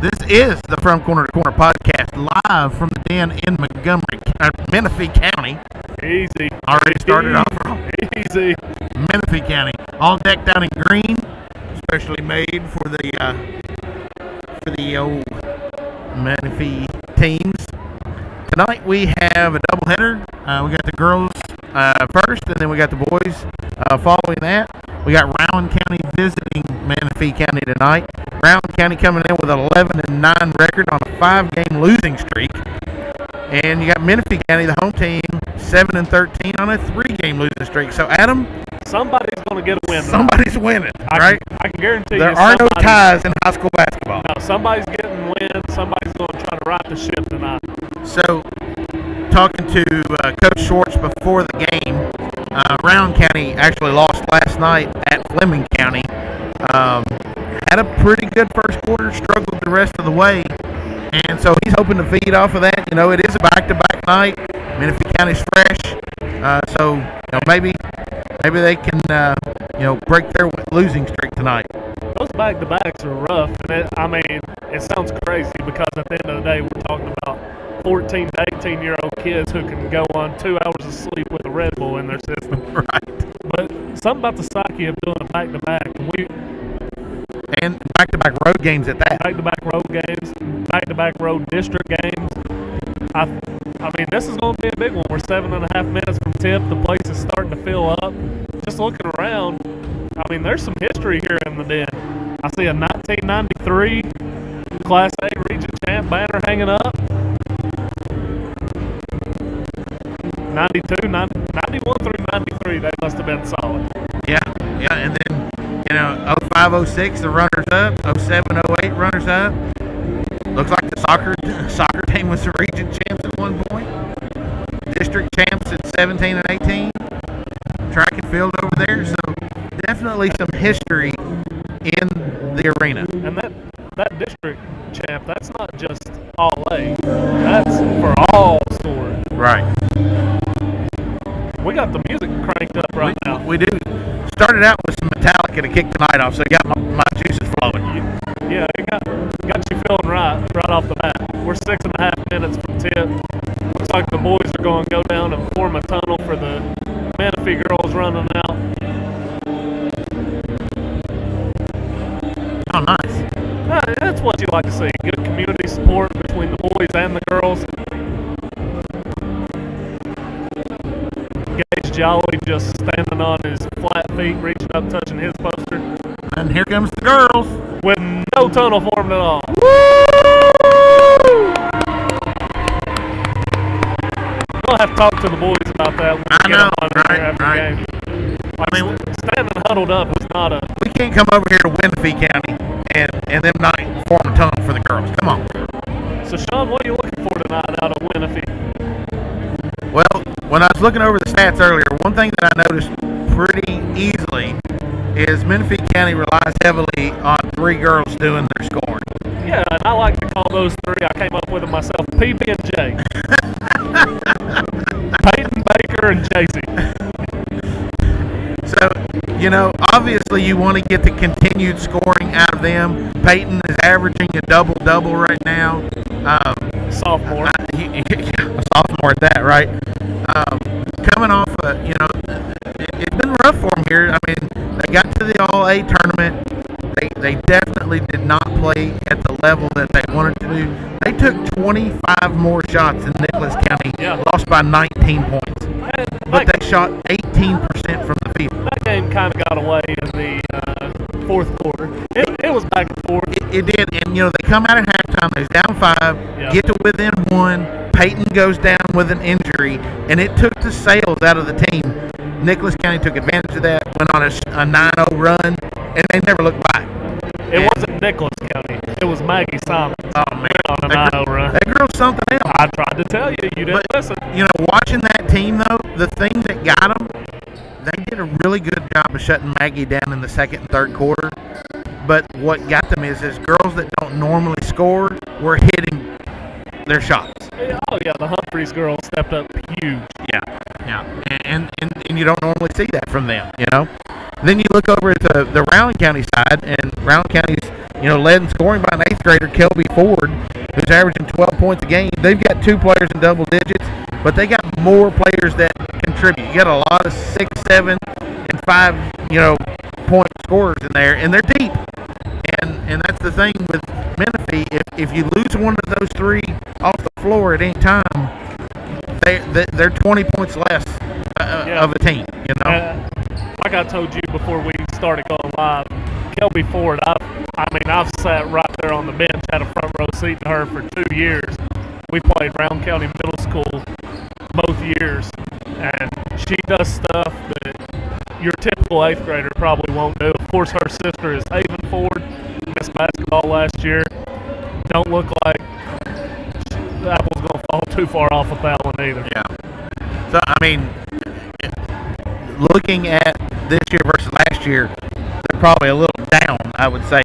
This is the From Corner to Corner podcast, live from the den in Menifee County. Easy. Already started off wrong. Easy. Menifee County, all decked out in green, especially made for the old Menifee teams. Tonight we have a doubleheader. We got the girls first, and then we got the boys following that. We got Rowan County visiting Menifee County tonight. Rowan County coming in with an 11-9 record on a 5-game losing streak. And you got Menifee County, the home team, 7-13 on a 3-game losing streak. So, Adam, somebody's going to get a win. Somebody's winning, right? I can guarantee there you. There are no ties in high school basketball. No, somebody's getting win. Somebody's going to try to right the ship tonight. So, talking to Coach Schwartz before the game, Rowan County actually lost last night at Fleming County. Had a pretty good first quarter, struggled the rest of the way, and so he's hoping to feed off of that. You know, it is a back-to-back night. Menifee County's fresh, so maybe they can break their losing streak tonight. Those back-to-backs are rough, and it sounds crazy because at the end of the day, we're talking about 14 to 18-year-old kids who can go on 2 hours of sleep with a Red Bull in their system. Right. But something about the psyche of doing a back-to-back. And back-to-back road games at that. Back-to-back road games, back-to-back road district games. I mean, this is going to be a big one. We're 7.5 minutes from tip. The place is starting to fill up. Just looking around, I mean, there's some history here in the den. I see a 1993 Class A Region Champ banner hanging up. 92, 91 through 93, they must have been solid. Yeah, and then 05, 06, the runners-up, 07, 08, runners-up. Looks like the soccer team was the region champs at one point. District champs at 17 and 18. Track and field over there, so definitely some history in the arena. And that district champ, that's not just all A. That's for all scores. Right. We got the music cranked up right now. We do. Started out with some Metallica to kick the night off, so got my juices flowing. Yeah, it got you feeling right off the bat. We're 6.5 minutes from tip. Looks like the boys are going to go down and form a tunnel for the Menifee girls running out. Oh, nice. That's what you like to see. Good community support between the boys and the girls. Gage Jolly just standing on his flat feet, reaching up, touching his poster. And here comes the girls. With no tunnel formed at all. Woo! We'll have to talk to the boys about that when we get them on there after the game. I mean, standing huddled up was not a... We can't come over here to Menifee County and them not form a tunnel for the girls. Come on. So, Sean, what are you looking for tonight out of Menifee? Well, when I was looking over the stats earlier, one thing that I noticed pretty easily is Menifee County relies heavily on 3 girls doing their scoring. Yeah, and I like to call those 3, I came up with them myself, PB and J. Peyton, Baker, and Jay-Z. So, obviously you want to get the continued scoring out of them. Peyton is averaging a double-double right now. Sophomore. A sophomore at that, right? Coming off, it's been rough for them here. I mean, they got to the All-A tournament. They definitely did not play at the level that they wanted to do. They took 25 more shots in Nicholas County, lost by 19 points. But they shot 18% from the field. That game kind of got away in the fourth quarter. It was back and forth. It did, and they come out at halftime. They're down 5, get to within 1. Peyton goes down with an injury, and it took the sails out of the team. Nicholas County took advantage of that, went on a 9-0 run, and they never looked back. It wasn't Nicholas County. It was Maggie Simons. Oh, man. On a 9-0 run. That girl's something else. I tried to tell you. You didn't listen. Watching that team, though, the thing that got them, they did a really good job of shutting Maggie down in the second and third quarter. But what got them is girls that don't normally score were hitting their shots. Oh, yeah, the Humphreys girl stepped up huge. Yeah. And you don't normally see that from them, Then you look over at the Rowan County side, and Rowan County's led in scoring by an 8th grader, Kelby Ford, who's averaging 12 points a game. They've got 2 players in double digits, but they got more players that contribute. You got a lot of 6, 7, and 5, point scorers in there, and they're deep. And that's the thing with Menifee. If you lose one of those 3 off the floor at any time, they're 20 points less of a team. Like I told you before we started going live, Kelby Ford, I've sat right there on the bench, had a front row seat to her for 2 years. We played Rowan County Middle School both years, and she does stuff that your typical 8th grader probably won't do. Of course, her sister is Haven Ford, missed basketball last year. Don't look like the apple's going to fall too far off with that one either. Yeah. So, looking at this year versus last year, they're probably a little down, I would say,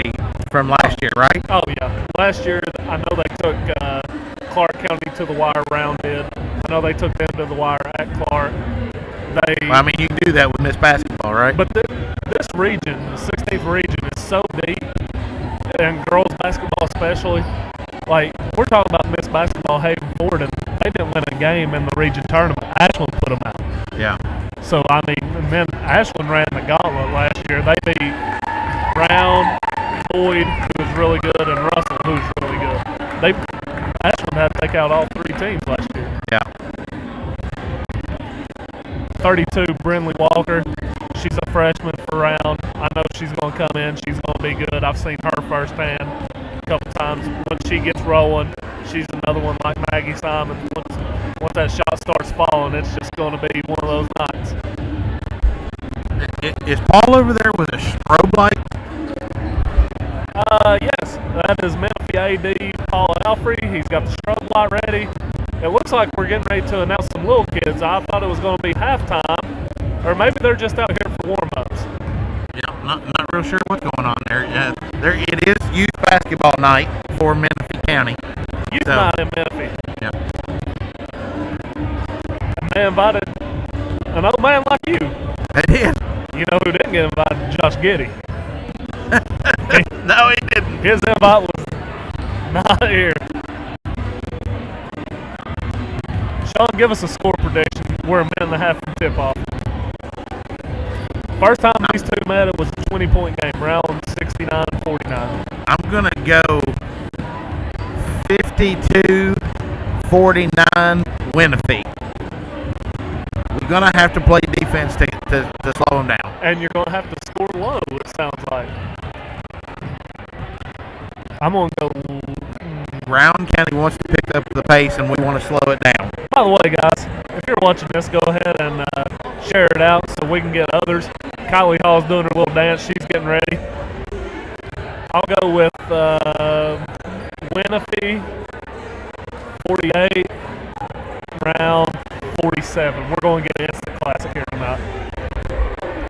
from last year, right? Oh, yeah. Last year, I know they took Clark County to the wire, Round did. I know they took them to the wire at Clark. You can do that with Miss Basketball, right? But this region, the 16th region, is so deep, and girls basketball especially. Like, we're talking about Miss Basketball, Haven Ford, and they didn't win a game in the region tournament. Ashland put them out. Yeah. So, and then Ashland ran the gauntlet last year. They beat Brown, Boyd, who was really good, and Russell, who was really good. Ashland had to take out all 3 teams last year. Yeah. 32, Brindley Walker. She's a freshman for Round. I know she's going to come in. She's going to be good. I've seen her firsthand a couple times. Once she gets rolling, she's another one like Maggie Simon. Once that shot starts falling, it's just going to be one of those nights. Is Paul over there with a strobe light? Yes. That is Menifee AD Paul Alfrey. He's got the strobe light ready. It looks like we're getting ready to announce some little kids. I thought it was going to be halftime, or maybe they're just out here for warm-ups. Yeah, not real sure what's going on there. It is youth basketball night for Menifee County. Youth night in Menifee. Yep. And they invited an old man like you. They did. You know who didn't get invited? Josh Giddy. No, he didn't. His invite was not here. Sean, give us a score prediction. We're a minute and a half from tip-off. First time these two met, it was a 20-point game. Round 69-49. I'm going to go 52-49 Menifee. We're going to have to play defense to slow them down. And you're going to have to score low, it sounds like. I'm going to go... Rowan County wants to pick up the pace, and we want to slow it down. By the way, guys, if you're watching this, go ahead and share it out so we can get others. Kylie Hall's doing her little dance. She's getting ready. I'll go with Menifee 48, Round 47. We're going to get an instant classic here tonight.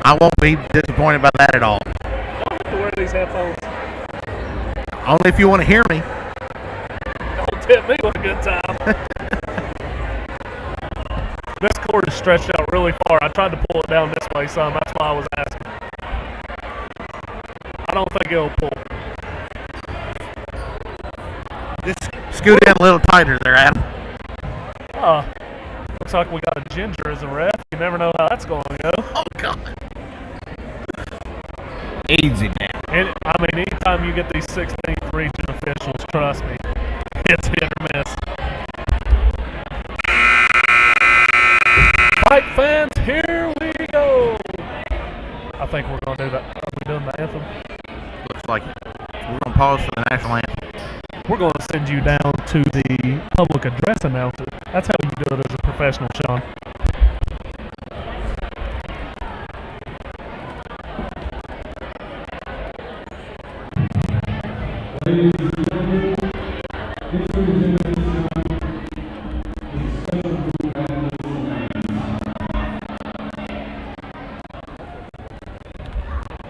I won't be disappointed by that at all. Don't have to wear these headphones. Only if you want to hear me. Don't tip me with a good time. This cord is stretched out really far. I tried to pull it down this way some. That's why I was asking. I don't think it'll pull. Just scoot in a little tighter there, Adam. Looks like we got a ginger as a ref. You never know how that's going to go. Oh, God. Easy now. Anytime you get these 16th region officials, trust me, it's hit or miss. Fight fans, here we go. I think we're going to do that. Are we doing the anthem? Looks like it. We're going to pause for the national anthem. We're going to send you down to the public address announcer. That's how you do it as a professional, Sean. Ladies and gentlemen, this represents the special group at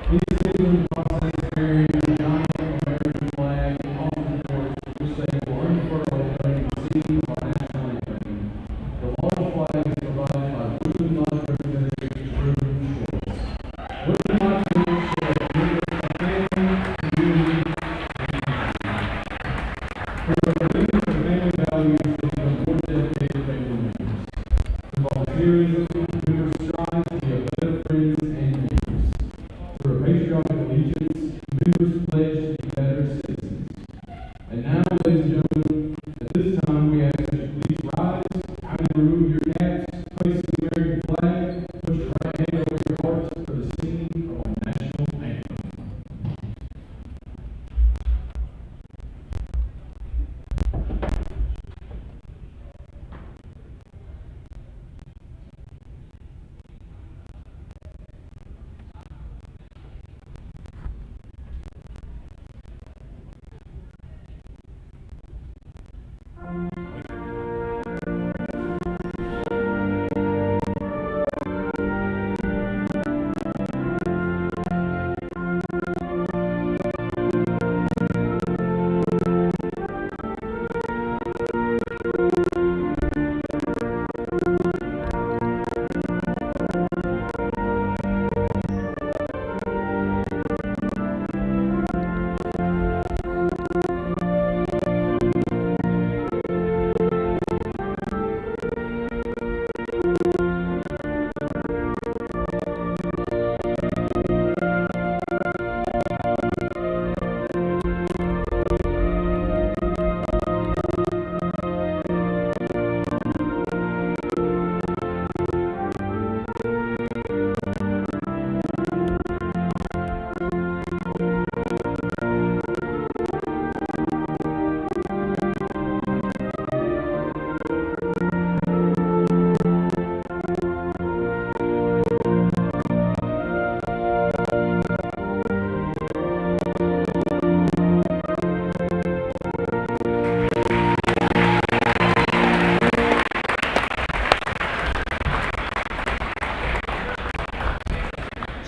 Please take the process carrying a giant American flag on the court, which they will unfurl during the singing of our national anthem. The large flag is provided by Blue Light Representative Rowan Schwartz. Blue Light shows a family, community, Her belief and family values become more dedicated family members. The volunteerism, members strive to be a better friends and neighbors. Through a patriotic allegiance, members pledge to be better citizens. And now, ladies and gentlemen, at this time we ask that you please rise, kindly remove your caps, place the American flag, put your right hand over your heart for the singing of our national anthem.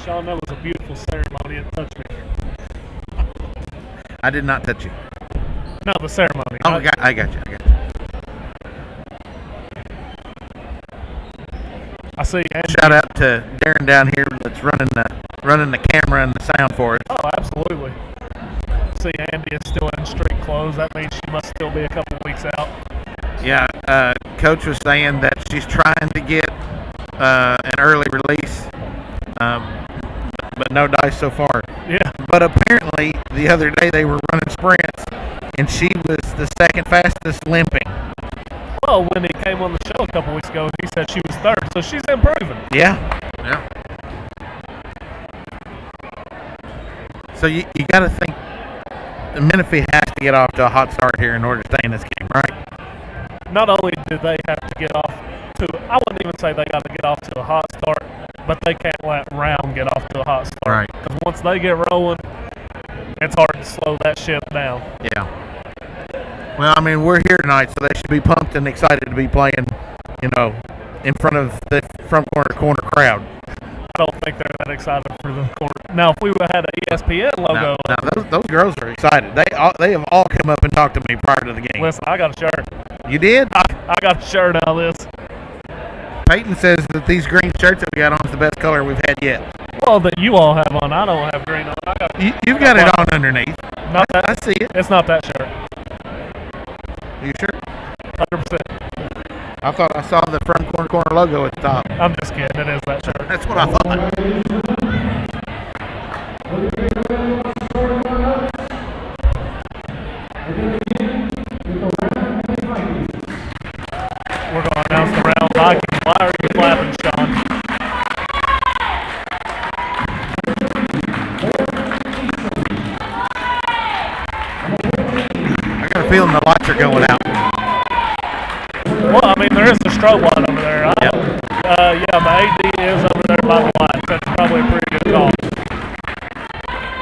Sean, that was a beautiful ceremony. It touched me. I did not touch you. No, the ceremony. Oh, I got you. I see. Andy. Shout out to Darren down here that's running the camera and the sound for us. Oh, absolutely. See, Andy is still in street clothes. That means she must still be a couple weeks out. Yeah, Coach was saying that she's trying to get an early release, but no dice so far. Yeah. But apparently, the other day they were running sprints, and she was the second fastest limping. Well, when he came on the show a couple weeks ago, he said she was third, so she's improving. Yeah. So you got to think the Menifee has to get off to a hot start here in order to stay in this game, right? Not only do they have to get off to, I wouldn't even say they got to get off to a hot start, but they can't let Round get off to a hot start. Right. Because once they get rolling, it's hard to slow that ship down. Yeah. Well, I mean, we're here tonight, so they should be pumped and excited to be playing, in front of the front corner crowd. I don't think they're that excited for the corner. Now, if we would have had an ESPN logo. No, those girls are excited. They have all come up and talked to me prior to the game. Listen, I got a shirt. You did? I got a shirt out of this. Peyton says that these green shirts that we got on is the best color we've had yet. Well, that you all have on. I don't have green on. You've got it on underneath. Not that. I see it. It's not that shirt. Are you sure? 100%. I thought I saw the front corner logo at the top. I'm just kidding. It is that shirt. That's what I thought. We're going to announce the round Vikings. Why are you clapping, Sean? I got a feeling the lights are going out. Well, I mean, there is a strobe light over there. Yeah, the AD is over there by the lights. That's probably a pretty good call.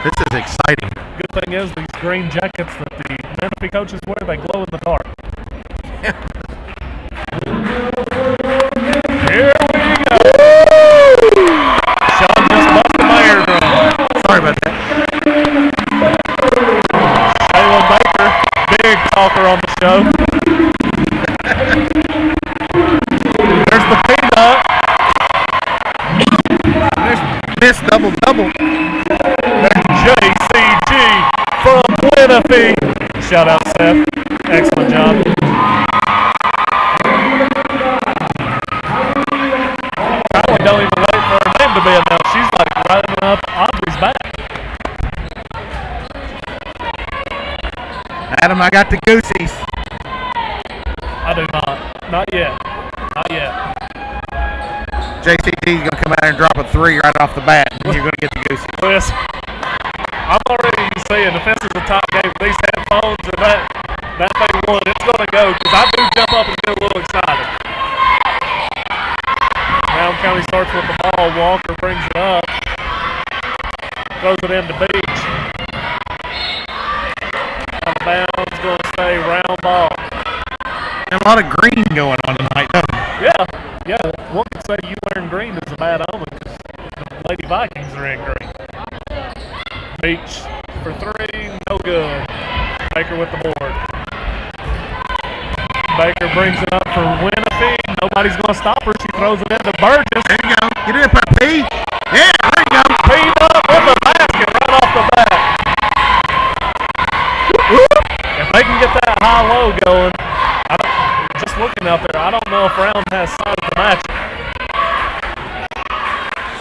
This is exciting. Good thing is these green jackets that the Menifee coaches wear, they glow in the dark. Here we go. Sean just busted my eardrum. Sorry about that. Shayla Baker, big talker on the show. There's the peanut. There's Miss Double. There's JCG from Menifee. Shout out Seth. job. Kylie don't even wait for her name to be announced. She's like running up Audrey's back. Adam, I got the goosies. I do not. Not yet. Not yet. JCD's going to come out and drop a 3 right off the bat, and you're going to get the goosies. Listen, I'm already saying if this is a top game, these headphones and that thing won, it's going to go because I do jump up and get a little excited. Brown County starts with the ball. Walker brings it up. Throws it into Beach. Out of bounds, going to stay round ball. And a lot of green going on tonight, don't it? Yeah. One could say you wearing green is a bad omen because the Lady Vikings are in green. Beach for 3, no good. Baker with the board. Baker brings it up for Menifee. Nobody's going to stop her. She throws it into Burgess. There you go. Get it up, P. Yeah, there you go. Peed up with the basket right off the bat. If they can get that high-low going, just looking out there, I don't know if Round has size to match it.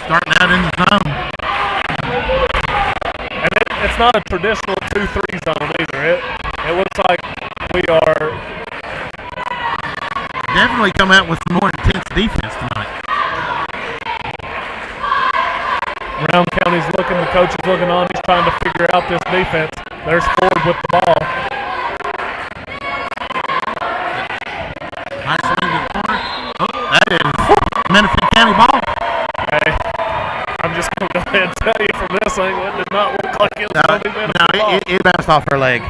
Starting out in the zone. And it's not a traditional 2-3 zone either. It looks like we are definitely come out with some more intense defense tonight. Round County's looking, the coach is looking on, he's trying to figure out this defense. There's Ford with the ball. Nice swing to the corner. Oh, that is Menifee County ball. Hey, I'm just going to go ahead and tell you from this angle, it did not look like it was going to be Menifee ball. It bounced off her leg.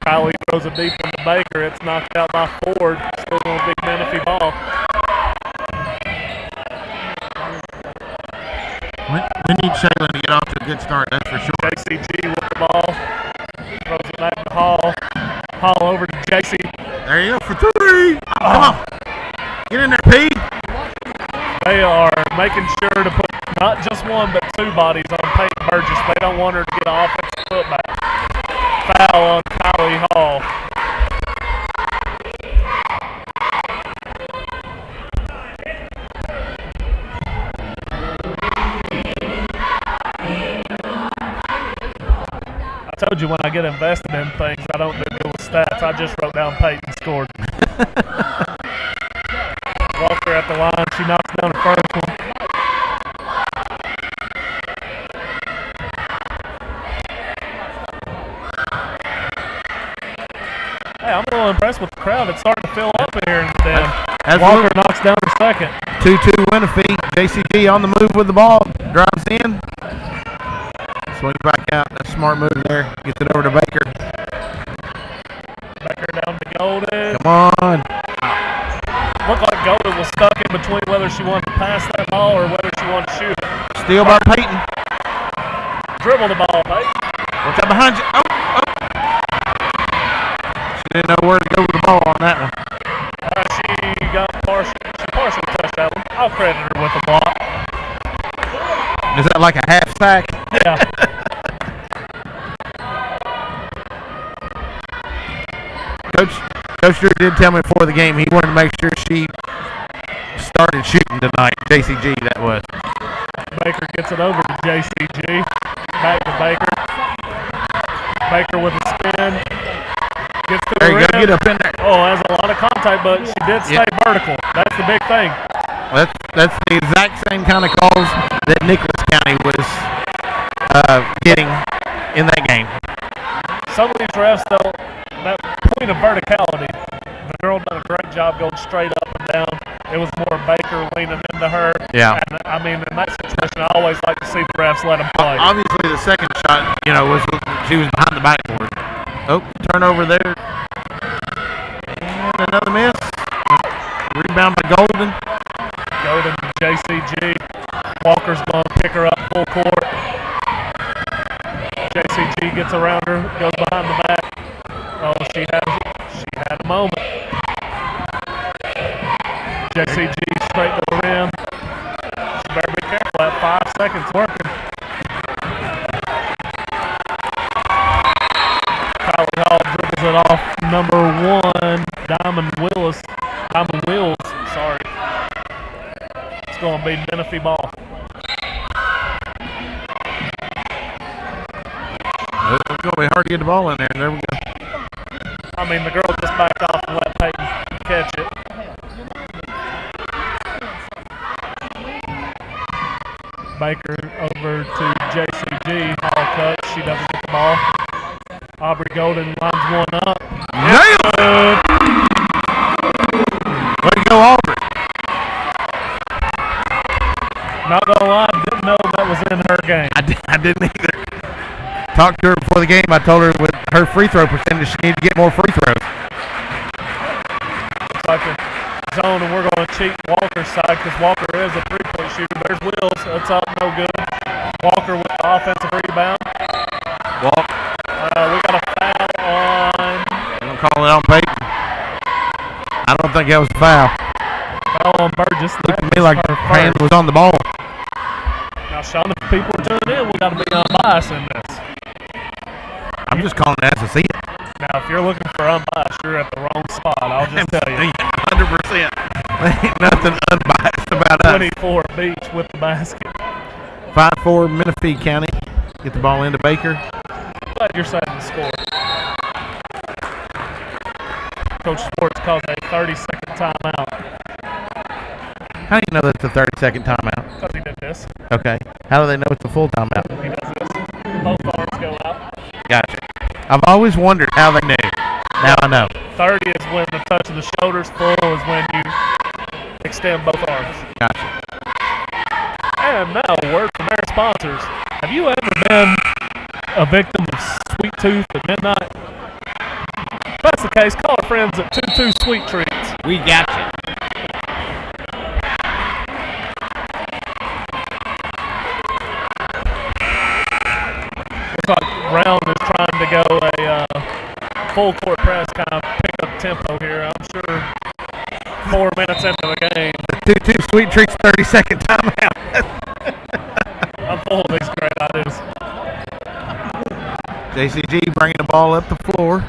Kylie throws it deep into Baker. It's knocked out by Ford. Still going to be Menifee ball. We need Shaylin to get off to a good start, that's for sure. JCG with the ball. Throws it back to Hall. Hall over to JC. There you go for 3. Come on. Get in there, P. They are making sure to put not just 1 but 2 bodies on Peyton Burgess. They don't want her to get an offensive putback. Foul on Kylie Hall. I told you when I get invested in things, I don't do good with stats. I just wrote down Peyton scored. Walker at the line. She knocks down the first one. Hey, I'm a little impressed with the crowd. It's starting to fill up in here. And Walker knocks down her second. 2-2 Menifee. JCD on the move with the ball. Drives in. Swings back out. That's a smart move there. Gets it over to Baker. Baker down to Golden. Come on. Looked like Golden was stuck in between whether she wanted to pass that ball or whether she wanted to shoot it. Steal by Peyton. Dribble the ball, Peyton. Watch out behind you. Oh. She didn't know where to go with the ball on that one. She partially touched that one. I'll credit her with a block. Is that like a half sack? Yeah. Coach Drew did tell me before the game he wanted to make sure she started shooting tonight. JCG, that was. Baker gets it over to JCG. Back to Baker. Baker with a spin. Gets to there the you rim. go. Get up in there. Oh, has a lot of contact, but she did stay vertical. That's the big thing. That's the exact same kind of calls that Nicholas County was getting in that game. Some of these refs, though, that point of verticality, the girl done a great job going straight up and down. It was more Baker leaning into her. Yeah. And, I mean, in that situation, I always like to see the refs let them play. Obviously, the second shot, was she was behind the backboard. Oh, turnover there. And another miss. Rebound by Golden. Golden to JCG. Walker's going to pick her up full court. JCG gets around her, goes behind the back. Oh, she had a moment. JCG straight to the rim. She better be careful. That 5 seconds working. Kylie Hall dribbles it off. number 1, Diamond Wheels, sorry. It's going to be Menifee ball. It's going to be hard to get the ball in there. There we go. I mean, the girl just backed off and let Peyton catch it. Baker over to JCG. Hall cut. She doesn't get the ball. Aubrey Golden lines one up. Nailed it! Way to go, Aubrey. Not gonna lie, didn't know that was in her game. I didn't either. Talked to her before the game. I told her with her free throw percentage, she needed to get more free throws. Looks like a zone, and we're going to cheat Walker's side because Walker is a three-point shooter. There's Wills. That's up, no good. Walker with the offensive rebound. Walk. We got a foul on. I'm going to call it on Peyton. I don't think that was a foul. Foul on Burgess. Looked to me like her hand was on the ball. Now, Sean, if people are tuning in, we got to be unbiased in this. I'm just calling it as I see it. Now, if you're looking for unbiased, you're at the wrong spot. I'll just tell you. 100%. There ain't nothing unbiased about us. 24 Beach with the basket. 5-4 Menifee County. Get the ball into Baker. Glad you're setting the score. Coach Sports calls a 30-second timeout. How do you know that's a 30-second timeout? Because he did this. Okay. How do they know it's a full timeout? He does this. Both arms go out. Gotcha. I've always wondered how they knew. Now I know. 30 is when the touch of the shoulders. Full is when you extend both arms. Gotcha. And now, a word from our sponsors. Have you ever been a victim of sweet tooth at midnight? If that's the case, call our friends at 22 Sweet Treats. We got you. Looks like Round is trying to go a full court press, kind of pick up tempo here. I'm sure 4 minutes into the game. The 2-2 Sweet Treats 30-second timeout. I'm full of these great ideas. JCG bringing the ball up the floor.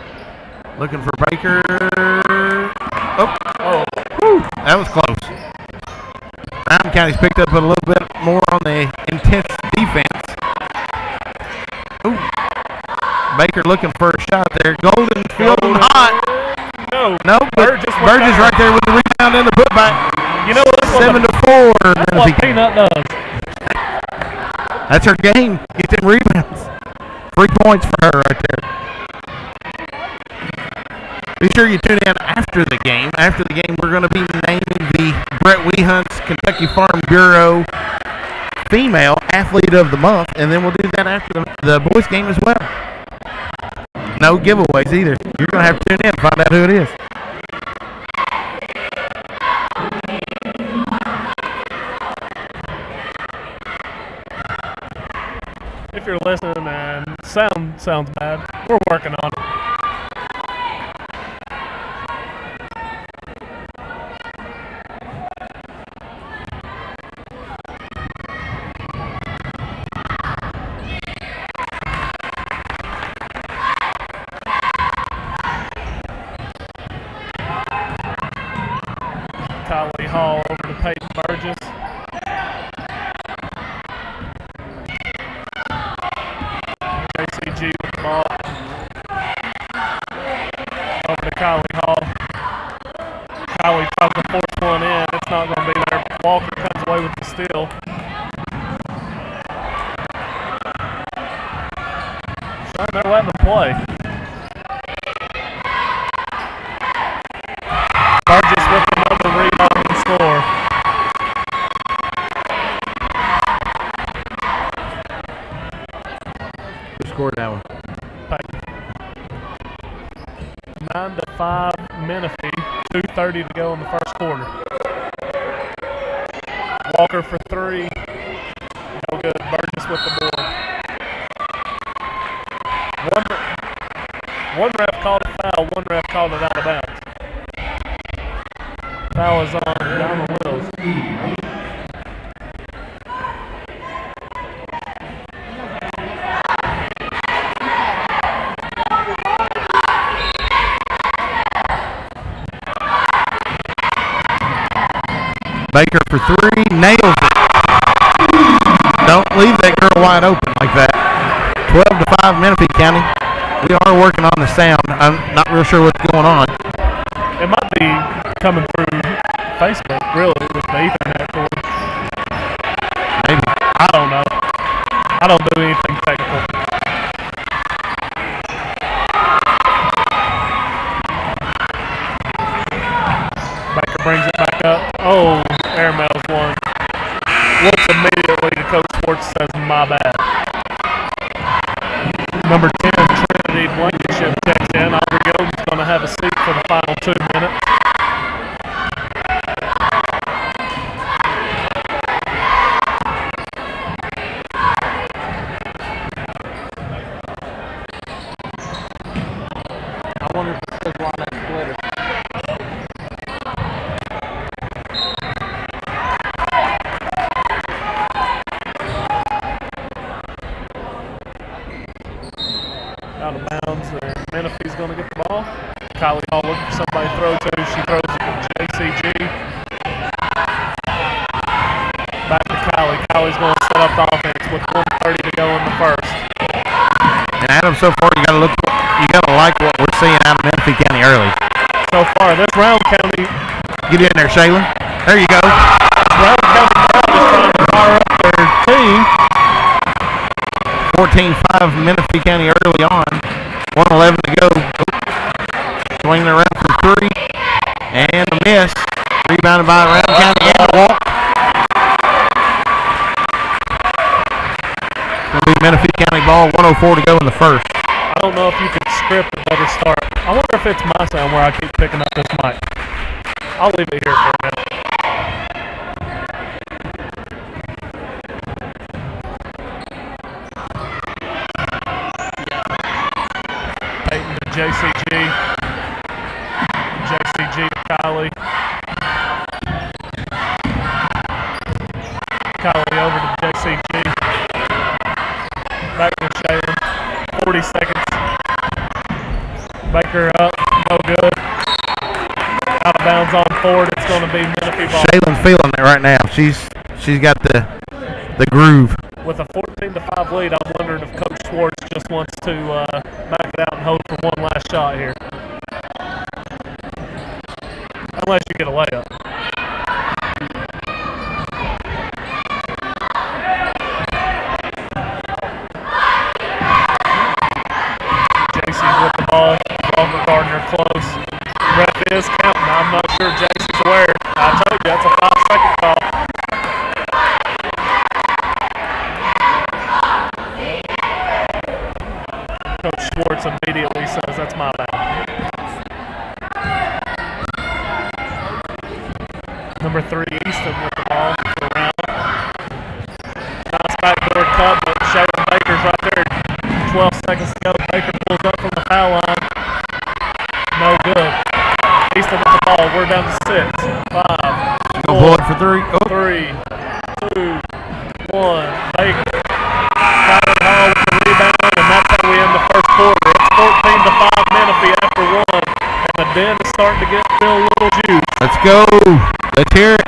Looking for Baker. Oh. Woo. That was close. Brown County's picked up a little bit more on the intense defense. Ooh. Baker looking for a shot there. Golden fielding hot. No, but Burgess right there with the rebound and the putback. You know what? 7-4. That's what Peanut does. That's her game. Get them rebounds. 3 points for her right there. Be sure you tune in after the game. After the game, we're going to be naming the Brett Weehunt's Kentucky Farm Bureau Female Athlete of the Month, and then we'll do that after the boys' game as well. No giveaways either. You're going to have to tune in and find out who it is. If you're listening and sounds bad, we're working on it. Kylie Hall over to Peyton Burgess. JCG with the ball. Over to Kylie Hall. Kylie tries to force one in. It's not going to be there. Walker comes away with the steal. They're letting them play. Burgess with another rebound and score. Who scored that one? 9-5 Menifee. 2:30 to go in the first quarter. Walker for 3. No good. Burgess with the board. One ref called a foul. One ref called it out of bounds. Foul is on Diamond Wills. Baker for three, nails it. Don't leave that girl wide open like that. 12-5 Menifee County. We are working on the sound. I'm not real sure what's going on. It might be coming through Facebook, really, with the Ethernet cord. Maybe. I don't know. I don't do anything technical. Baker brings it back up. Oh, Airmail's one. Looks immediately to Coach Schwartz, says, my bad. Number 10, Trinity Blankenship checks in. Aubrey Golden's going to have a seat for the final 2 minutes. I wonder if it says on that splitter. Out of bounds there. Menifee's going to get the ball. Kylie Hall looking for somebody to throw to. She throws it to JCG. Back to Kylie. Kylie's going to set up the offense with 1:30 to go in the first. And Adam, so far you gotta like what we're seeing out of Menifee County early. So far, this Rowan County. Get in there, Shaylin. There you go. Rowan County crowd is trying to fire up their team. 14-5 Menifee County early on. 1:11 to go. Swinging around for three. And a miss. Rebounded by Rowan County and a walk. It'll be Menifee County ball. 1:04 to go in the first. I don't know if you could script a better start. I wonder if it's my sound where I keep picking up this mic. I'll leave it here for a minute. Peyton to JCG. JCG to Kylie. Kylie over to JCG. Back to Shaylin. 40 seconds. Baker up. No good. Out of bounds on forward. It's going to be Menifee ball. Shaylin's feeling it right now. She's got the groove. With a 14-5 lead, I'm wondering if Coach Schwartz just wants to back it out and hold for one last shot here. Unless you get a layup. JC with the ball. Walker Gardner close. Ref is counting. I'm not sure JC's aware. I told you, that's a 5-second call. Coach Schwartz immediately says, that's my bad. Number 3, Easton with the ball for Round. Nice backdoor cut, but Shaylin Baker's right there. 12 seconds to go. Baker pulls up from the foul line. No good. Easton with the ball. We're down to 6, 5, 4, Boyd for three. Oh. 3, 2, 1. Baker. Kylie Hall with the rebound, and that's how we end the first quarter. It's 14-5 Menifee after 1, and the den is starting to feel a little juice. Let's go. Let's hear it.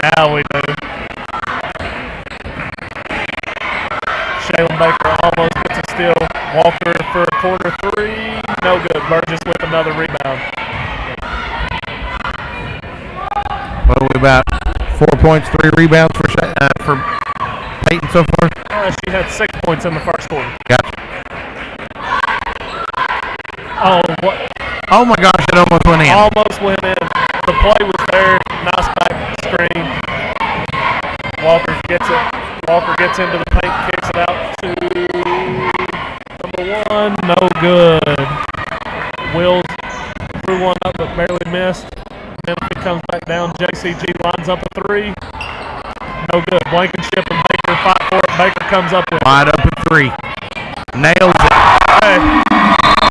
Now we do. Shaylin Baker almost gets a steal. Walker for a corner three. No good. Burgess with another rebound. What are we about? 4 points, 3 rebounds for Peyton so far? She had 6 points in the first quarter. Gotcha. Oh, what? Oh my gosh, it almost went in. Almost went in. The play was there. Nice back screen. Walker gets it. Walker gets into the paint, kicks it out to number 1. No good. Wills threw one up but barely missed. Menifee comes back down. JCG lines up a 3. No good. Blankenship and Baker fight for it. Baker comes up with it. Wide open 3. Nails it. Hey.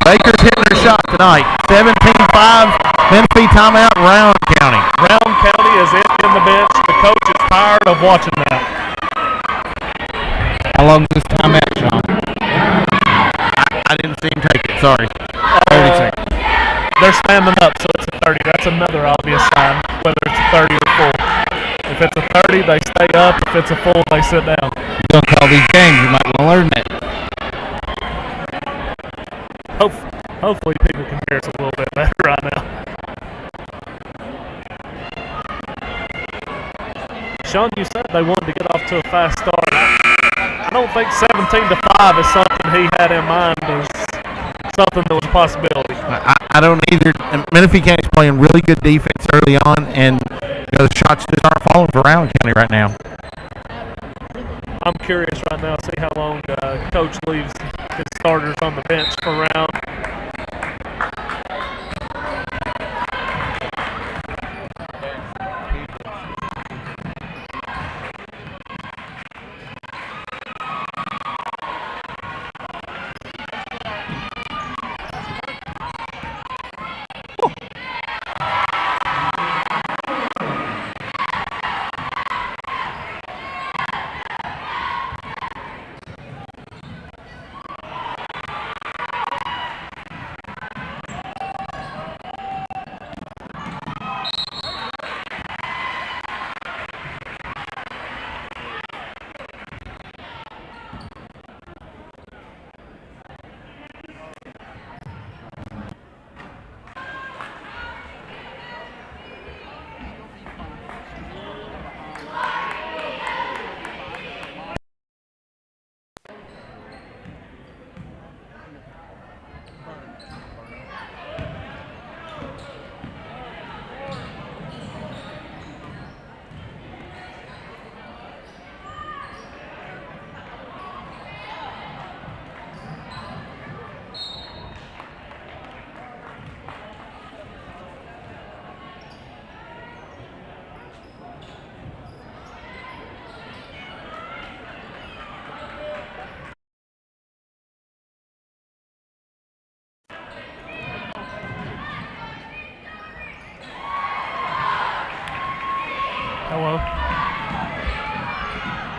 Baker's hitting her shot tonight. 17-5. Menifee timeout, Rowan County. Rowan County is in the bench. The coach is tired of watching that. How long is this timeout, Sean? I didn't see him take it. Sorry. 30 seconds. They're standing up, so it's a 30. That's another obvious sign, whether it's a 30 or full. If it's a 30, they stay up. If it's a full, they sit down. You're going to call these games. You might want to learn that. Hopefully people can hear us a little bit better right now. Sean, you said they wanted to get off to a fast start. I don't think 17-5 is something he had in mind as something that was a possibility. I don't either. And Menifee County's playing really good defense early on, and the shots just aren't falling for Rowan County right now. I'm curious right now to see how long Coach leaves his starters on the bench for Rowan.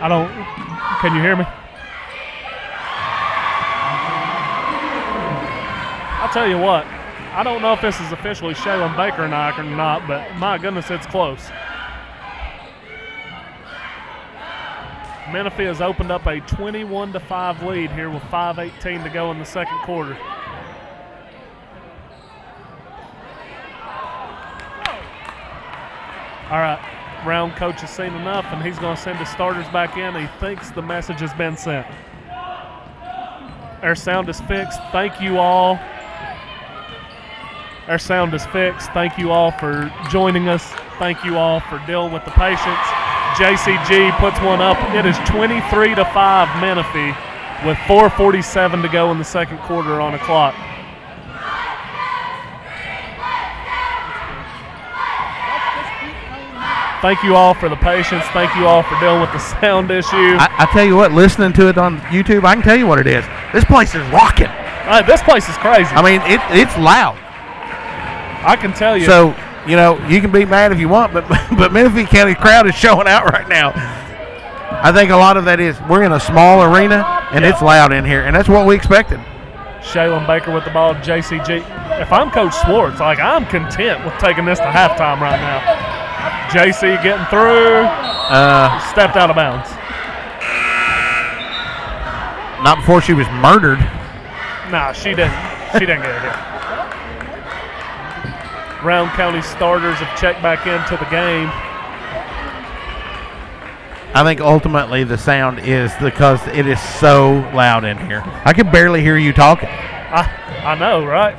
Hello? Can you hear me? I'll tell you what, I don't know if this is officially Shaylin Baker or not, but my goodness, it's close. Menifee has opened up a 21-5 lead here with 5:18 to go in the second quarter. All right. Round coach has seen enough, and he's going to send his starters back in. He thinks the message has been sent. Our sound is fixed. Thank you all. Our sound is fixed. Thank you all for joining us. Thank you all for dealing with the patience. JCG puts one up. It is 23-5 Menifee with 4:47 to go in the second quarter on the clock. Thank you all for the patience. Thank you all for dealing with the sound issue. I tell you what, listening to it on YouTube, I can tell you what it is. This place is rocking. This place is crazy. I mean, it's loud. I can tell you. So, you know, you can be mad if you want, but Menifee County crowd is showing out right now. I think a lot of that is we're in a small arena, and it's loud in here, and that's what we expected. Shaylin Baker with the ball, JCG. If I'm Coach Swartz, I'm content with taking this to halftime right now. JC getting through. Stepped out of bounds. Not before she was murdered. Nah, she didn't. She didn't get it here. Rowan County starters have checked back into the game. I think ultimately the sound is because it is so loud in here. I can barely hear you talking. I know, right?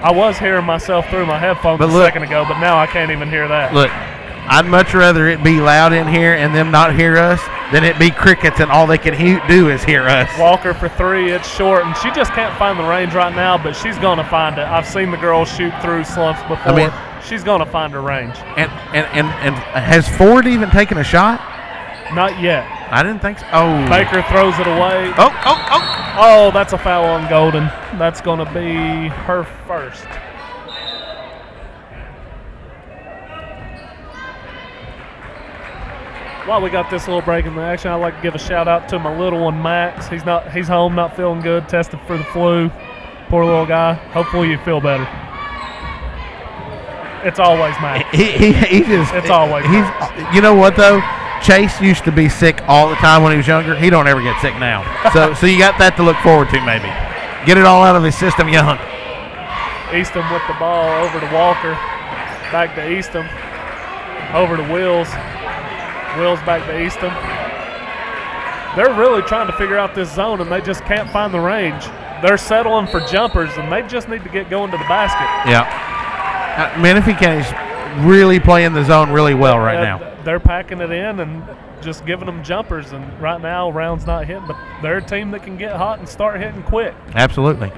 I was hearing myself through my headphones a second ago, but now I can't even hear that. Look, I'd much rather it be loud in here and them not hear us than it be crickets and all they can do is hear us. Walker for three, it's short, and she just can't find the range right now, but she's going to find it. I've seen the girls shoot through slumps before. I mean, she's going to find her range. And has Ford even taken a shot? Not yet. I didn't think so. Oh. Baker throws it away. Oh. Oh, that's a foul on Golden. That's going to be her first. While we got this little break in the action, I'd like to give a shout out to my little one, Max. He's home, not feeling good, tested for the flu. Poor little guy. Hopefully you feel better. It's always Max. It's always Max. You know what though? Chase used to be sick all the time when he was younger. He don't ever get sick now. So you got that to look forward to maybe. Get it all out of his system young. Easton with the ball over to Walker. Back to Easton. Over to Wills. Wills back to Easton. They're really trying to figure out this zone, and they just can't find the range. They're settling for jumpers, and they just need to get going to the basket. Yeah. Menifee County's really playing the zone really well right now. They're packing it in and just giving them jumpers, and right now Round's not hitting, but they're a team that can get hot and start hitting quick. Absolutely.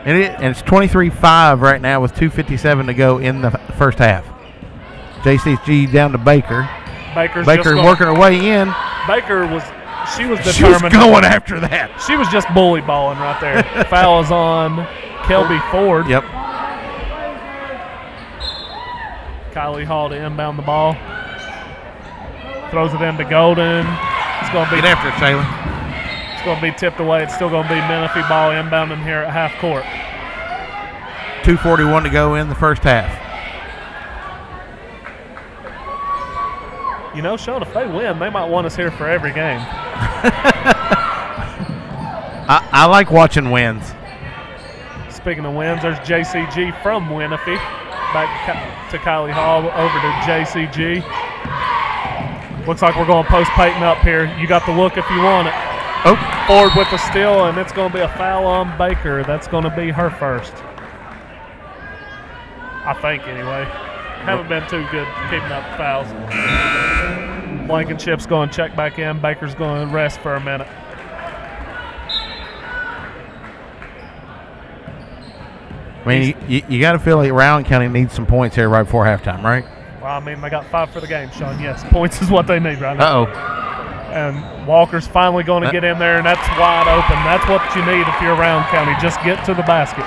And it's 23-5 right now with 2:57 to go in the first half. JCG down to Baker. Baker working her way in. Baker was determined. She was going after that. She was just bully balling right there. Foul is on Kelby Ford. Yep. Kylie Hall to inbound the ball. Throws it into Golden. It's going to be. Get after it, Taylor. It's going to be tipped away. It's still going to be Menifee ball inbounding here at half court. 2:41 to go in the first half. You know, Sean, if they win, they might want us here for every game. I like watching wins. Speaking of wins, there's JCG from Menifee. Back to Kylie Hall, over to JCG. Looks like we're going to post Peyton up here. You got the look if you want it. Oh. Ford with the steal, and it's going to be a foul on Baker. That's going to be her first. I think, anyway. Haven't been too good keeping up fouls. Blankenship's going to check back in. Baker's going to rest for a minute. I mean, you got to feel like Rowan County needs some points here right before halftime, right? Well, I mean, they got 5 for the game, Sean. Yes, points is what they need right now. Uh-oh. And Walker's finally going to get in there, and that's wide open. That's what you need if you're Rowan County. Just get to the basket.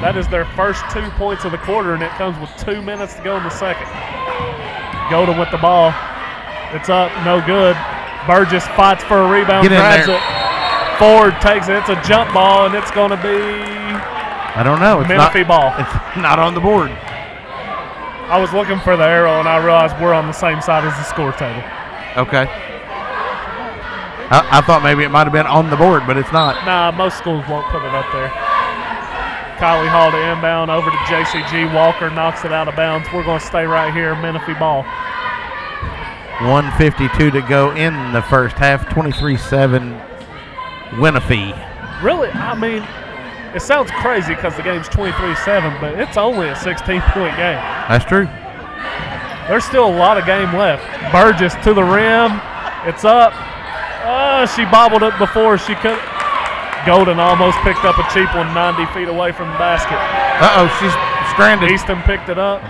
That is their first 2 points of the quarter, and it comes with 2 minutes to go in the second. Golden with the ball. It's up, no good. Burgess fights for a rebound, grabs it. Ford takes it. It's a jump ball, and it's going to be I don't know. Menifee ball. It's not on the board. I was looking for the arrow, and I realized we're on the same side as the score table. Okay. I thought maybe it might have been on the board, but it's not. Nah, most schools won't put it up there. Kylie Hall to inbound over to JCG. Walker knocks it out of bounds. We're going to stay right here. Menifee ball. 1:52 to go in the first half. 23-7 Menifee. Really, I mean, it sounds crazy because the game's 23-7, but it's only a 16-point game. That's true. There's still a lot of game left. Burgess to the rim. It's up. She bobbled it before she could. Golden almost picked up a cheap one 90 feet away from the basket. Uh-oh, she's stranded. Easton picked it up.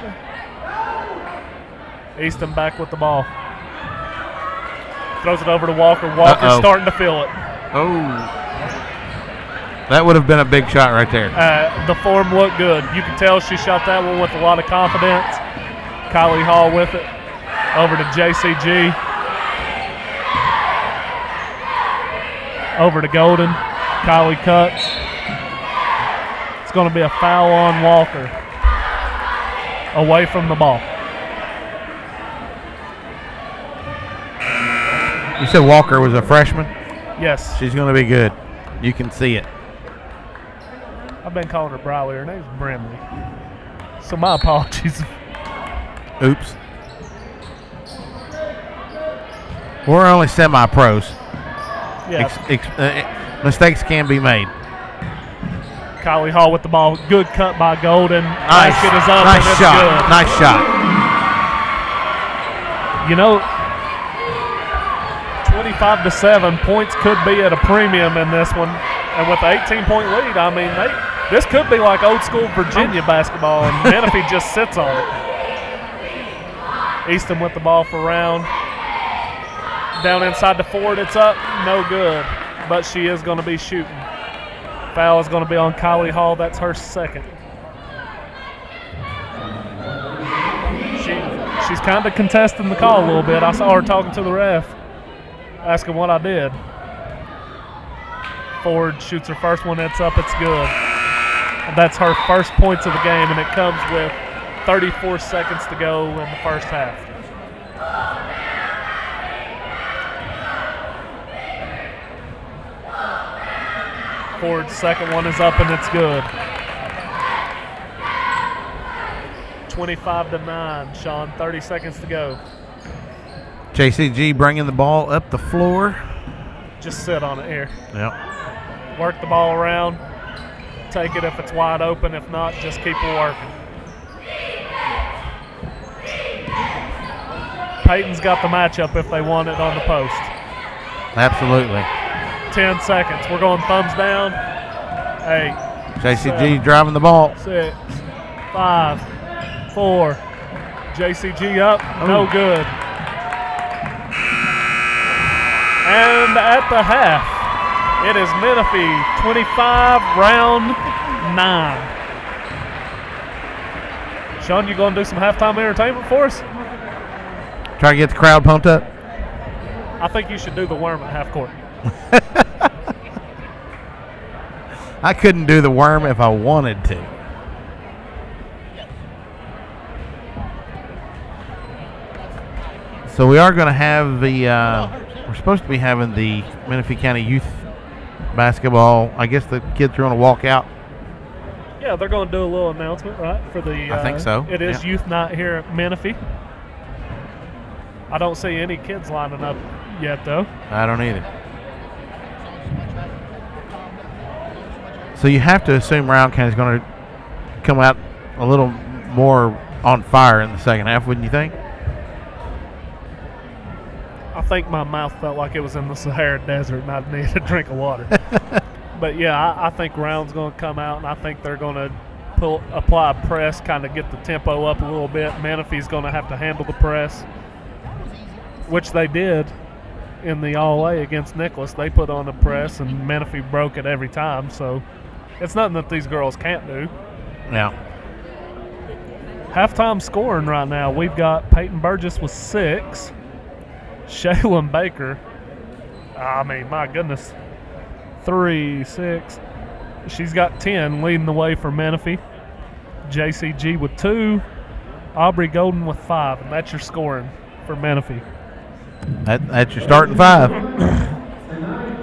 Easton back with the ball. Throws it over to Walker. Walker's starting to feel it. Oh. That would have been a big shot right there. The form looked good. You can tell she shot that one with a lot of confidence. Kylie Hall with it. Over to JCG. Over to Golden. Kylie cuts. It's going to be a foul on Walker. away from the ball. You said Walker was a freshman? Yes. She's going to be good. You can see it. I've been calling her Briley. Her name's Brimley. So my apologies. Oops. We're only semi-pros. Yeah. Mistakes can be made. Kylie Hall with the ball. Good cut by Golden. Nice. Basket is up. Nice and it's shot. good. Nice shot. You know, 25-7, points could be at a premium in this one. And with the 18-point lead, I mean, this could be like old school Virginia basketball, and Menifee just sits on it. Easton with the ball for Round. Down inside the Ford, it's up, no good. But she is going to be shooting. Foul is going to be on Kylie Hall. That's her second. She's kind of contesting the call a little bit. I saw her talking to the ref, asking what I did. Ford shoots her first one. It's up. It's good. And that's her first points of the game, and it comes with 34 seconds to go in the first half. Ford's second one is up, and it's good. 25-9, Sean. 30 seconds to go. JCG bringing the ball up the floor. Just sit on it here. Yep. Work the ball around. Take it if it's wide open. If not, just keep working. Peyton's got the matchup if they want it on the post. Absolutely. 10 seconds. We're going thumbs down. 8. JCG driving the ball. 6. 5. 4. JCG up. No good. And at the half, it is Menifee 25, Round 9. Sean, you going to do some halftime entertainment for us? Try to get the crowd pumped up. I think you should do the worm at half court. I couldn't do the worm if I wanted to. So we are going to have the, we're supposed to be having the Menifee County Youth Basketball. I guess the kids are going to walk out. Yeah, they're going to do a little announcement, right? For the, I think so. It is Yeah. youth night here at Menifee. I don't see any kids lining up yet, though. I don't either. So you have to assume Round County is going to come out a little more on fire in the second half, wouldn't you think? I think my mouth felt like it was in the Sahara Desert and I needed a drink of water. But, yeah, I think Round's going to come out, and I think they're going to apply press, kind of get the tempo up a little bit. Menifee's going to have to handle the press, which they did in the All-A against Nicholas. They put on the press, and Menifee broke it every time. So it's nothing that these girls can't do. Yeah. Halftime scoring right now, we've got Peyton Burgess with 6. Shaylin Baker, I mean, my goodness, 3, 6. She's got 10, leading the way for Menifee. JCG with 2. Aubrey Golden with 5, and that's your scoring for Menifee. That's your starting 5.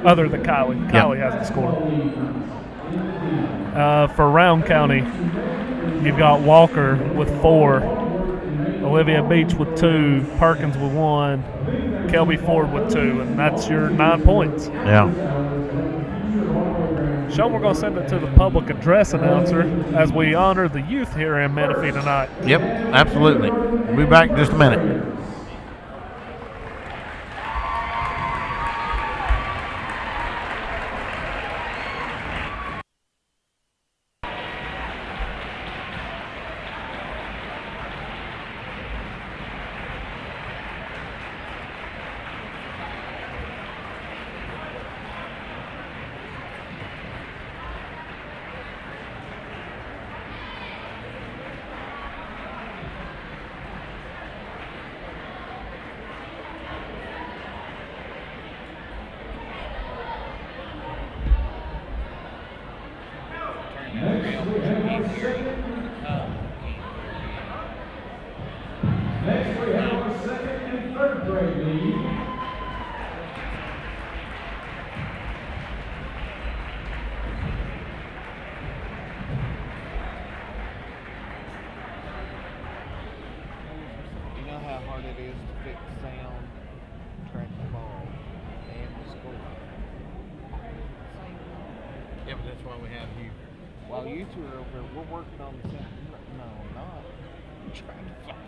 Other than Kylie. Kylie hasn't scored. For Round County, you've got Walker with 4. Olivia Beach with 2. Perkins with 1. Kelby Ford with 2. And that's your 9 points. Yeah. Sean, we're going to send it to the public address announcer as we honor the youth here in Menifee tonight. Yep, absolutely. We'll be back in just a minute. Next, we have our second and third grade lead. You know how hard it is to fix sound, track the ball, and the score. Yeah, but that's why we have you. While you two are over there, we're working on the sound. No, I'm not. I'm trying to find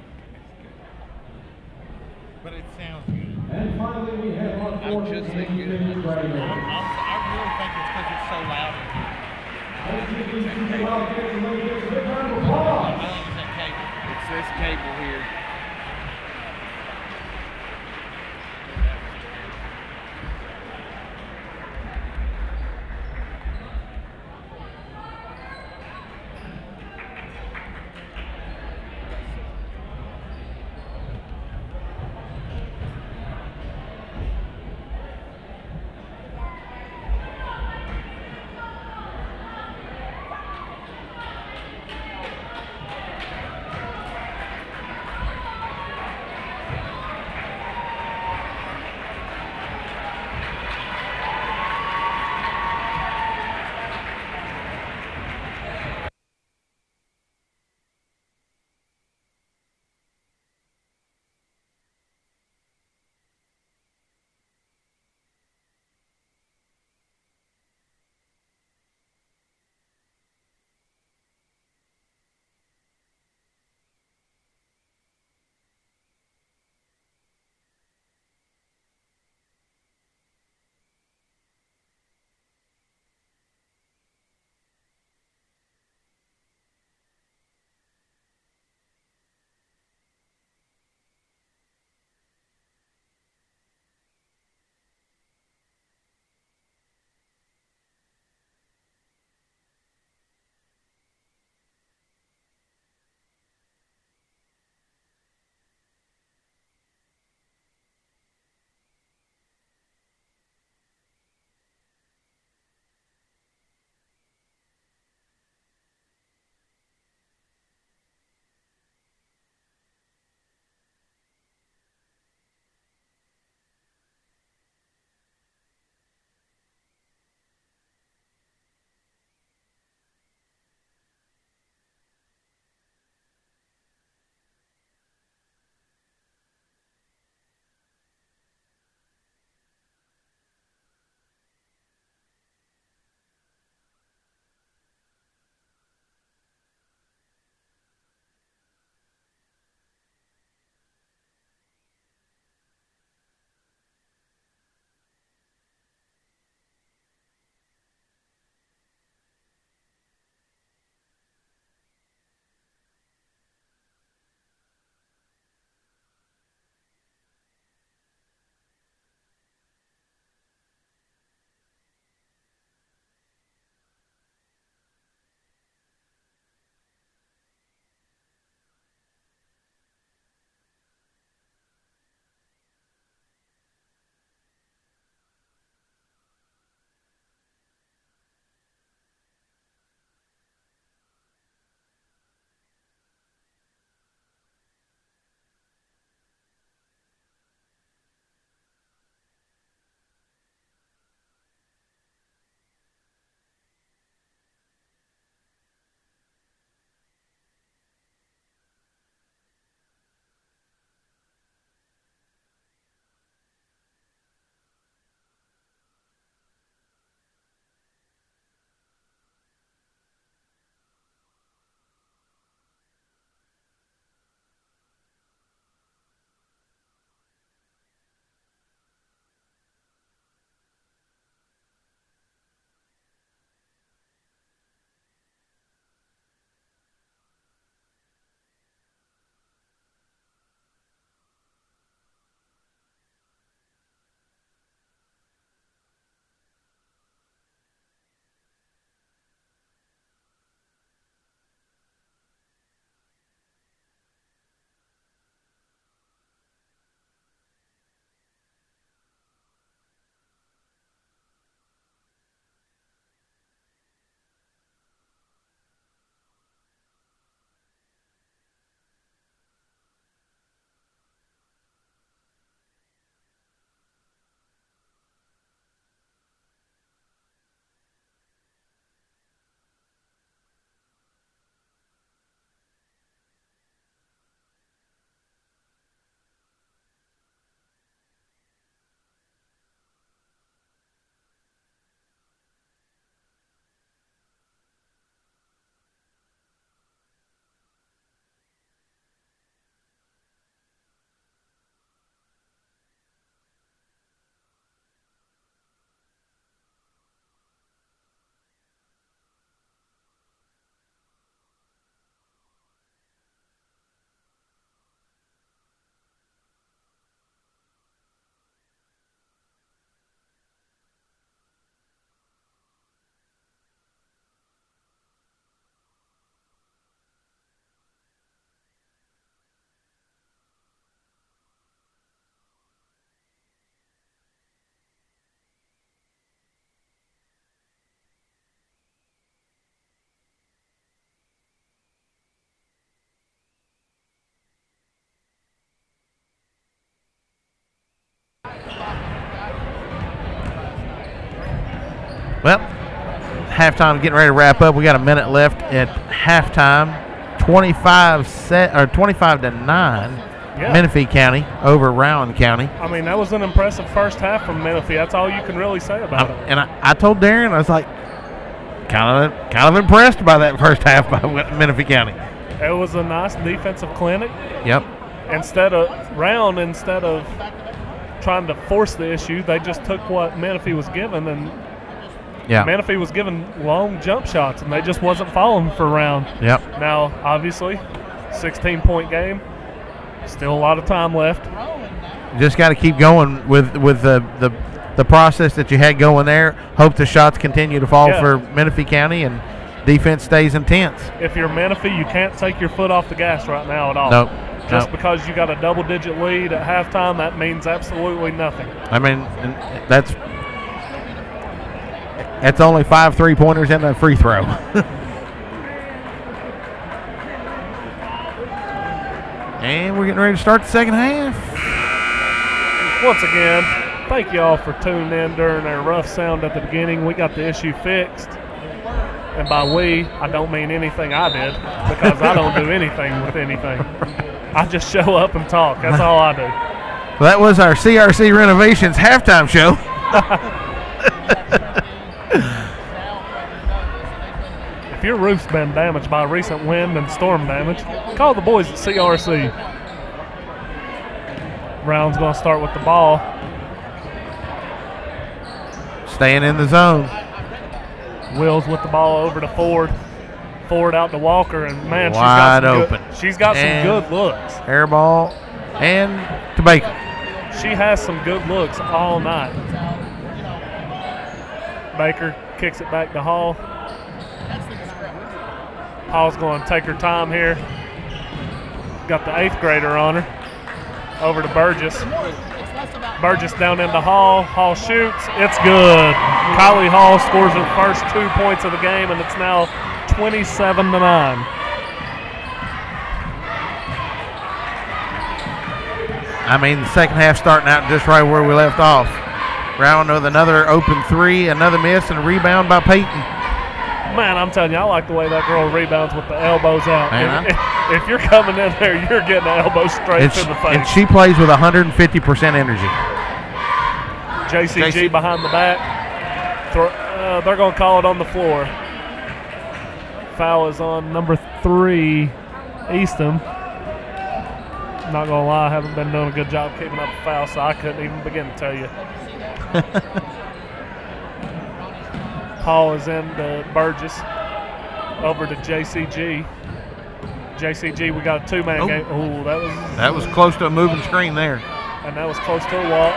But it sounds good. And finally, we have our fourth just and thinking- fifth grade. I really think it's because it's so loud in here. Let's give these two Wildcats a big round of I applause. think it's that cable. It's this cable here. Well, halftime getting ready to wrap up. We got a minute left at halftime. 25 to 9. Yeah. Menifee County over Rowan County. I mean, that was an impressive first half from Menifee. That's all you can really say about it. And I told Darren, I was like, kind of impressed by that first half by Menifee County. It was a nice defensive clinic. Yep. Instead of trying to force the issue, they just took what Menifee was given, and Menifee was given long jump shots, and they just wasn't falling for Rowan. Yep. Now, obviously, 16-point game. Still a lot of time left. Just got to keep going with the process that you had going there. Hope the shots continue to fall for Menifee County and defense stays intense. If you're Menifee, you can't take your foot off the gas right now at all. Nope. Just because you got a double-digit lead at halftime, that means absolutely nothing. I mean, that's only 5 3-pointers and a free throw. And we're getting ready to start the second half. Once again, thank you all for tuning in during our rough sound at the beginning. We got the issue fixed. And by we, I don't mean anything I did, because I don't do anything with anything. I just show up and talk. That's all I do. Well, that was our CRC Renovations halftime show. If your roof's been damaged by recent wind and storm damage, call the boys at CRC. Brown's going to start with the ball. Staying in the zone. Wills with the ball over to Ford. Ford out to Walker, and man, she's got some good looks. Air ball and to Baker. She has some good looks all night. Baker kicks it back to Hall. Hall's going to take her time here. Got the 8th grader on her. Over to Burgess. Burgess down into Hall. Hall shoots. It's good. Kylie Hall scores her first 2 points of the game, and it's now 27 to 9. I mean, the second half starting out just right where we left off. Rowan with another open 3, another miss, and a rebound by Peyton. Man, I'm telling you, I like the way that girl rebounds with the elbows out. If you're coming in there, you're getting an elbow straight to the face. And she plays with 150% energy. JCG behind the back. They're going to call it on the floor. Foul is on number 3, Easton. Not going to lie, I haven't been doing a good job keeping up the foul, so I couldn't even begin to tell you. Paul is in to Burgess. Over to JCG. JCG, we got a 2-man game. Oh, that was close to a moving screen there. And that was close to a walk.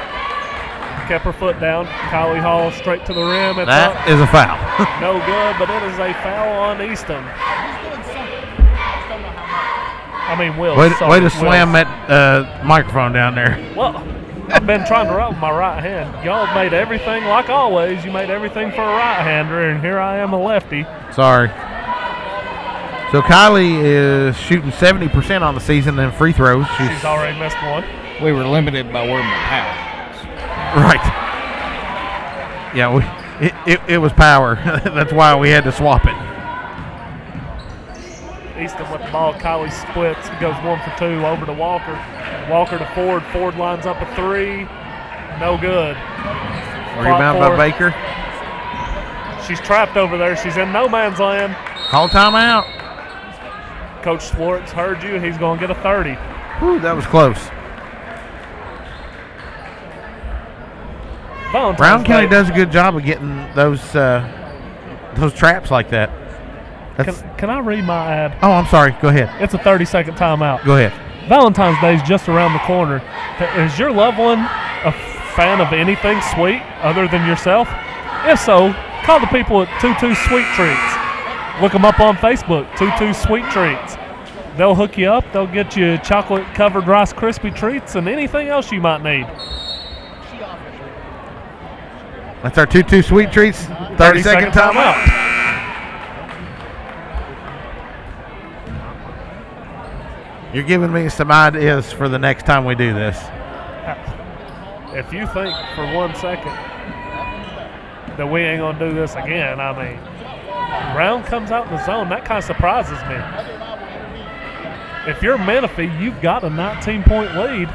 Kept her foot down. Kylie Hall straight to the rim. That is a foul. No good, but it is a foul on Easton. I mean, Will. Way to slam that microphone down there. Well, I've been trying to write with my right hand. Y'all made everything, like always, you made everything for a right-hander, and here I am a lefty. Sorry. So Kylie is shooting 70% on the season in free throws. She's already missed one. We were limited by where my power was. Right. Yeah, it was power. That's why we had to swap it. Easton with the ball. Kylie splits. Goes 1 for 2 over to Walker. Walker to Ford. Ford lines up a 3. No good. Rebound by Baker. She's trapped over there. She's in no man's land. Call timeout. Coach Swartz heard you. He's going to get a 30. Whew, that was close. Brown County does a good job of getting those traps like that. Can I read my ad? Oh, I'm sorry. Go ahead. It's a 30-second timeout. Go ahead. Valentine's Day is just around the corner. Is your loved one a fan of anything sweet other than yourself? If so, call the people at 22 Sweet Treats. Look them up on Facebook, 22 Sweet Treats. They'll hook you up. They'll get you chocolate-covered Rice Krispie treats and anything else you might need. That's our 22 Sweet Treats. 30-second timeout. You're giving me some ideas for the next time we do this. If you think for 1 second that we ain't going to do this again. I mean, Round comes out in the zone. That kind of surprises me. If you're Menifee, you've got a 19-point lead.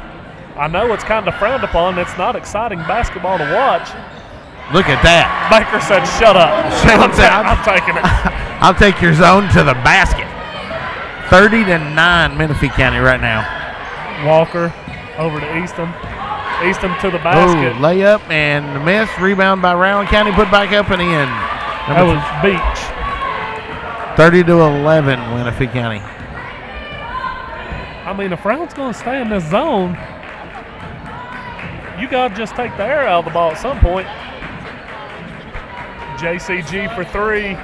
I know it's kind of frowned upon. It's not exciting basketball to watch. Look at that. Baker said, shut up. Shut up. I'm taking it. I'll take your zone to the basket. 30-9 Menifee County right now. Walker over to Easton. Easton to the Oh, basket. layup and the miss. Rebound by Rowan County. Put back up and in. That was Beach. 30-11 Menifee County. I mean, if Round's going to stay in this zone, you got to just take the air out of the ball at some point. JCG for three.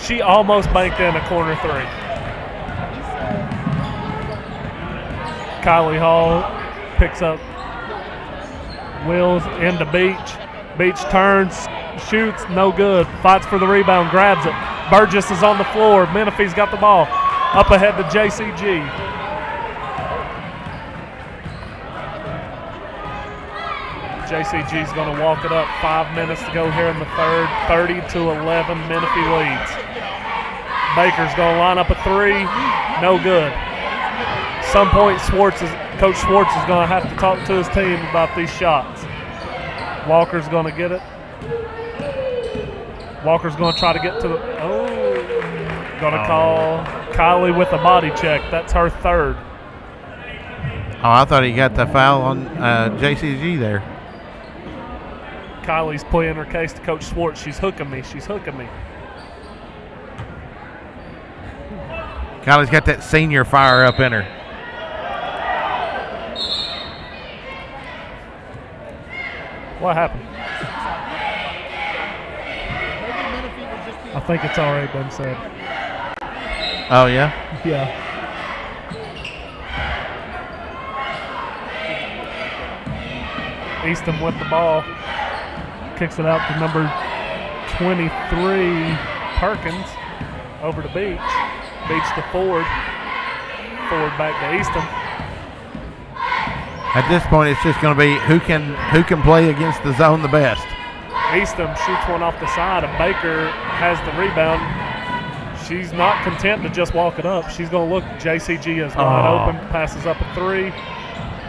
She almost banked in a corner three. Kylie Hall picks up Wills into Beach. Beach turns, shoots, no good. Fights for the rebound, grabs it. Burgess is on the floor. Menifee's got the ball. Up ahead to JCG. JCG's going to walk it up. 5 minutes to go here in the third. 30-11, Menifee leads. Baker's going to line up a three. No good. Some point, Coach Schwartz is going to have to talk to his team about these shots. Walker's going to get it. Walker's going to try to get to the. Going to call Kylie with a body check. That's her third. Oh, I thought he got the foul on JCG there. Kylie's playing her case to Coach Schwartz. She's hooking me. She's hooking me. Kylie's got that senior fire up in her. What happened? I think it's already been said. Oh, yeah? Yeah. Easton with the ball. Kicks it out to number 23, Perkins. Over to Beach. Beach to Ford. Ford back to Easton. At this point, it's just going to be who can play against the zone the best. Easton shoots one off the side, and Baker has the rebound. She's not content to just walk it up. She's going to look. JCG is wide open. Passes up a three.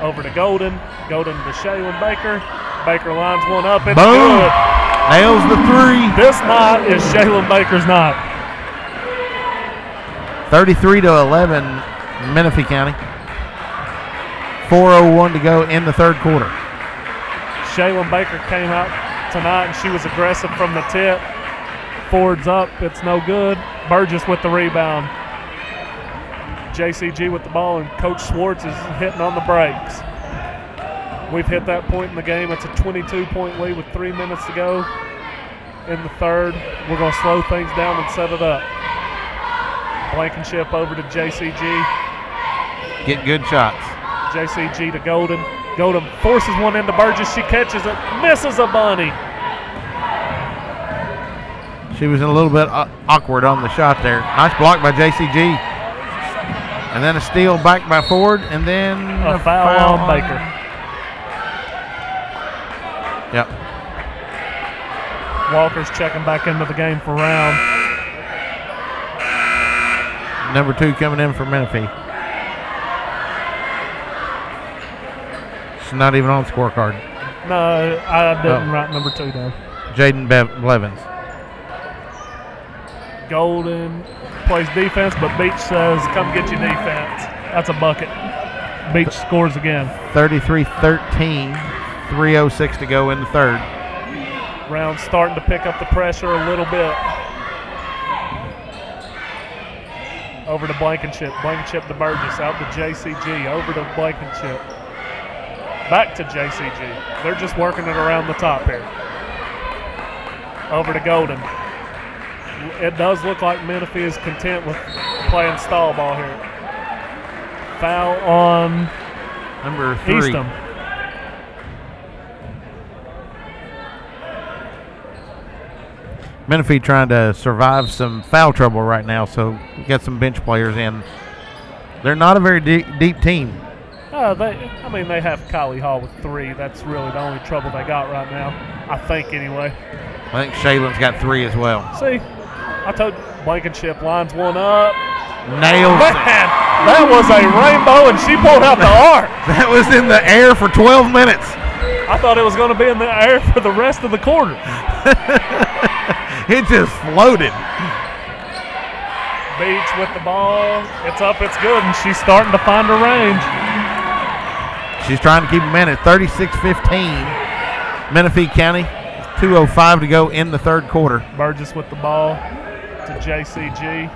Over to Golden. Golden to Shaylin Baker. Baker lines one up. It's Boom. good. Nails the three. This night is Shaylin Baker's night. 33-11, Menifee County. 4:01 to go in the third quarter. Shaylin Baker came out tonight, and she was aggressive from the tip. Ford's up. It's no good. Burgess with the rebound. JCG with the ball, and Coach Schwartz is hitting on the brakes. We've hit that point in the game. It's a 22-point lead with 3 minutes to go in the third. We're going to slow things down and set it up. Blankenship over to JCG. Get good shots. JCG to Golden. Golden forces one into Burgess. She catches it. Misses a bunny. She was a little bit awkward on the shot there. Nice block by JCG. And then a steal back by Ford, and then a foul on Baker. Yep. Walker's checking back into the game for Round. Number 2 coming in for Menifee. She's not even on the scorecard. No, I didn't write number 2 down. Jaden Blevins. Golden plays defense, but Beach says, come get your defense. That's a bucket. Beach scores again. 33-13, 3:06 to go in the third. Round starting to pick up the pressure a little bit. Over to Blankenship. Blankenship to Burgess. Out to JCG. Over to Blankenship. Back to JCG. They're just working it around the top here. Over to Golden. It does look like Menifee is content with playing stall ball here. Foul on number 3. Easton. Menifee trying to survive some foul trouble right now, so we got some bench players in. They're not a very deep team. They have Kylie Hall with 3. That's really the only trouble they got right now, I think anyway. I think Shaylin's got 3 as well. See, I told you, Blankenship lines one up. Nails Man, it. that was a rainbow, and she pulled out the arc. That was in the air for 12 minutes. I thought it was going to be in the air for the rest of the quarter. It just floated. Beach with the ball. It's up, it's good, and she's starting to find her range. She's trying to keep them in at 36-15. Menifee County, 2:05 to go in the third quarter. Burgess with the ball to JCG.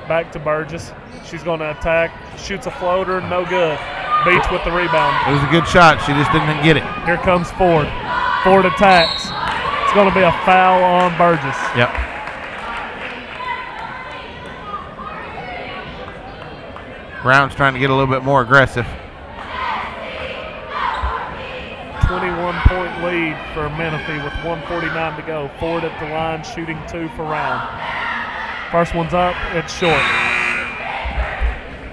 Back to Burgess. She's going to attack. Shoots a floater, no good. Beach with the rebound. It was a good shot. She just didn't get it. Here comes Ford. Ford attacks. It's going to be a foul on Burgess. Yep. Brown's trying to get a little bit more aggressive. 21-point lead for Menifee with 1:49 to go. Ford at the line, shooting 2 for Round. First one's up, it's short.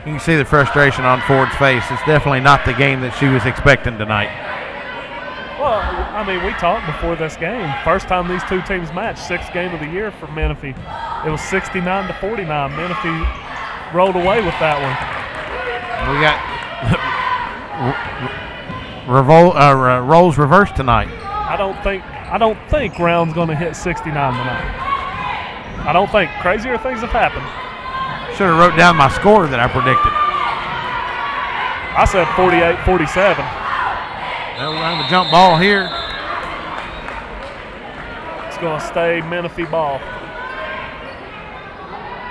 You can see the frustration on Ford's face. It's definitely not the game that she was expecting tonight. Well, I mean, we talked before this game. First time these two teams matched, 6th game of the year for Menifee. It was 69-49. Menifee rolled away with that one. We got roles reversed tonight. I don't think Round's going to hit 69 tonight. I don't think. Crazier things have happened. Should have wrote down my score that I predicted. I said 48-47. They'll run the jump ball here. It's going to stay Menifee ball.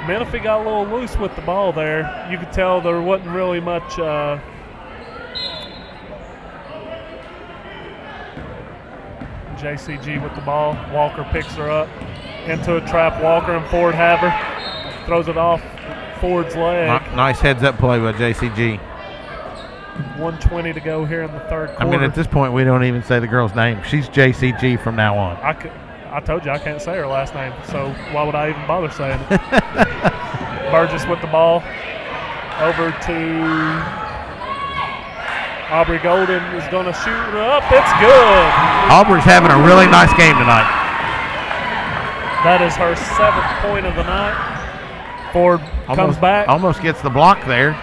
Menifee got a little loose with the ball there. You could tell there wasn't really much JCG with the ball. Walker picks her up into a trap. Walker and Ford have her. Throws it off Ford's leg. Nice heads-up play by JCG. 1:20 to go here in the third quarter. I mean, at this point, we don't even say the girl's name. She's JCG from now on. I told you I can't say her last name, so why would I even bother saying it? Burgess with the ball. Over to Aubrey Golden is going to shoot it up. It's good. Aubrey's having a really nice game tonight. That is her 7th point of the night. Ford comes back. Almost gets the block there.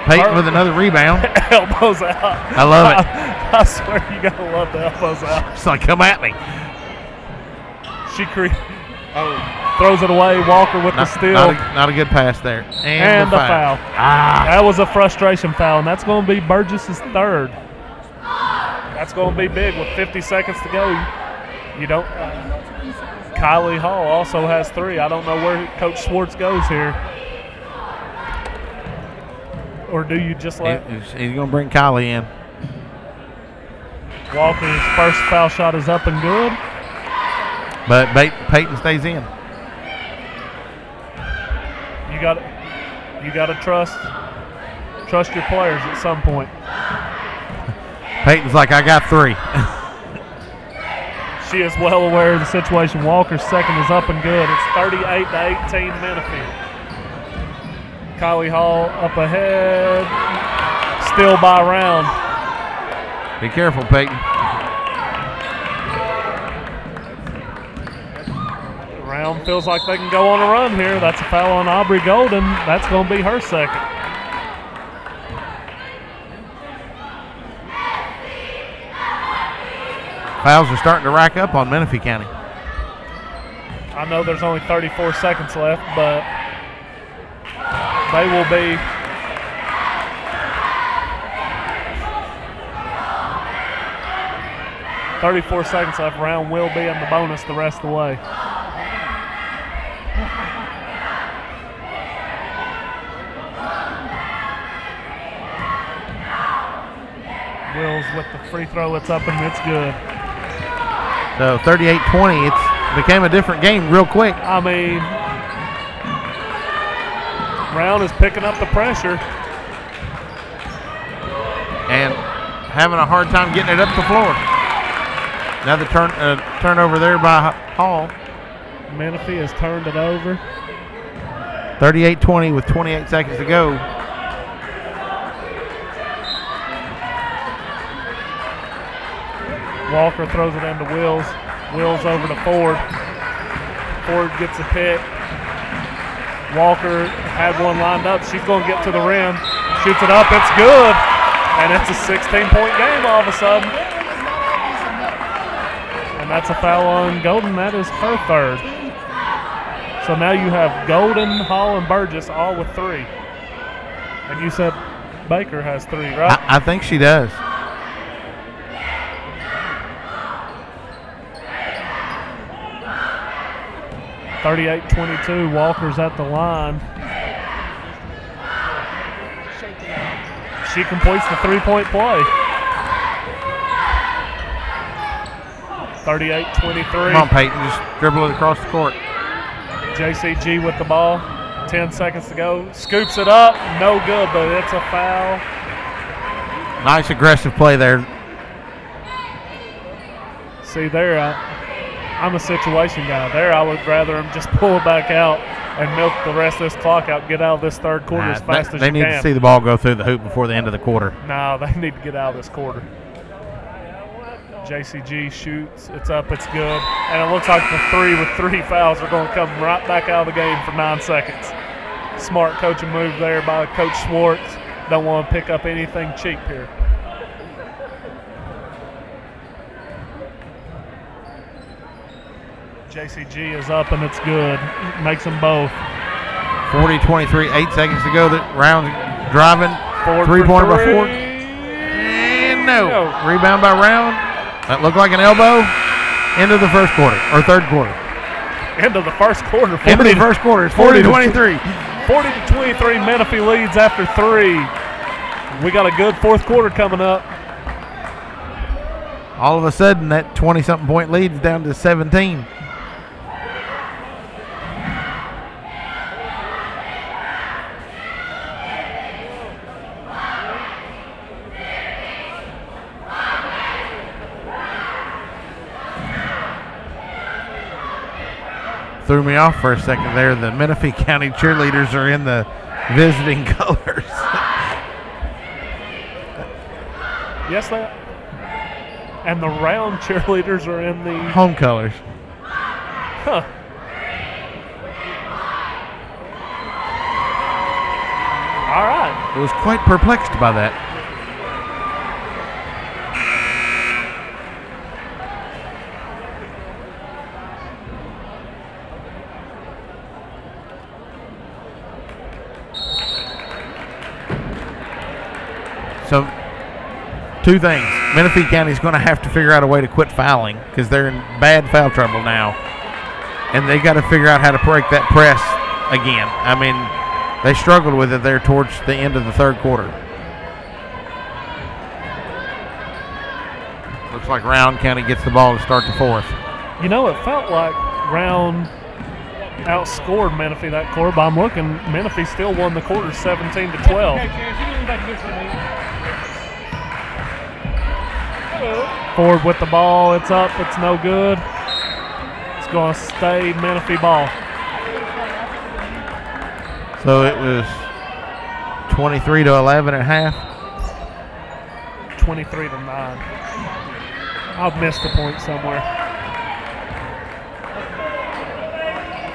Peyton with another rebound. Elbows out. I love it. I swear you got to love the elbows out. It's like, come at me. She throws it away. Walker with the steal. Not a good pass there. And the foul. That was a frustration foul, and that's going to be Burgess's 3rd. That's going to be big with 50 seconds to go. You don't. Kylie Hall also has 3. I don't know where Coach Schwartz goes here. Or do you just let? He's going to bring Kylie in. Walker's first foul shot is up and good. But Peyton stays in. You got to trust your players at some point. Peyton's like, I got 3. She is well aware of the situation. Walker's 2nd is up and good. It's 38-18 Menifee. Kylie Hall up ahead. Still by Round. Be careful, Peyton. Round feels like they can go on a run here. That's a foul on Aubrey Golden. That's going to be her 2nd. Fouls are starting to rack up on Menifee County. I know there's only 34 seconds left, but they will be 34 seconds left. Round will be in the bonus the rest of the way. Wills with the free throw. It's up and it's good. So 38-20. It's became a different game real quick. I mean, Round is picking up the pressure. And having a hard time getting it up the floor. Another turnover there by Hall. Menifee has turned it over. 38-20 with 28 seconds to go. Walker throws it into Wills. Wheels over to Ford. Ford gets a pick. Walker had one lined up. She's going to get to the rim. Shoots it up. It's good. And it's a 16-point game all of a sudden. And that's a foul on Golden. That is her third. So now you have Golden, Hall, and Burgess all with 3. And you said Baker has 3, right? I think she does. (38-22). Walker's at the line. She completes the 3-point play. 38-23. Come on, Peyton, just dribble it across the court. JCG with the ball. 10 seconds to go. Scoops it up. No good, but it's a foul. Nice aggressive play there. See there, I'm a situation guy. There, I would rather him just pull it back out and milk the rest of this clock out, get out of this third quarter as fast as you can. They need to see the ball go through the hoop before the end of the quarter. No, they need to get out of this quarter. JCG shoots. It's up. It's good. And it looks like the 3 with 3 fouls are going to come right back out of the game for 9 seconds. Smart coaching move there by Coach Schwartz. Don't want to pick up anything cheap here. JCG is up and it's good. Makes them both. 40-23, 8 seconds to go. The round driving. Ford 3-pointer for by 3. Ford. And no. Rebound by Round. That looked like an elbow. End of the first quarter, or third quarter. End of the first quarter. End of the first quarter. It's 40-23. 40-23. Menifee leads after 3. We got a good fourth quarter coming up. All of a sudden, that 20-something point lead is down to 17. Threw me off for a second there. The Menifee County cheerleaders are in the visiting colors. Yes, they are. And the Round cheerleaders are in the home colors. Huh. All right. I was quite perplexed by that. So, 2 things. Menifee County's going to have to figure out a way to quit fouling because they're in bad foul trouble now. And they got to figure out how to break that press again. I mean, they struggled with it there towards the end of the third quarter. Looks like Rowan County gets the ball to start the fourth. You know, it felt like Rowan outscored Menifee that quarter, but I'm looking, Menifee still won the quarter 17-12. Ford with the ball. It's up. It's no good. It's going to stay Menifee ball. So it was 23-11 at half. 23-9. I've missed a point somewhere.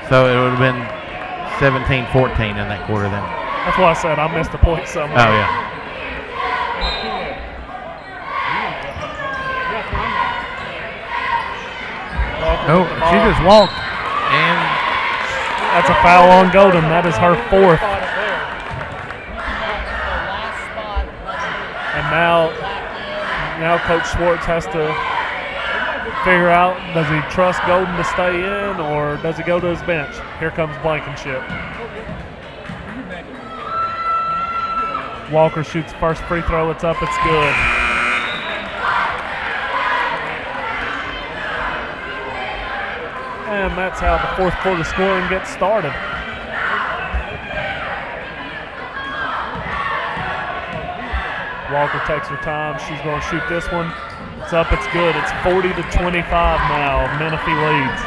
So it would have been 17-14 in that quarter then. That's why I said I missed a point somewhere. Oh, yeah. Oh, she just walked. And that's a foul on Golden. That is her 4th. And now Coach Schwartz has to figure out, does he trust Golden to stay in or does he go to his bench? Here comes Blankenship. Walker shoots first free throw. It's up. It's good. And that's how the fourth quarter scoring gets started. Walker takes her time. She's going to shoot this one. It's up. It's good. It's 40-25 now. Menifee leads.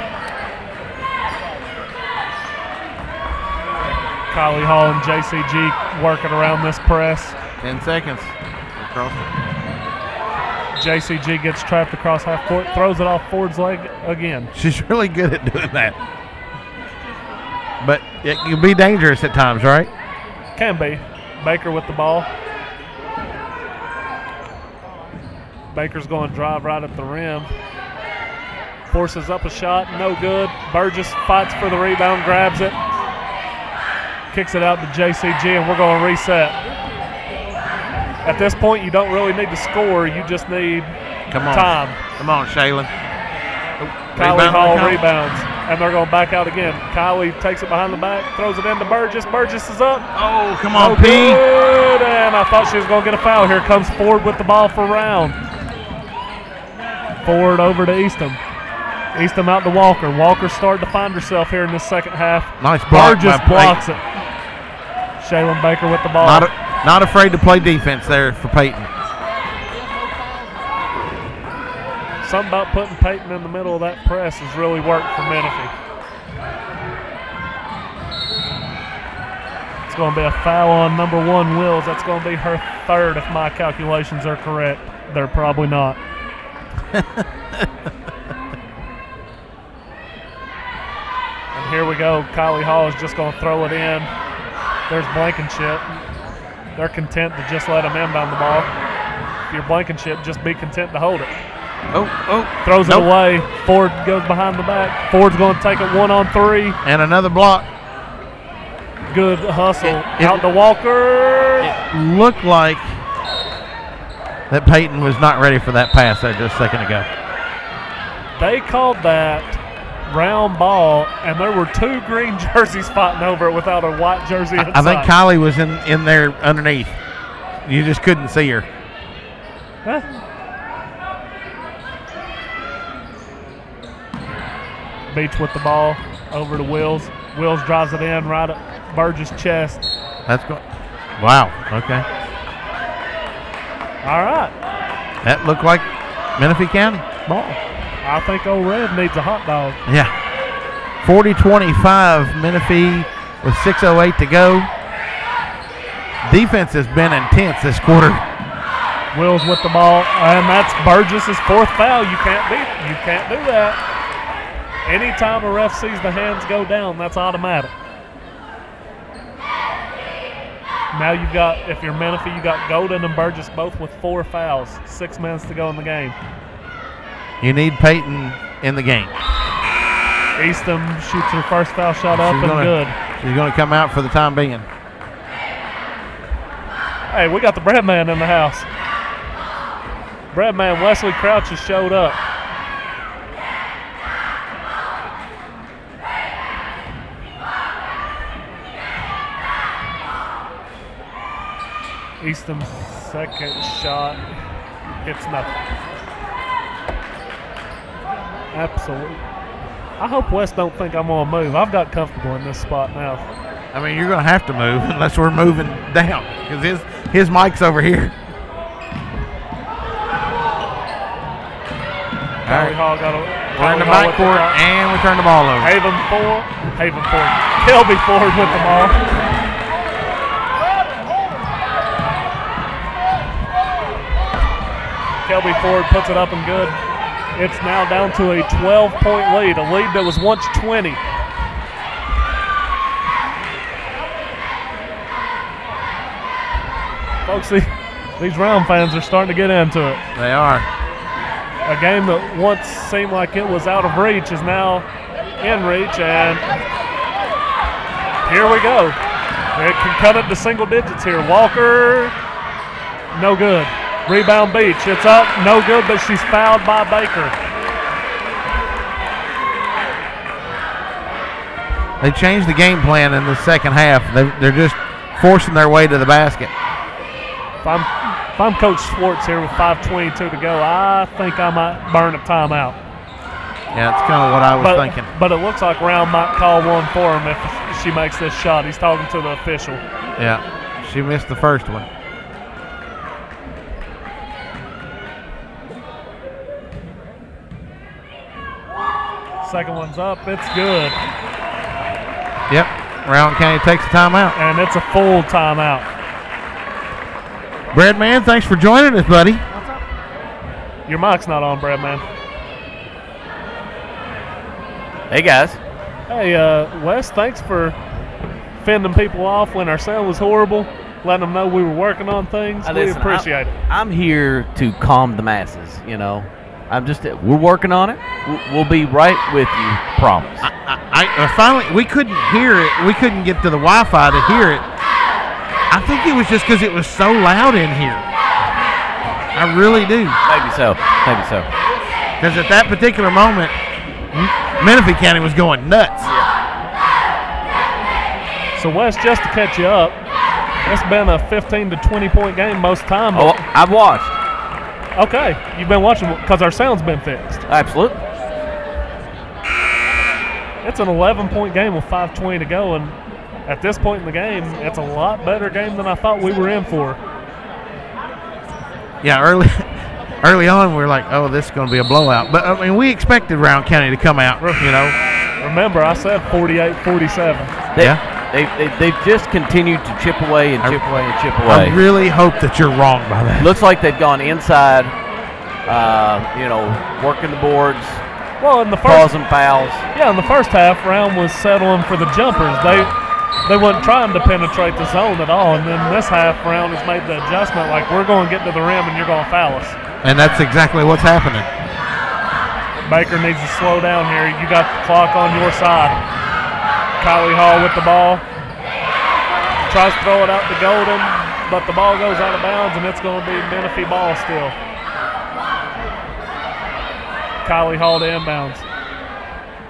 Kylie Hall and JCG working around this press. 10 seconds. JCG gets trapped across half court, throws it off Ford's leg again. She's really good at doing that. But it can be dangerous at times, right? Can be. Baker with the ball. Baker's going to drive right at the rim. Forces up a shot, no good. Burgess fights for the rebound, grabs it. Kicks it out to JCG, and we're going to reset. At this point, you don't really need to score. You just need time. Come on, Shaylin. Kylie Hall rebounds, and they're going to back out again. Kylie takes it behind the back, throws it into Burgess. Burgess is up. Oh, come on, P. Good, and I thought she was going to get a foul. Here comes Ford with the ball for Round. Ford over to Eastham. Eastham out to Walker. Walker's starting to find herself here in this second half. Nice block. Burgess blocks it. Shaylin Baker with the ball. Not afraid to play defense there for Peyton. Something about putting Peyton in the middle of that press has really worked for Menifee. It's going to be a foul on number 1, Wills. That's going to be her third if my calculations are correct. They're probably not. And here we go. Kylie Hall is just going to throw it in. There's Blankenship. They're content to just let him inbound the ball. If you're Blankenship, just be content to hold it. Throws it away. Ford goes behind the back. Ford's going to take it 1-on-3. And another block. Good hustle. Out to Walker. It looked like that Peyton was not ready for that pass there just a second ago. They called that round ball, and there were 2 green jerseys fighting over it without a white jersey inside. I think Kylie was in there underneath. You just couldn't see her. Huh? Beach with the ball over to Wills. Wills drives it in right at Burgess' chest. That's good. Wow. Okay. All right. That looked like Menifee County ball. I think Old Red needs a hot dog. Yeah. 40-25 Menifee with 6:08 to go. Defense has been intense this quarter. Wills with the ball, and that's Burgess' 4th foul. You can't do that. Anytime a ref sees the hands go down, that's automatic. Now you've got, if you're Menifee, you got Golden and Burgess both with 4 fouls. 6 minutes to go in the game. You need Peyton in the game. Eastham shoots her first foul shot up and good. She's going to come out for the time being. Hey, we got the bread man in the house. Bread man Wesley Crouch has showed up. Eastham's second shot hits nothing. Absolutely. I hope West don't think I'm going to move. I've got comfortable in this spot now. I mean, you're going to have to move unless we're moving down because his mic's over here. Kylie Hall got a turn the backcourt and we turn the ball over. Haven Ford. Kelby Ford with the ball. Kelby Ford puts it up and good. It's now down to a 12-point lead, a lead that was once 20. Folks, these Round fans are starting to get into it. They are. A game that once seemed like it was out of reach is now in reach, and here we go. It can cut it to single digits here. Walker, no good. Rebound Beach, it's up, no good, but she's fouled by Baker. They changed the game plan in the second half. They're just forcing their way to the basket. If I'm Coach Schwartz here with 5:22 to go, I think I might burn a timeout. Yeah, that's kind of what I was thinking. But it looks like Round might call one for him if she makes this shot. He's talking to the official. Yeah, she missed the first one. Second one's up. It's good. Yep. Rowan County takes a timeout. And it's a full timeout. Bread Man, thanks for joining us, buddy. What's up? Your mic's not on, Brad, man. Hey, guys. Hey, Wes, thanks for fending people off when our sound was horrible, letting them know we were working on things. We Listen, appreciate it. I'm here to calm the masses, you know. We're working on it. We'll be right with you, promise. I finally, we couldn't hear it. We couldn't get to the Wi-Fi to hear it. I think it was just because it was so loud in here. I really do. Maybe so. Because at that particular moment, Menifee County was going nuts. So, Wes, just to catch you up, it's been a 15 to 20 point game most time. Oh, I've watched. Okay, you've been watching because our sound's been fixed. Absolutely. It's an 11-point game with 5:20 to go, and at this point in the game, it's a lot better game than I thought we were in for. Yeah, early on, we were like, oh, this is going to be a blowout. But, I mean, we expected Rowan County to come out, you know. Remember, I said 48-47. They've just continued to chip away and chip away and chip away. I really hope that you're wrong by that. Looks like they've gone inside, working the boards, well, in the causing fouls. Yeah, in the first half, Rowan was settling for the jumpers. They weren't trying to penetrate the zone at all, and then this half, Rowan has made the adjustment, like, we're going to get to the rim and you're going to foul us. And that's exactly what's happening. Baker needs to slow down here. You got the clock on your side. Kylie Hall with the ball. Tries to throw it out to Golden, but the ball goes out of bounds, and it's going to be Menifee ball still. Kylie Hall to inbounds.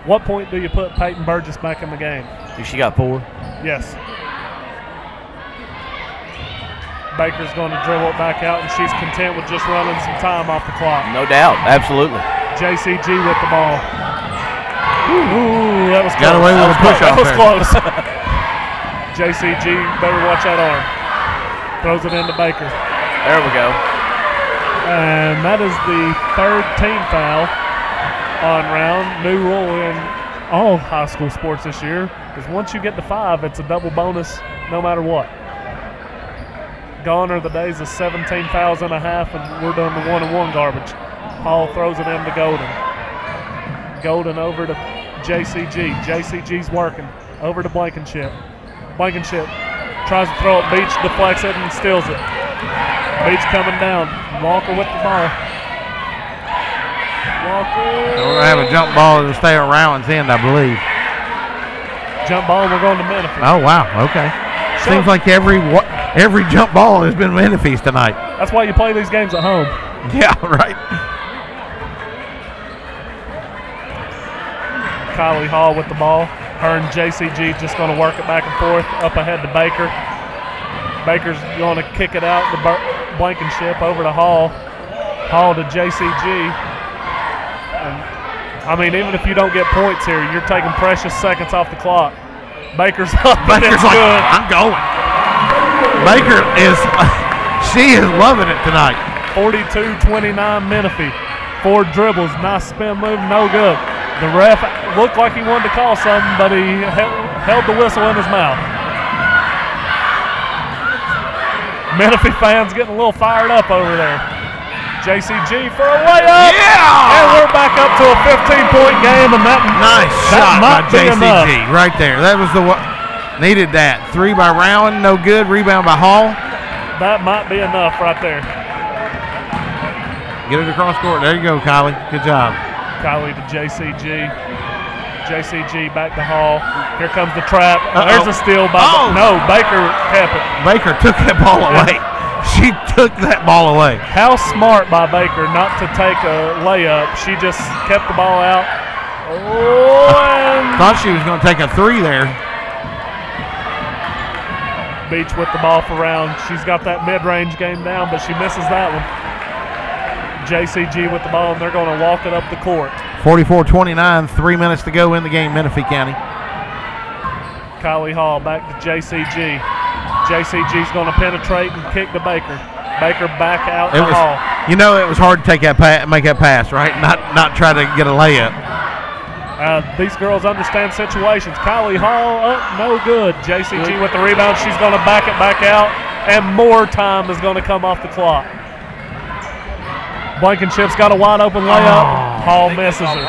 What point do you put Peyton Burgess back in the game? She got 4. Yes. Baker's going to dribble it back out, and she's content with just running some time off the clock. No doubt, absolutely. JCG with the ball. Ooh, that was close. Got away with a push-off. That was close. JCG, better watch that arm. Throws it into Baker. There we go. And that is the third team foul on Round. New rule in all high school sports this year is once you get to 5, it's a double bonus no matter what. Gone are the days of 17 fouls and a half, and we're doing the 1-on-1 garbage. Hall throws it into Golden. Golden over to JCG. JCG's working. Over to Blankenship. Blankenship tries to throw it. Beach deflects it and steals it. Beach coming down. Walker with the ball. Walker. So we're going to have a jump ball to stay at Rowan's end, I believe. Jump ball, we're going to Menifee. Oh, wow. Okay. Seems like every jump ball has been Menifee's tonight. That's why you play these games at home. Yeah, right. Kylie Hall with the ball. Her and JCG just going to work it back and forth. Up ahead to Baker. Baker's going to kick it out to Blankenship over to Hall. Hall to JCG. And, I mean, even if you don't get points here, you're taking precious seconds off the clock. Baker's up. Baker's like, good. I'm going. Baker is, she is loving it tonight. 42-29 Menifee. 4 dribbles, nice spin move, no good. The ref looked like he wanted to call something, but he held the whistle in his mouth. Menifee fans getting a little fired up over there. JCG for a layup. Yeah! And we're back up to a 15-point game, and that Nice shot by might be enough. JCG right there. That was the one. Needed that. 3 by Rowan, no good. Rebound by Hall. That might be enough right there. Get it across court. There you go, Kylie. Good job. Kylie to JCG. JCG back to Hall. Here comes the trap. Uh-oh. There's a steal by no, Baker kept it. Baker took that ball away. She took that ball away. How smart by Baker not to take a layup. She just kept the ball out. Oh, and Thought she was going to take a 3 there. Beach with the ball for Round. She's got that mid-range game down, but she misses that one. JCG with the ball, and they're going to walk it up the court. 44-29, 3 minutes to go in the game, Menifee County. Kylie Hall back to JCG. JCG's going to penetrate and kick to Baker. Baker back out to Hall. You know, it was hard to take that make that pass, right? Not try to get a layup. These girls understand situations. Kylie Hall, no good. JCG with the rebound. She's going to back it back out, and more time is going to come off the clock. Blankenship's got a wide open layup. Hall misses it.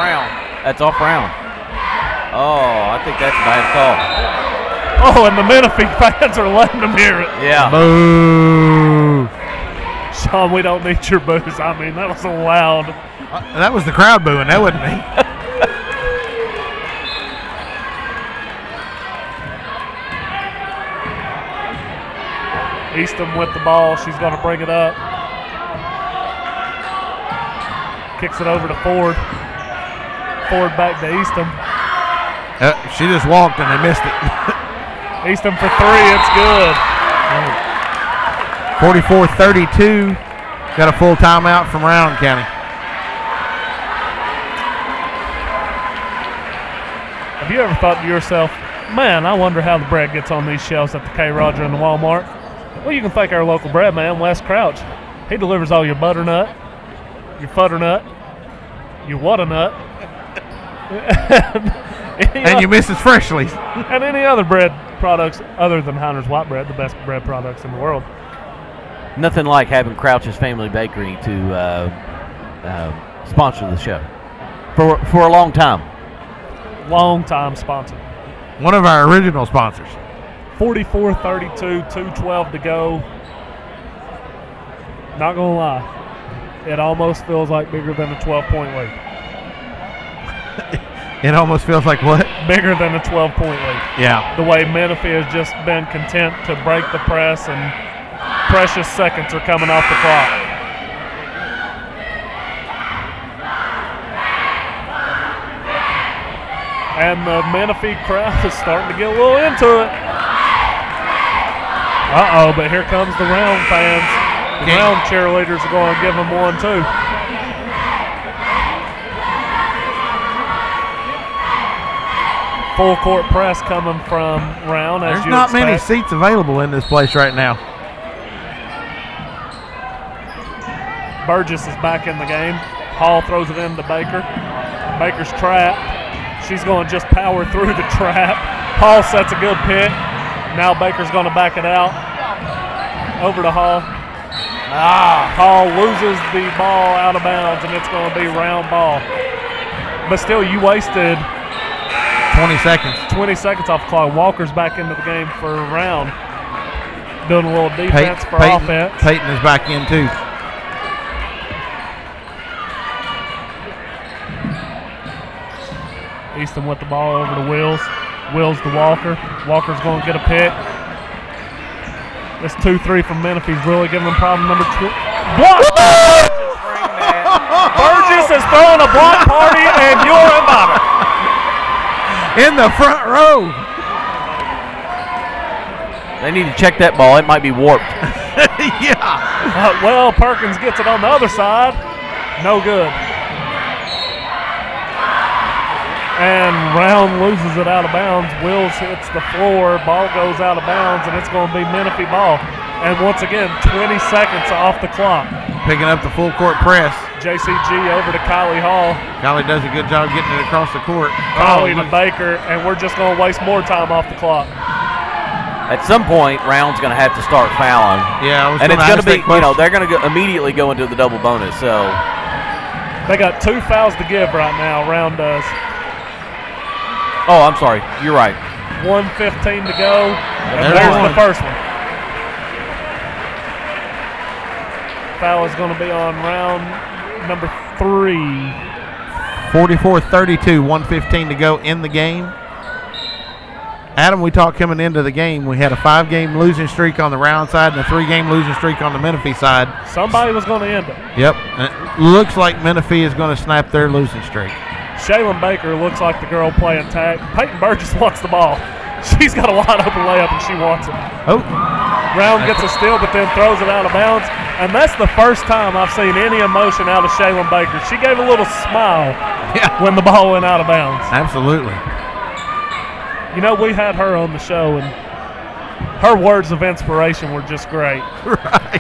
That's off round. Oh, I think that's a bad call. Oh, and the Menifee fans are letting them hear it. Yeah. Boo. Sean, we don't need your boos. I mean, that was loud. That was the crowd booing. That wasn't me. Easton with the ball. She's going to bring it up. Kicks it over to Ford. Ford back to Easton. She just walked and they missed it. Easton for three. It's good. 44-32. Got a full timeout from Rowan County. Have you ever thought to yourself, man, I wonder how the bread gets on these shelves at the K. Roger and the Walmart? Well, you can thank our local bread man, Wes Crouch. He delivers all your butternut, your futternut, your whaternut, and you Mrs. Freshly's. And any other bread products other than Heiner's White Bread, the best bread products in the world. Nothing like having Crouch's Family Bakery to sponsor the show for a long time. Long time sponsor. One of our original sponsors. 44-32, 2:12 to go. Not gonna lie, it almost feels like bigger than a 12-point lead. It almost feels like what? Bigger than a 12-point lead. Yeah. The way Menifee has just been content to break the press, and precious seconds are coming off the clock. And the Menifee crowd is starting to get a little into it. Uh-oh, but here comes the Round fans. The Round cheerleaders are going to give them one, too. Full court press coming from Round, as There's you not expect. many seats available in this place right now. Burgess is back in the game. Hall throws it into Baker. Baker's trapped. She's going to just power through the trap. Hall sets a good pick. Now Baker's going to back it out. Over to Hall. Hall loses the ball out of bounds, and it's going to be Round ball. But still, you wasted 20 seconds. 20 seconds off the clock. Walker's back into the game for Round. Doing a little defense for offense. Peyton is back in, too. Easton with the ball over to Wills. Wills to Walker. Walker's going to get a pick. This 2-3 from Menifee's really giving them problem. Number 2. Block! Burgess is throwing a block party, and you're invited. In the front row. They need to check that ball. It might be warped. Yeah. Well, Perkins gets it on the other side. No good. And Round loses it out of bounds. Wills hits the floor. Ball goes out of bounds, and it's going to be Menifee ball. And once again, 20 seconds off the clock. Picking up the full court press. JCG over to Kylie Hall. Kylie does a good job getting it across the court. Kylie to Baker, and we're just going to waste more time off the clock. At some point, Round's going to have to start fouling. Yeah, and it's going to be, they're going to immediately go into the double bonus. So they got 2 fouls to give right now. Round does. Oh, I'm sorry. You're right. 1:15 to go. And there's the first one. Foul is going to be on Round number 3. 44-32, 1:15 to go in the game. Adam, we talked coming into the game. We had a 5-game losing streak on the Round side and a 3-game losing streak on the Menifee side. Somebody was going to end it. Yep. And it looks like Menifee is going to snap their losing streak. Shaylin Baker looks like the girl playing tag. Peyton Burgess wants the ball. She's got a wide open layup and she wants it. Oh. Round gets a steal but then throws it out of bounds. And that's the first time I've seen any emotion out of Shaylin Baker. She gave a little smile when the ball went out of bounds. Absolutely. You know, we had her on the show and her words of inspiration were just great. Right.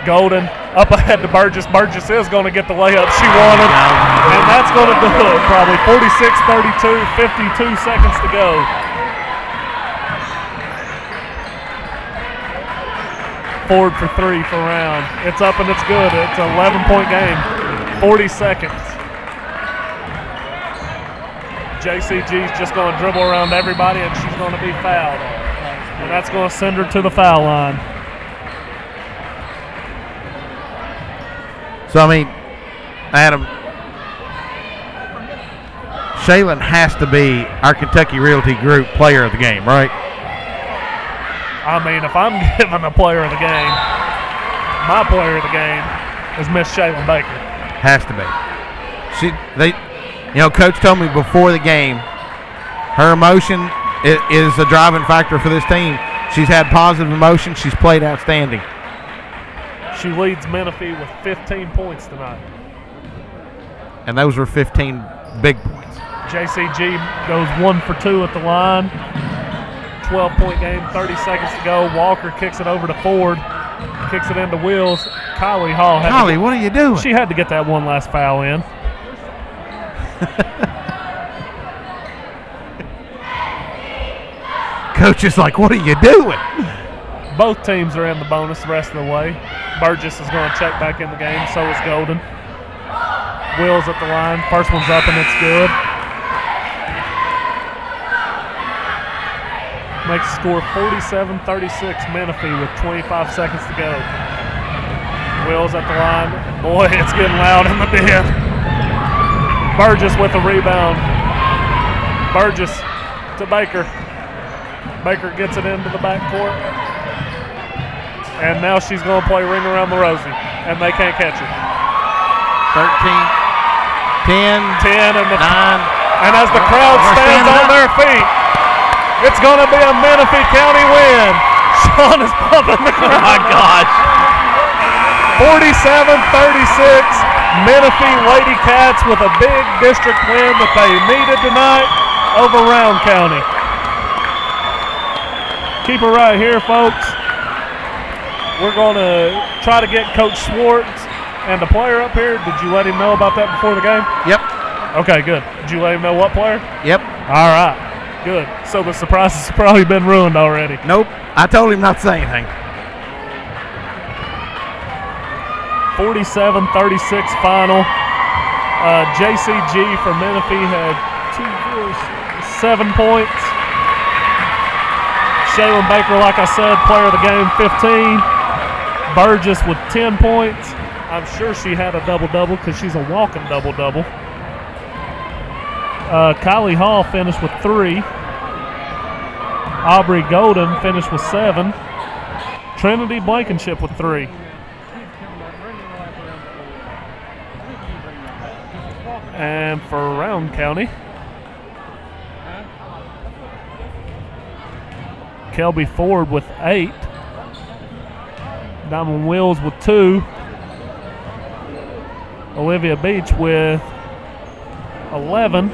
Golden up ahead to Burgess. Burgess is going to get the layup she wanted. And that's going to do it probably. 46-32, 52 seconds to go. Ford for 3 for Round. It's up and it's good. It's an 11-point game. 40 seconds. JCG's just going to dribble around everybody, and she's going to be fouled. And that's going to send her to the foul line. So, I mean, Adam, Shaylin has to be our Kentucky Realty Group player of the game, right? I mean, if I'm giving a player of the game, my player of the game is Miss Shaylin Baker. Has to be. Coach told me before the game, her emotion is a driving factor for this team. She's had positive emotion. She's played outstanding. She leads Menifee with 15 points tonight. And those were 15 big points. JCG goes 1 for 2 at the line. 12-point game, 30 seconds to go. Walker kicks it over to Ford, kicks it into Wills. Kylie Hall. Kylie, what are you doing? She had to get that one last foul in. Coach is like, what are you doing? Both teams are in the bonus the rest of the way. Burgess is going to check back in the game. So is Golden. Wills at the line. First one's up and it's good. Makes the score 47-36 Menifee with 25 seconds to go. Wills at the line. Boy, it's getting loud in the den. Burgess with a rebound. Burgess to Baker. Baker gets it into the backcourt. And now she's going to play ring around the Rosie. And they can't catch her. 13, 10, 10 and 9. And as the crowd stands on their feet, it's going to be a Menifee County win. Sean is pumping the crowd. Oh, my gosh. 47-36. Menifee Lady Cats with a big district win that they needed tonight over Rowan County. Keep it right here, folks. We're going to try to get Coach Swartz and the player up here. Did you let him know about that before the game? Yep. Okay, good. Did you let him know what player? Yep. All right, good. So the surprise has probably been ruined already. Nope. I told him not to say anything. 47-36 final. JCG for Menifee had 7 points. Shaylin Baker, like I said, player of the game, 15. Burgess with 10 points. I'm sure she had a double-double because she's a walking double-double. Kylie Hall finished with 3. Aubrey Golden finished with 7. Trinity Blankenship with 3. And for Rowan County, Kelby Ford with 8. Diamond Wills with 2. Olivia Beach with 11.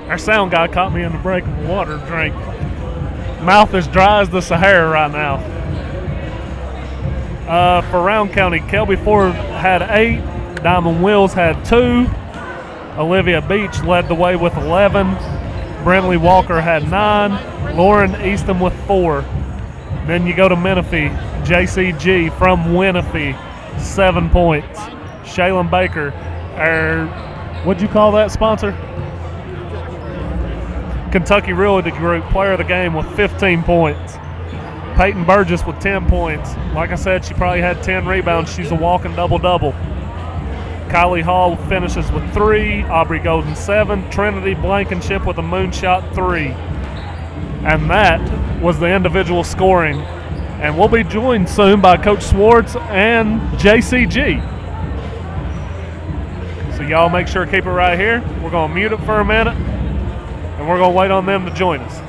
Our sound guy caught me in the break of a water drink. Mouth as dry as the Sahara right now. For Rowan County, Kelby Ford had 8. Diamond Wills had 2. Olivia Beach led the way with 11. Brentley Walker had 9. Lauren Easton with 4. Then you go to Menifee. JCG from Menifee, 7 points. Shaylin Baker, what'd you call that sponsor? Kentucky Realty Group, player of the game with 15 points. Peyton Burgess with 10 points. Like I said, she probably had 10 rebounds. She's a walking double-double. Kylie Hall finishes with 3, Aubrey Golden 7, Trinity Blankenship with a moonshot 3. And that was the individual scoring. And we'll be joined soon by Coach Swartz and JCG. So y'all make sure to keep it right here. We're going to mute it for a minute, and we're going to wait on them to join us.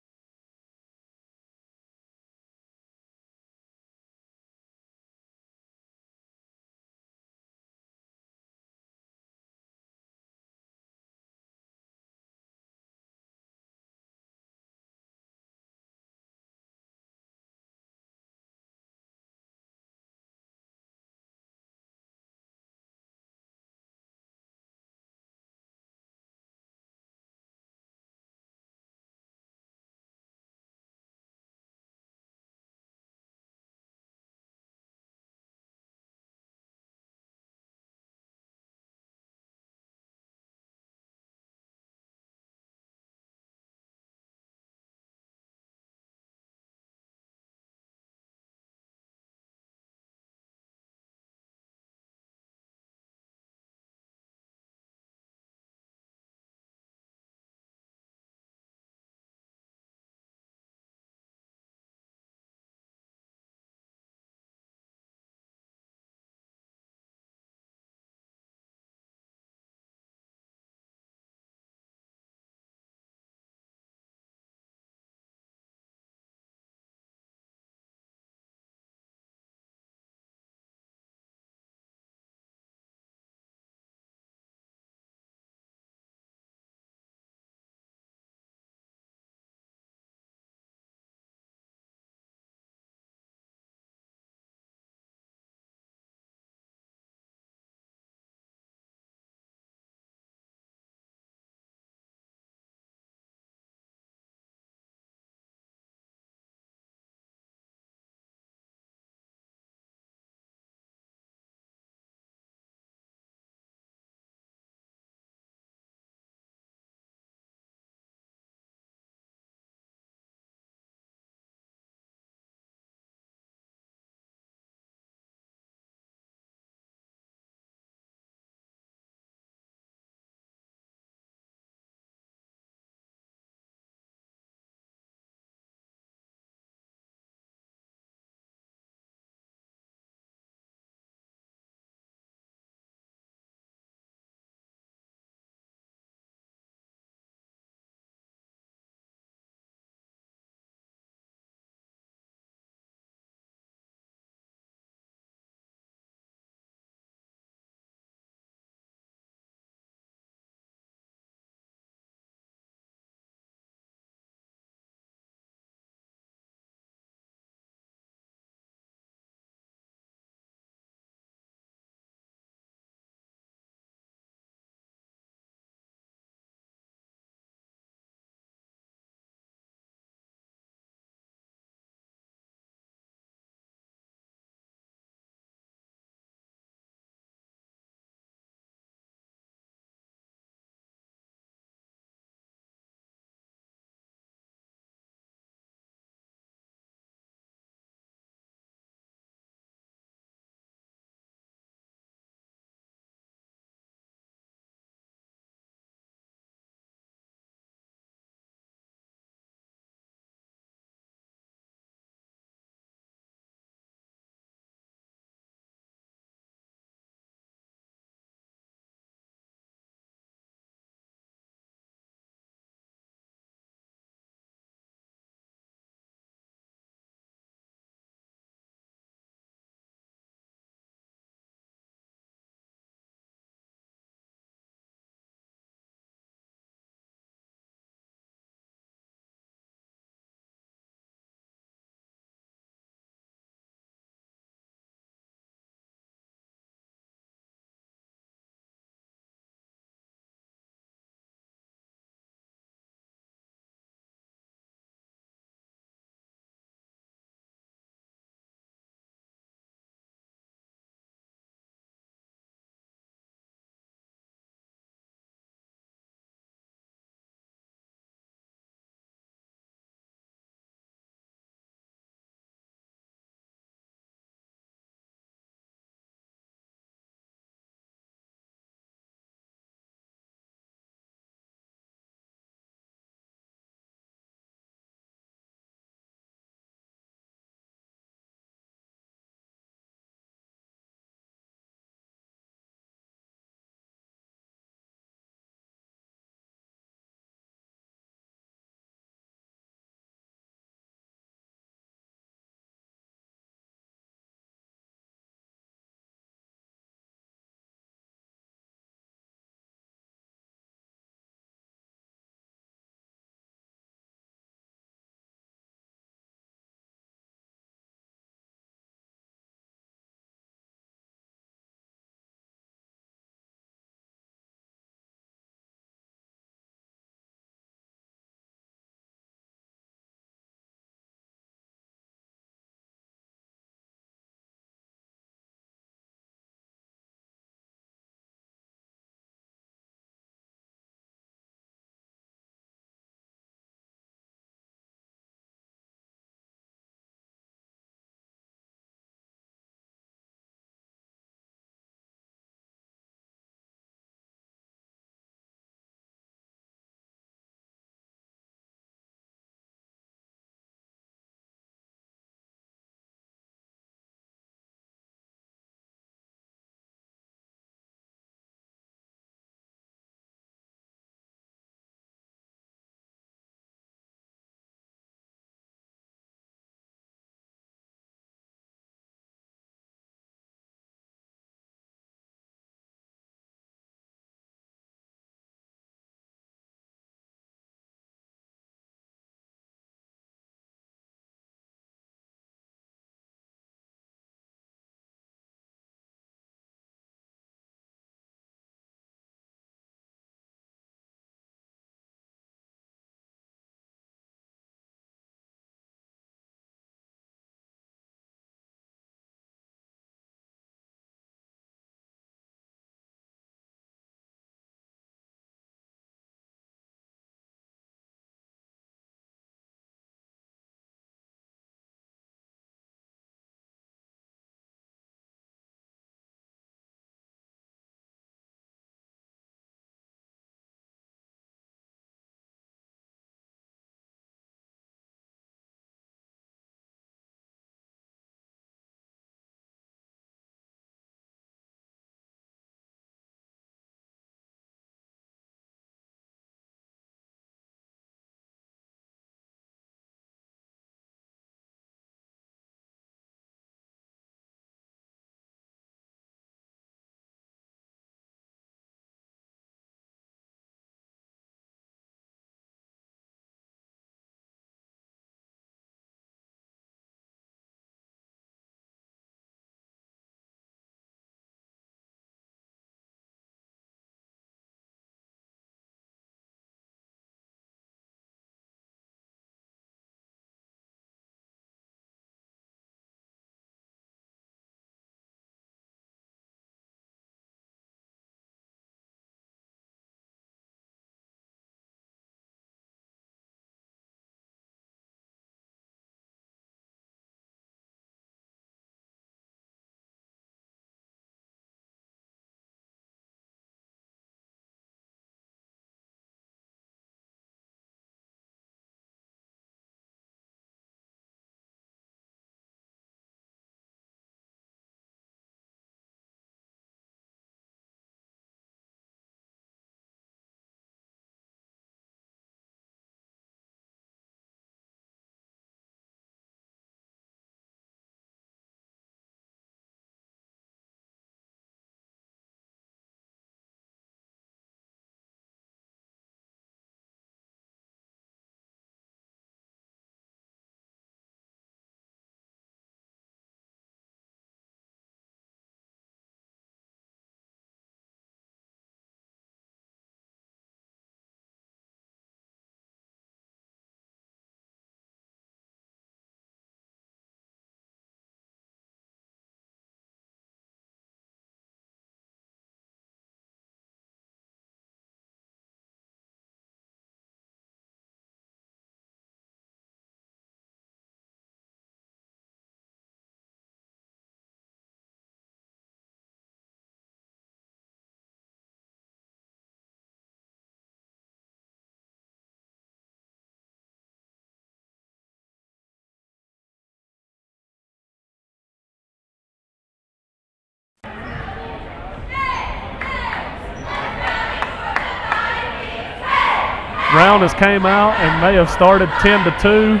Round has came out and they have started 10-2,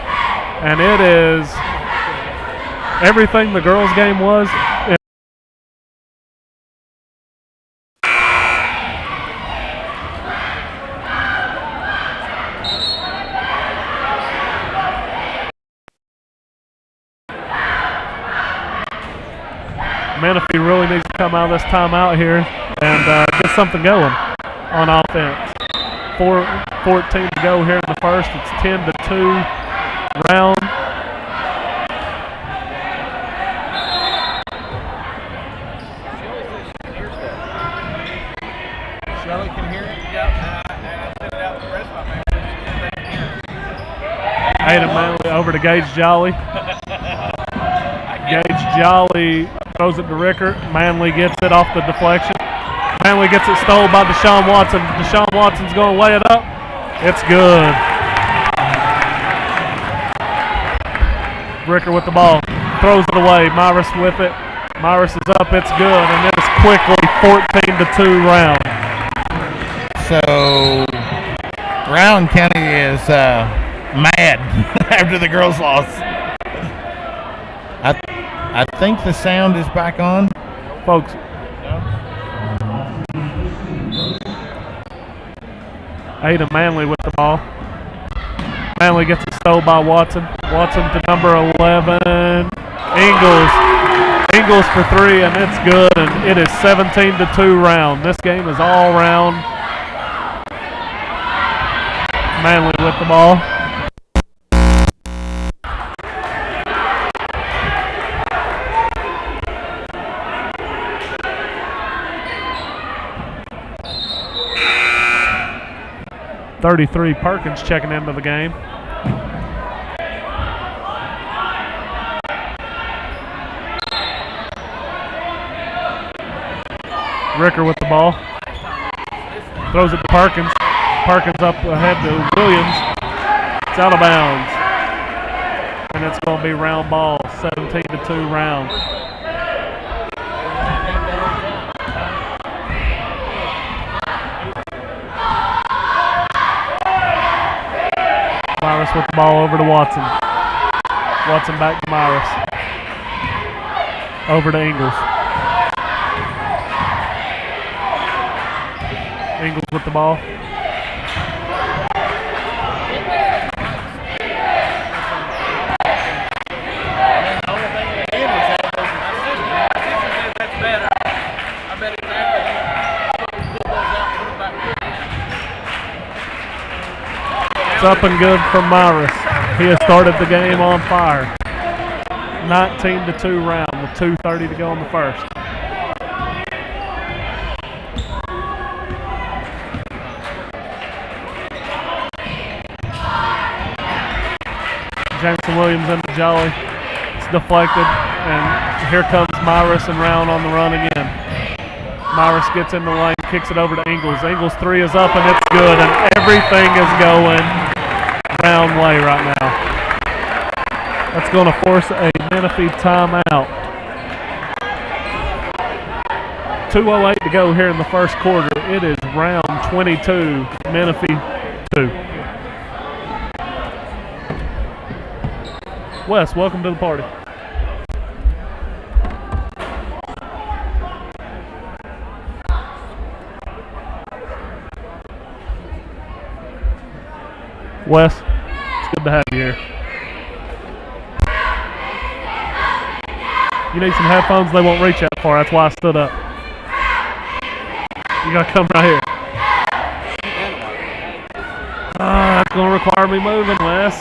and it is everything the girls' game was. Menifee really needs to come out of this timeout here and get something going on offense. 4:14 to go here in the first. It's 10-2. Round. Shelley can hear it? Yep. And I sent it out to the rest of my family. Ada Manley over to Gage Jolly. Gage Jolly throws it to Rickert. Manley gets it off the deflection. Manley gets it stole by Deshaun Watson. Deshaun Watson's going to lay it up. It's good. Rickert with the ball. Throws it away. Myris with it. Myris is up. It's good. And it is quickly 14-2 Round. So, Rowan County is mad after the girls lost. I think the sound is back on. Folks. Ada Manley with the ball. Manley gets it stole by Watson. Watson to number 11. Ingles for 3, and it's good. And it is 17-2 Round. This game is all round. Manley with the ball. .33 Perkins checking into the game. Ricker with the ball. Throws it to Perkins. Perkins up ahead to Williams. It's out of bounds. And it's going to be round ball. 17-2 Round. Myris with the ball over to Watson. Watson back to Myris. Over to Ingles. Ingles with the ball. It's up and good for Myris. He has started the game on fire. 19-2 Round with 2:30 to go in the first. Jameson Williams into Jolly. It's deflected, and here comes Myris and Round on the run again. Myris gets in the lane, kicks it over to Ingles. Ingles' 3 is up, and it's good, and everything is going Round way right now. That's going to force a Menifee timeout. 2:08 to go here in the first quarter. It is Round 22, Menifee 2. Wes, welcome to the party. Wes, it's good to have you here. You need some headphones, they won't reach that far. That's why I stood up. You gotta come right here. That's gonna require me moving, Wes.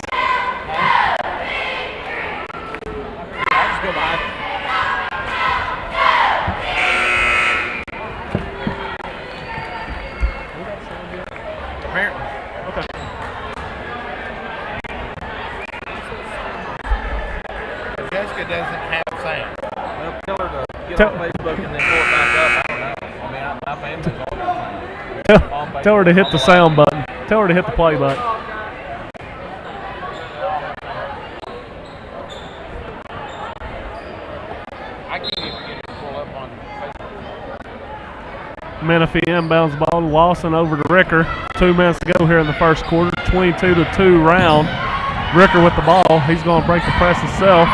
Doesn't have sound. Well, tell her to get on Facebook and then pull it back up. I don't know. I mean, my family's all Tell her to hit the sound button. Tell her to hit the play button. I can't even get it to pull up on Facebook. Menifee inbounds the ball. Lawson over to Ricker. 2 minutes to go here in the first quarter. 22-2 round. Ricker with the ball. He's going to break the press himself.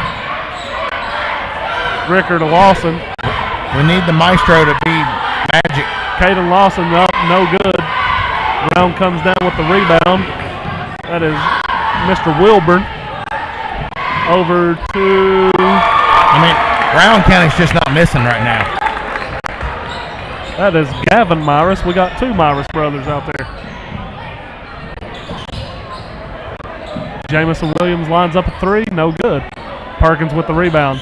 Ricker to Lawson. We need the maestro to be magic. Caden Lawson up, no good. Brown comes down with the rebound. That is Mr. Wilburn. Over to... Brown County's just not missing right now. That is Gavin Myris. We got 2 Myris brothers out there. Jamison Williams lines up a 3, no good. Perkins with the rebound.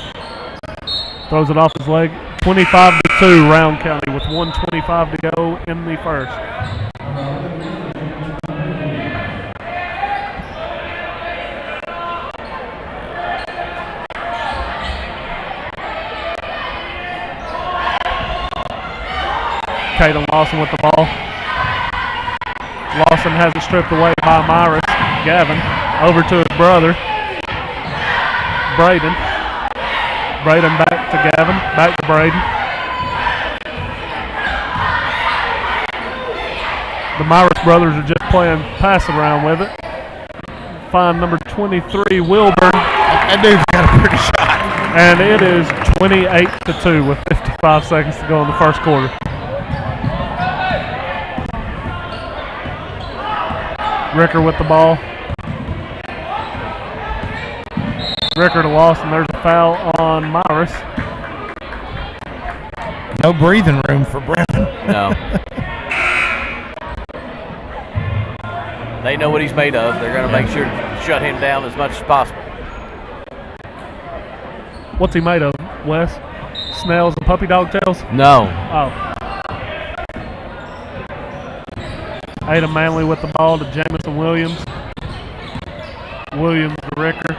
Throws it off his leg. 25-2 Round County with 1:25 to go in the first. Caden Lawson with the ball. Lawson has it stripped away by Myris. Gavin over to his brother. Braden. Braden back to Gavin. Back to Braden. The Myris brothers are just playing pass around with it. Find number 23, Wilburn. That dude's got a pretty shot. And it is 28-2 with 55 seconds to go in the first quarter. Ricker with the ball. Ricker to Lawson. There's a foul on Myris. No breathing room for Brown. No. They know what he's made of. They're going to make sure to shut him down as much as possible. What's he made of, Wes? Snails and puppy dog tails? No. Oh. Adam Manley with the ball to Jamison Williams. Williams to Ricker.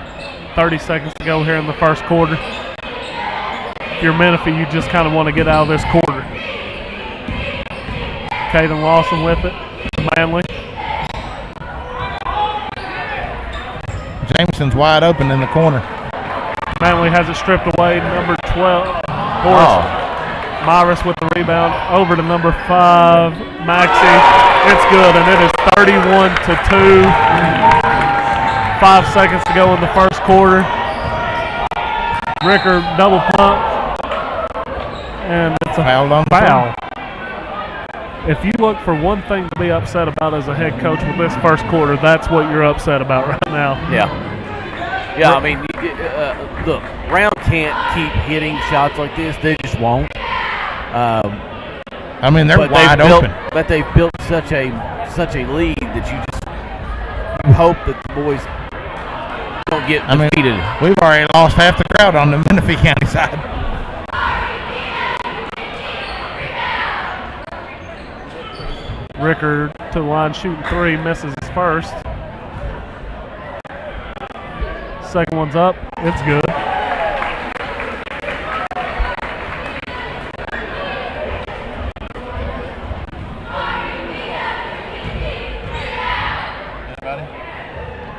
30 seconds to go here in the first quarter. If you're Menifee, you just kind of want to get out of this quarter. Caden Lawson with it. Manley. Jameson's wide open in the corner. Manley has it stripped away. Number 12, Horace. Myris with the rebound. Over to number 5, Maxey. It's good, and it is 31-2. 5 seconds to go in the first quarter. Ricker double pump. And it's a foul. If you look for one thing to be upset about as a head coach with this first quarter, that's what you're upset about right now. Yeah. Yeah, I mean, look, Round can't keep hitting shots like this. They just won't. They're wide open. But they've built such a lead that you hope that the boys don't get defeated. We've already lost half the crowd on the Menifee County side. Ricker to the line shooting 3, misses his first. Second one's up, it's good.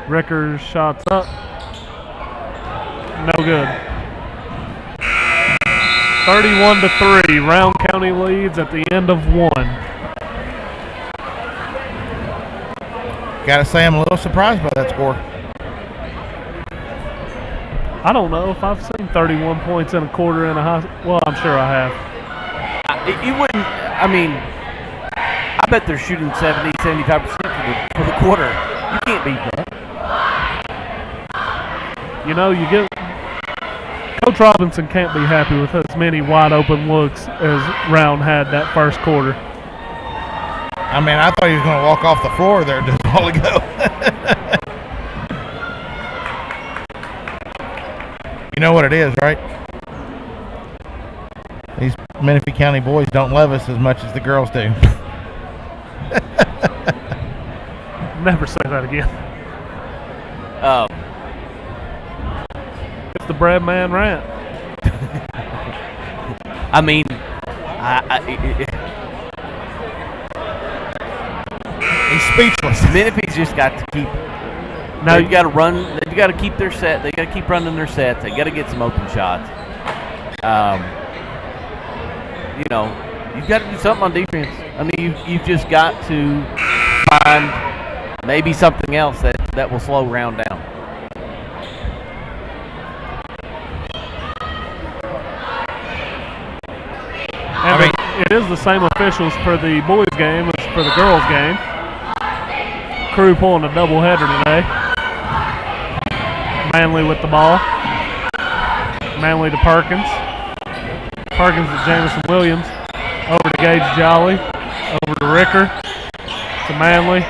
Ricker's shots up. No good. 31-3. Round County leads at the end of 1. Gotta say, I'm a little surprised by that score. I don't know if I've seen 31 points in a quarter in a high. Well, I'm sure I have. You wouldn't. I bet they're shooting 70-75% for the quarter. You can't beat that. You know, Coach Robinson can't be happy with as many wide open looks as Round had that first quarter. I thought he was going to walk off the floor there just a while ago. You know what it is, right? These Menifee County boys don't love us as much as the girls do. Never say that again. It's the Brad Man rant. He's speechless. Menifee's just got to keep. Now you got to run. They've got to keep their set. They got to keep running their sets. They got to get some open shots. You've got to do something on defense. I mean, you've just got to find maybe something else that will slow Round down. And it is the same officials for the boys' game as for the girls' game. Crew pulling a doubleheader today. Manley with the ball. Manley to Perkins. Perkins to Jamison Williams. Over to Gage Jolly. Over to Ricker. To Manley.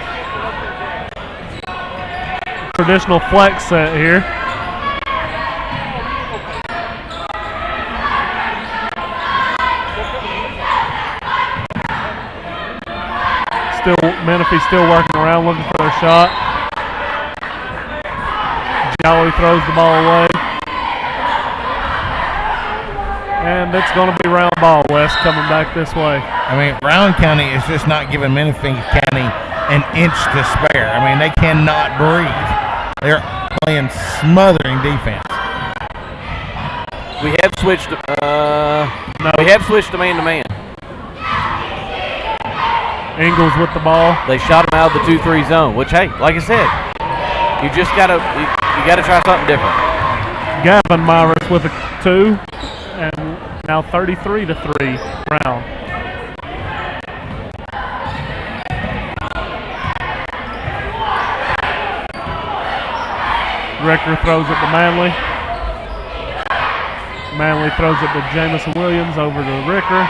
Traditional flex set here. Menifee still working around, looking for their shot. Jolly throws the ball away. And it's going to be round ball, West, coming back this way. I mean, Rowan County is just not giving Menifee County an inch to spare. I mean, they cannot breathe. They're playing smothering defense. We have switched. No. We have switched to man-to-man. Ingles with the ball. They shot him out of the 2-3 zone, which, hey, like I said, you just gotta you gotta try something different. Gavin Myers with a 2, and now 33-3 Round. Ricker throws it to Manley. Manley throws it to Jamison Williams, over to Ricker.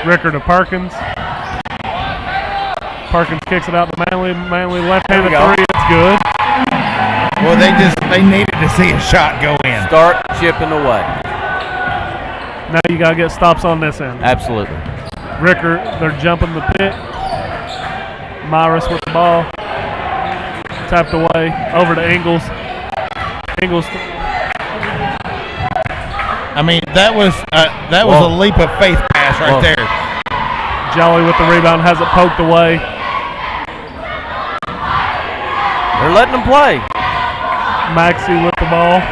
Ricker to Perkins. Perkins kicks it out to Manley. Manley left-handed 3. It's good. Well, they needed to see a shot go in. Start chipping away. Now you got to get stops on this end. Absolutely. Ricker, they're jumping the pit. Myris with the ball. Tapped away. Over to Ingles. Ingles. I mean, that was a leap of faith pass right there. Jolly with the rebound, has it poked away. They're letting them play. Maxey with the ball.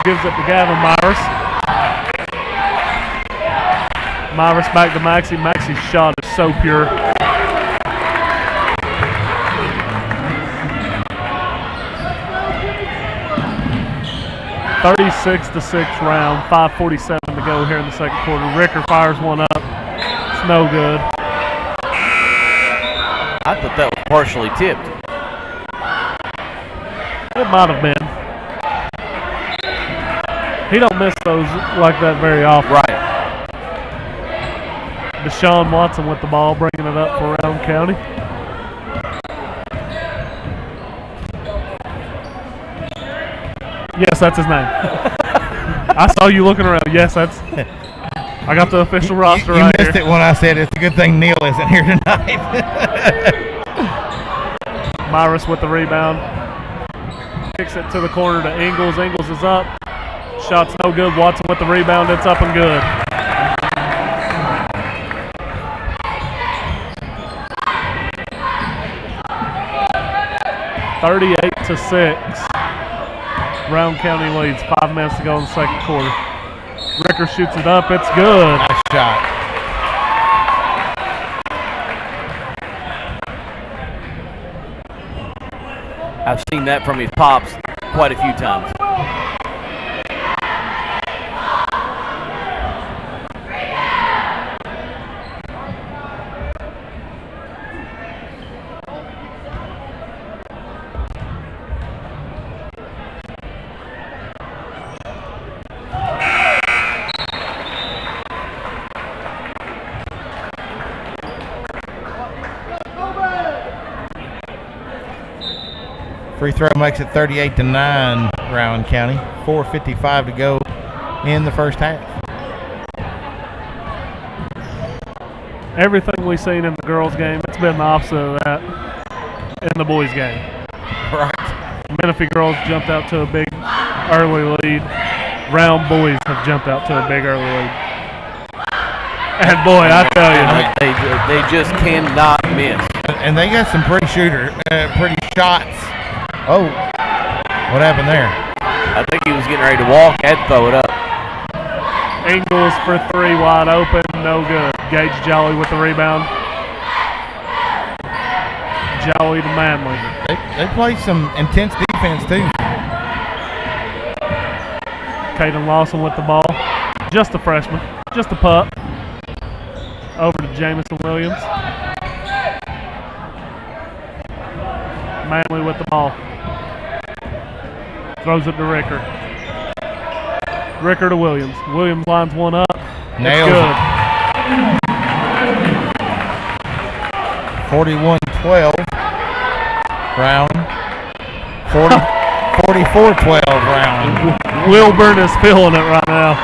Gives it to Gavin Myers. Myers back to Maxey. Maxey's shot is so pure. (36-6) Round. 5:47 to go here in the second quarter. Ricker fires one up. It's no good. I thought that was partially tipped. It might have been. He don't miss those like that very often. Right. Deshaun Watson with the ball, bringing it up for Rowan County. Yes, that's his name. I saw you looking around. Yes, that's. I got the official roster right here. You missed it when I said it's a good thing Neil isn't here tonight. Myris with the rebound. Kicks it to the corner to Ingles. Ingles is up. Shot's no good. Watson with the rebound. It's up and good. (38-6). Rowan County leads. 5 minutes to go in the second quarter. Ricker shoots it up. It's good. Nice shot. I've seen that from his pops quite a few times. Free throw makes it 38-9, Rowan County. 4:55 to go in the first half. Everything we've seen in the girls' game, it's been the opposite of that in the boys' game. Right. Menifee girls jumped out to a big early lead. Round boys have jumped out to a big early lead. And boy, I tell you, They just cannot miss. And they got some pretty shots. Oh, what happened there? I think he was getting ready to walk and throw it up. Ingles for three, wide open, no good. Gage Jolly with the rebound. Jolly to Manley. They play some intense defense too. Caden Lawson with the ball. Just a freshman. Just a pup. Over to Jamison Williams. Manley with the ball. Throws it to Ricker. Ricker to Williams. Williams lines one up. Nails good. 41-12. Brown. 44-12 Brown. Wilburn is feeling it right now.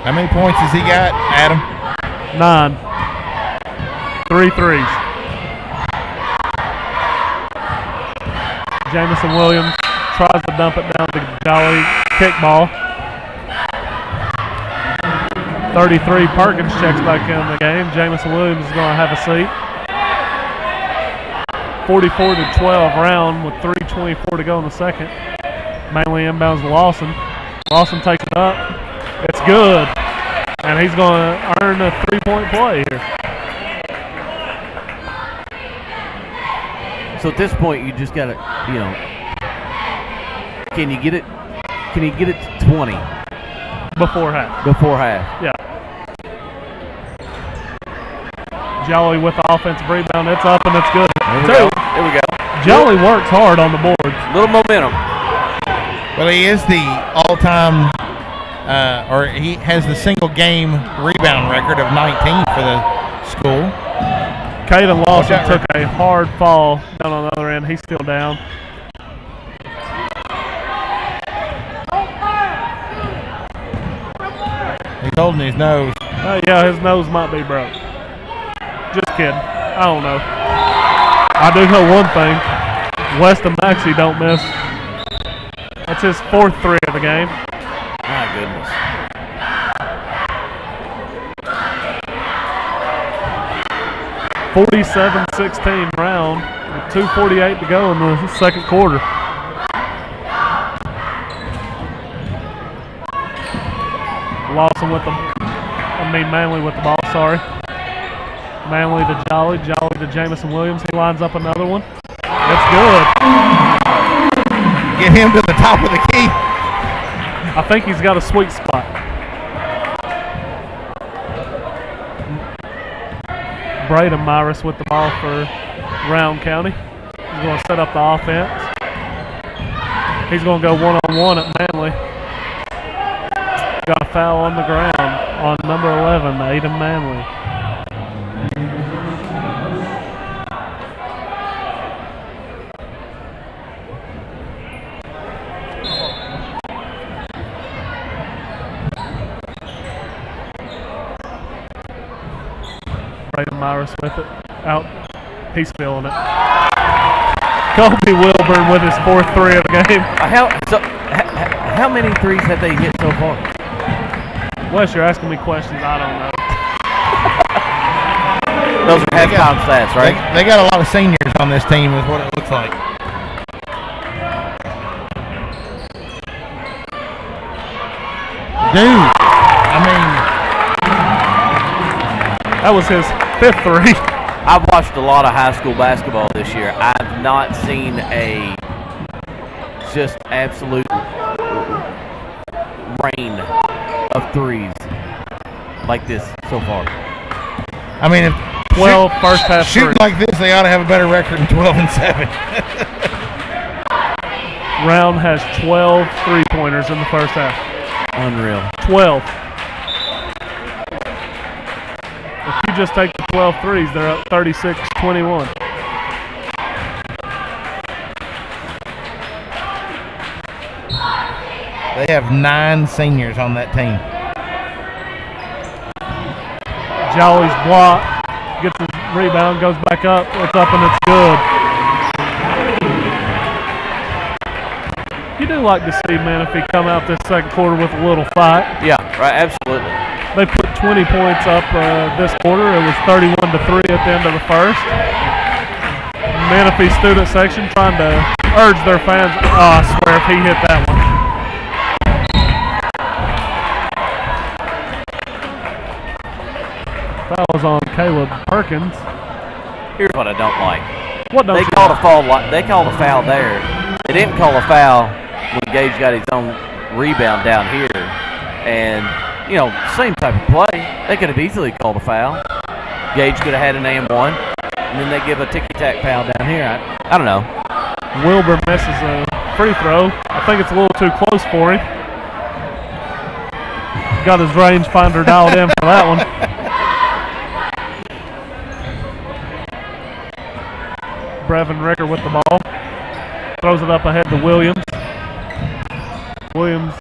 How many points has he got, Adam? 9. 3 threes. Jamison Williams tries to dump it down to Jolly. Kickball. 33, Perkins checks back in the game. Jamison Williams is going to have a seat. 44-12 Round with 3:24 to go in the second. Manley inbounds to Lawson. Lawson takes it up. It's good. And he's going to earn a 3-point play here. So at this point, you just got to, can you get it? Can you get it to 20 Before half. before half? Yeah. Jolly with the offensive rebound. It's up and it's good. There we go. Jolly works hard on the boards. Little momentum. Well, he is the all-time, or he has the single-game rebound record of 19 for the school. Caden Lawson took a hard fall down on the other end. He's still down. He's holding his nose. Yeah, his nose might be broke. Just kidding. I don't know. I do know one thing. Weston Maxey don't miss. That's his 4th three of the game. My goodness. (47-16) Round with 2:48 to go in the second quarter. Lawson with the, Manley with the ball, sorry. Manley to Jolly, Jolly to Jamison Williams. He lines up another one. It's good. Get him to the top of the key. I think he's got a sweet spot. Braden Myris with the ball for Round County. He's going to set up the offense. He's going to go one-on-one at Manley. Got a foul on the ground on number 11, Aiden Manley. Braden Myris with it. Out. He's feeling it. Kobe Wilburn with his 4th three of the game. How many threes have they hit so far? Wes, you're asking me questions I don't know. Those are halftime stats, right? They got a lot of seniors on this team is what it looks like. Dude, I mean. That was his 5th three. I've watched a lot of high school basketball this year. I've not seen a just absolute rain of threes like this so far. I mean, if 12 first half shooting like this, they ought to have a better record than 12-7. Round has 12 three-pointers in the first half. Unreal. 12. If you just take the 12 threes, they're up 36-21. They have 9 seniors on that team. Jolly's block, gets his rebound, goes back up. It's up and it's good. You do like to see Menifee come out this second quarter with a little fight. Yeah, right, absolutely. They put 20 points up this quarter. It was 31-3 at the end of the first. Menifee student section trying to urge their fans. Oh, I swear if he hit that one. was on Caleb Perkins. Here's what I don't like. What don't They you called like? a foul. They called a foul there. They didn't call a foul when Gage got his own rebound down here. And, you know, same type of play. They could have easily called a foul. Gage could have had an and one. And then they give a ticky-tack foul down here. I don't know. Wilburn misses a free throw. I think it's a little too close for him. Got his rangefinder dialed in for that one. Brevin Ricker with the ball. Throws it up ahead to Williams. Williams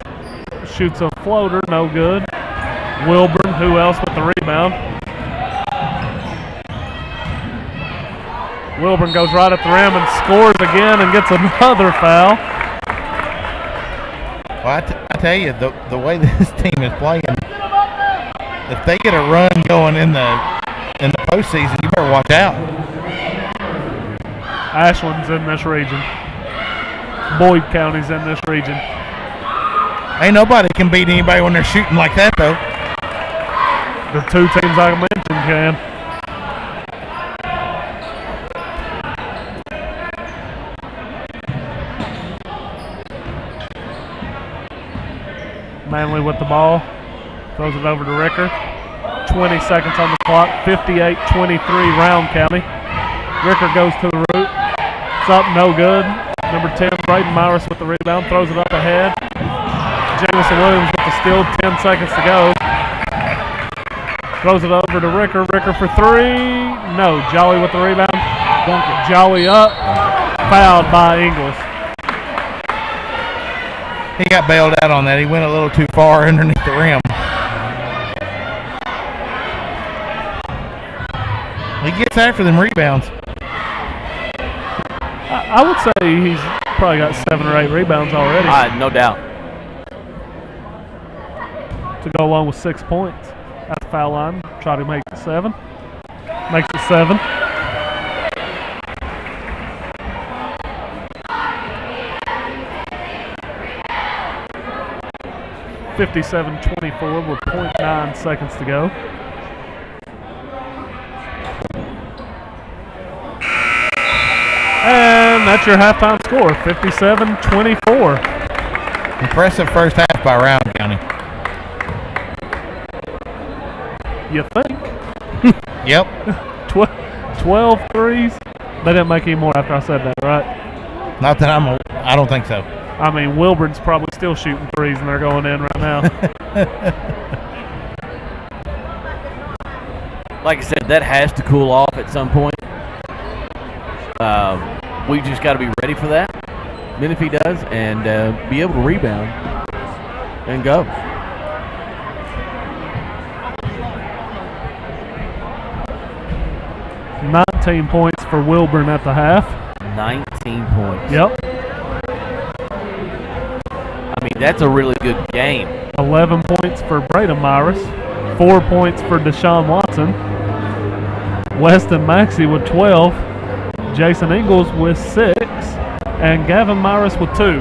shoots a floater, no good. Wilburn, who else with the rebound? Wilburn goes right at the rim and scores again and gets another foul. Well, I tell you, the way this team is playing, if they get a run going in the postseason, you better watch out. Ashland's in this region. Boyd County's in this region. Ain't nobody can beat anybody when they're shooting like that, though. The two teams I mentioned can. Manley with the ball. Throws it over to Ricker. 20 seconds on the clock. 58-23 Round County. Ricker goes to the root. It's up, no good. Number 10, Braden Myris with the rebound. Throws it up ahead. Jamison Williams with the steal. 10 seconds to go. Throws it over to Ricker. Ricker for three. No. Jolly with the rebound. Dunk it. Jolly up. Fouled by Ingles. He got bailed out on that. He went a little too far underneath the rim. He gets after them rebounds. I would say he's probably got 7 or 8 rebounds already. No doubt. To go along with 6 points at the foul line. Try to make it 7. Makes it 7. (57-24) with 0.9 seconds to go. And that's your halftime score, 57-24. Impressive first half by Round County. You think? Yep. 12 threes. They didn't make any more after I said that, right? Not that I don't think so. I mean, Wilburn's probably still shooting threes and they're going in right now. Like I said, that has to cool off at some point. We just got to be ready for that. Menifee does, and be able to rebound and go. $19 points for Wilburn at the half. 19 points. Yep. I mean, that's a really good game. 11 points for Braden Myris. 4 points for Deshaun Watson. Weston Maxey with 12. Jason Ingles with 6. And Gavin Myris with 2.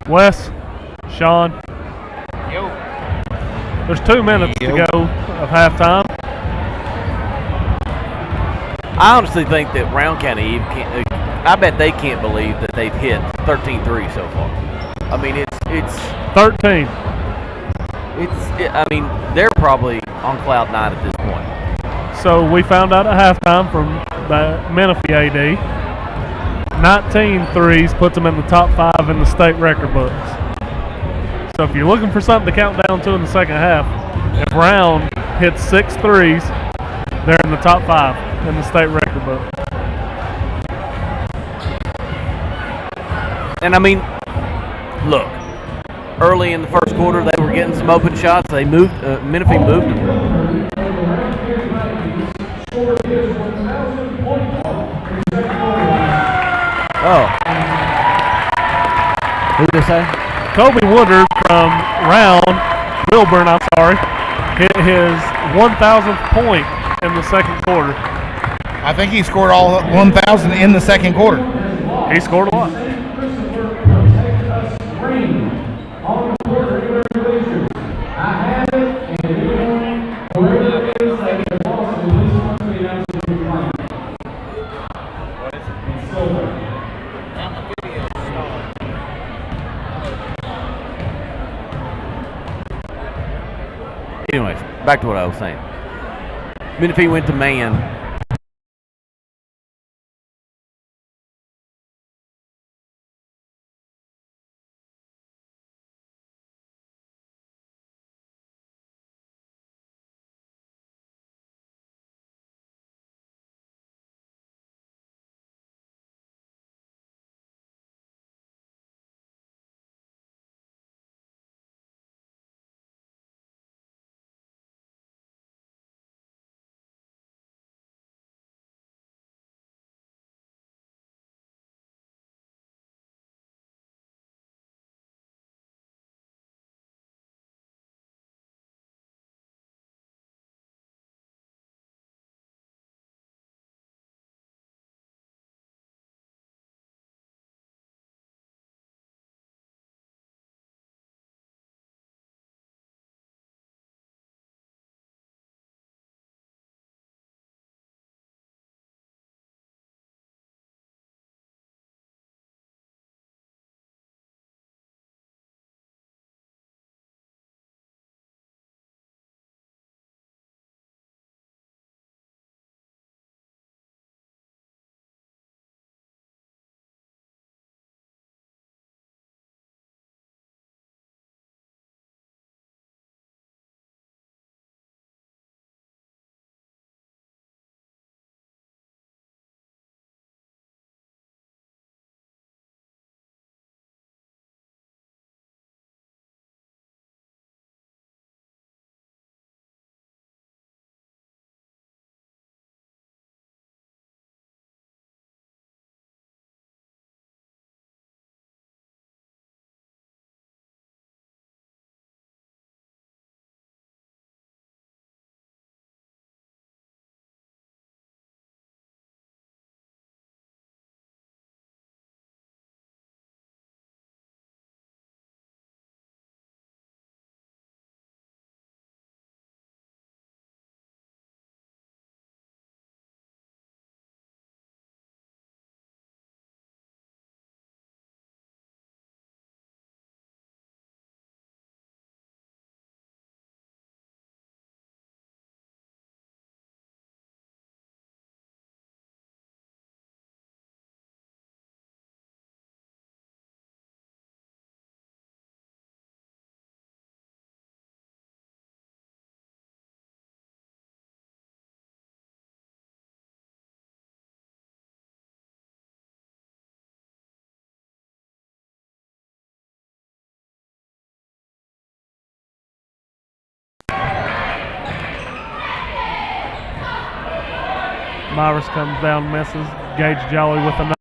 Wes, Sean, Yo. there's 2 minutes to go of halftime. I honestly think that Round County even can't. I bet they can't believe that they've hit 13 threes so far. I mean, it's 13. I mean, they're probably on cloud 9 at this point. So we found out at halftime from the Menifee AD, 19 threes puts them in the top 5 in the state record books. So if you're looking for something to count down to in the second half, if Round hits 6 threes, they're in the top 5 in the state record book. And I mean, look, early in the first quarter, they were getting some open shots. They moved, Menifee moved them. Oh. Who'd they say? Kobe Woodard from Wilburn, hit his 1,000th point in the second quarter. I think he scored all 1,000 in the second quarter. He scored a lot. Anyways, back to what I was saying. Menifee went to man. Myris comes down, misses. Gage Jolly with another.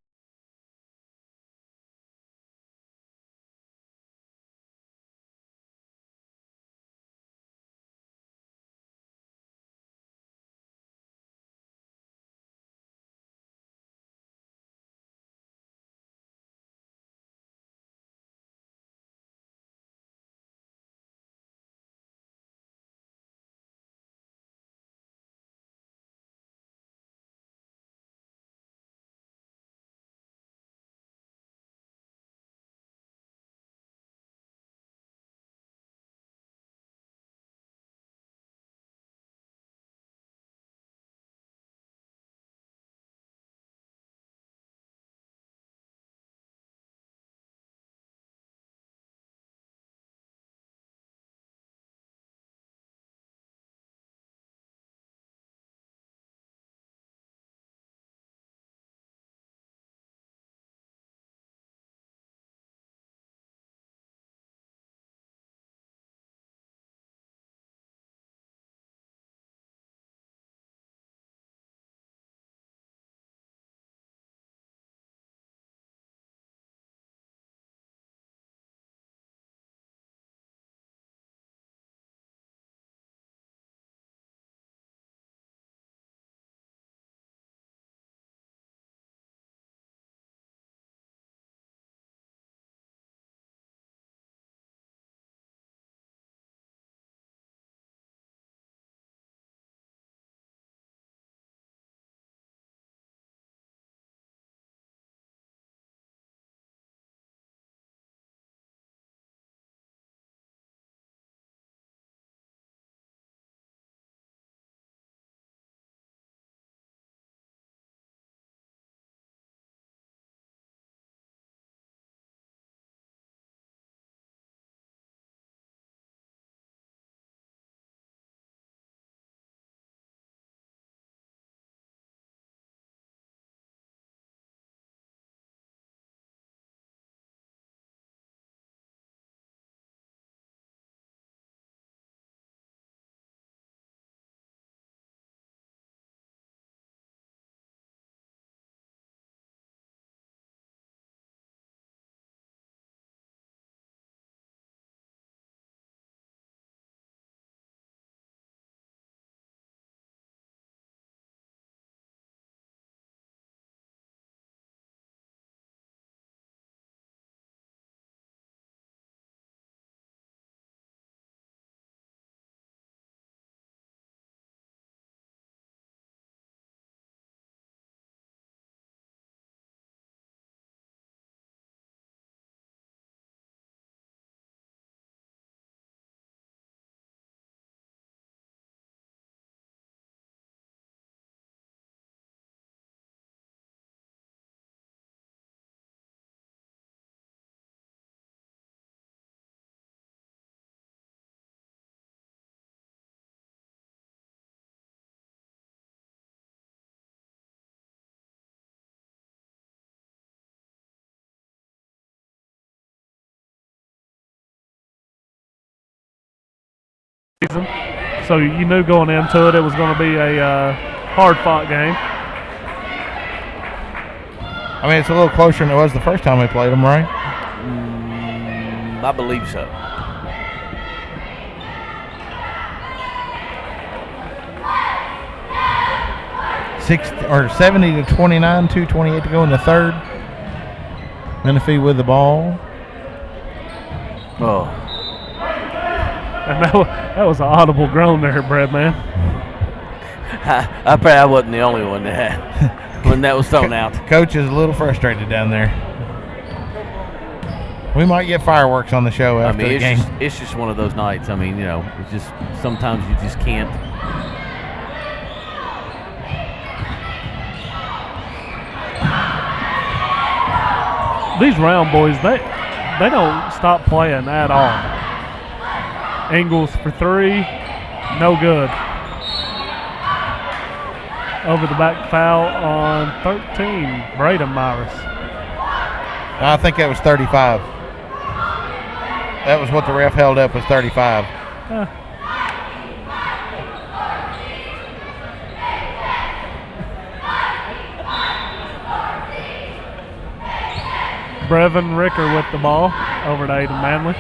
season. So you knew going into it was going to be a hard-fought game. I mean, it's a little closer than it was the first time we played them, right? I believe so. Six or 70-29, 2:28 to go in the third. Menifee with the ball. Oh. And that was an audible groan there, Brad, man. I probably wasn't the only one when that was thrown out. Coach is a little frustrated down there. We might get fireworks on the show after the game. It's just one of those nights. I mean, it's just sometimes you just can't. These Round boys, they don't stop playing at all. Ingles for three, no good. Over the back foul on 13, Braden Myers. I think that was 35. That was what the ref held up, was 35. Brevin Ricker with the ball over to Aiden Manley.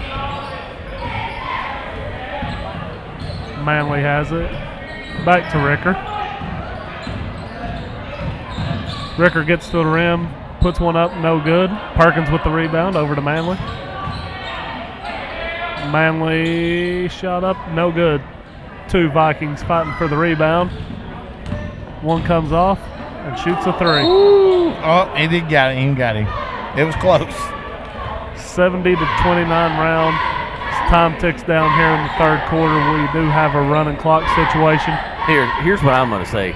Manley has it. Back to Ricker. Ricker gets to the rim, puts one up, no good. Perkins with the rebound over to Manley. Manley shot up, no good. Two Vikings fighting for the rebound. One comes off and shoots a three. Ooh. Oh, he did got it. He got him. It was close. 70-29 round. As time ticks down here in the third quarter, we do have a running clock situation. Here's what I'm going to say.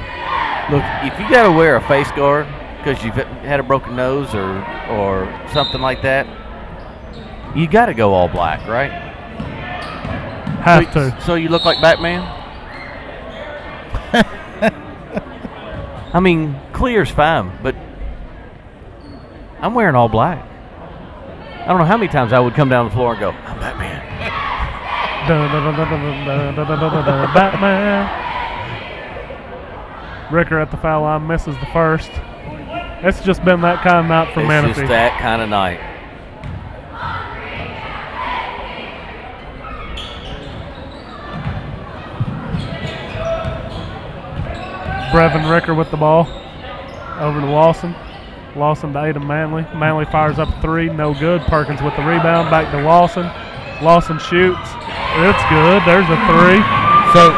Look, if you got to wear a face guard because you've had a broken nose or something like that, you got to go all black, right? Have to. So you look like Batman? I mean, clear's fine, but I'm wearing all black. I don't know how many times I would come down the floor and go, I'm Batman. Batman. Ricker at the foul line misses the first. It's just been that kind of night for Menifee. It's just that kind of night. Brevin Ricker with the ball over to Lawson. Lawson to Aiden Manley. Manley fires up three, no good. Perkins with the rebound, back to Lawson. Lawson shoots. It's good. There's a three. So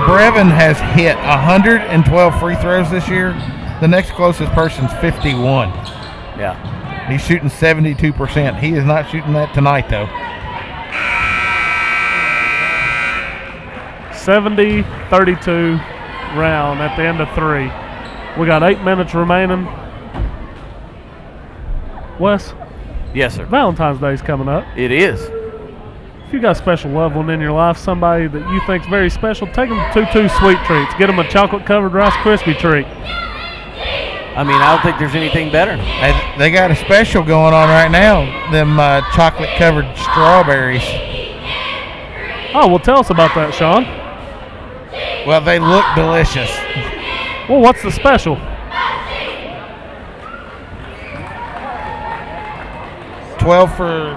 Brevin has hit 112 free throws this year. The next closest person's 51. Yeah. He's shooting 72%. He is not shooting that tonight, though. 70-32 round at the end of three. We got 8 minutes remaining. Wes? Yes, sir. Valentine's Day's coming up. It is. If you got a special loved one in your life, somebody that you think's very special, take them to 2 sweet treats. Get them a chocolate-covered Rice Krispie treat. I mean, I don't think there's anything better. They got a special going on right now. Them chocolate-covered strawberries. Oh, well, tell us about that, Sean. Well, they look delicious. Well, what's the special? $12 for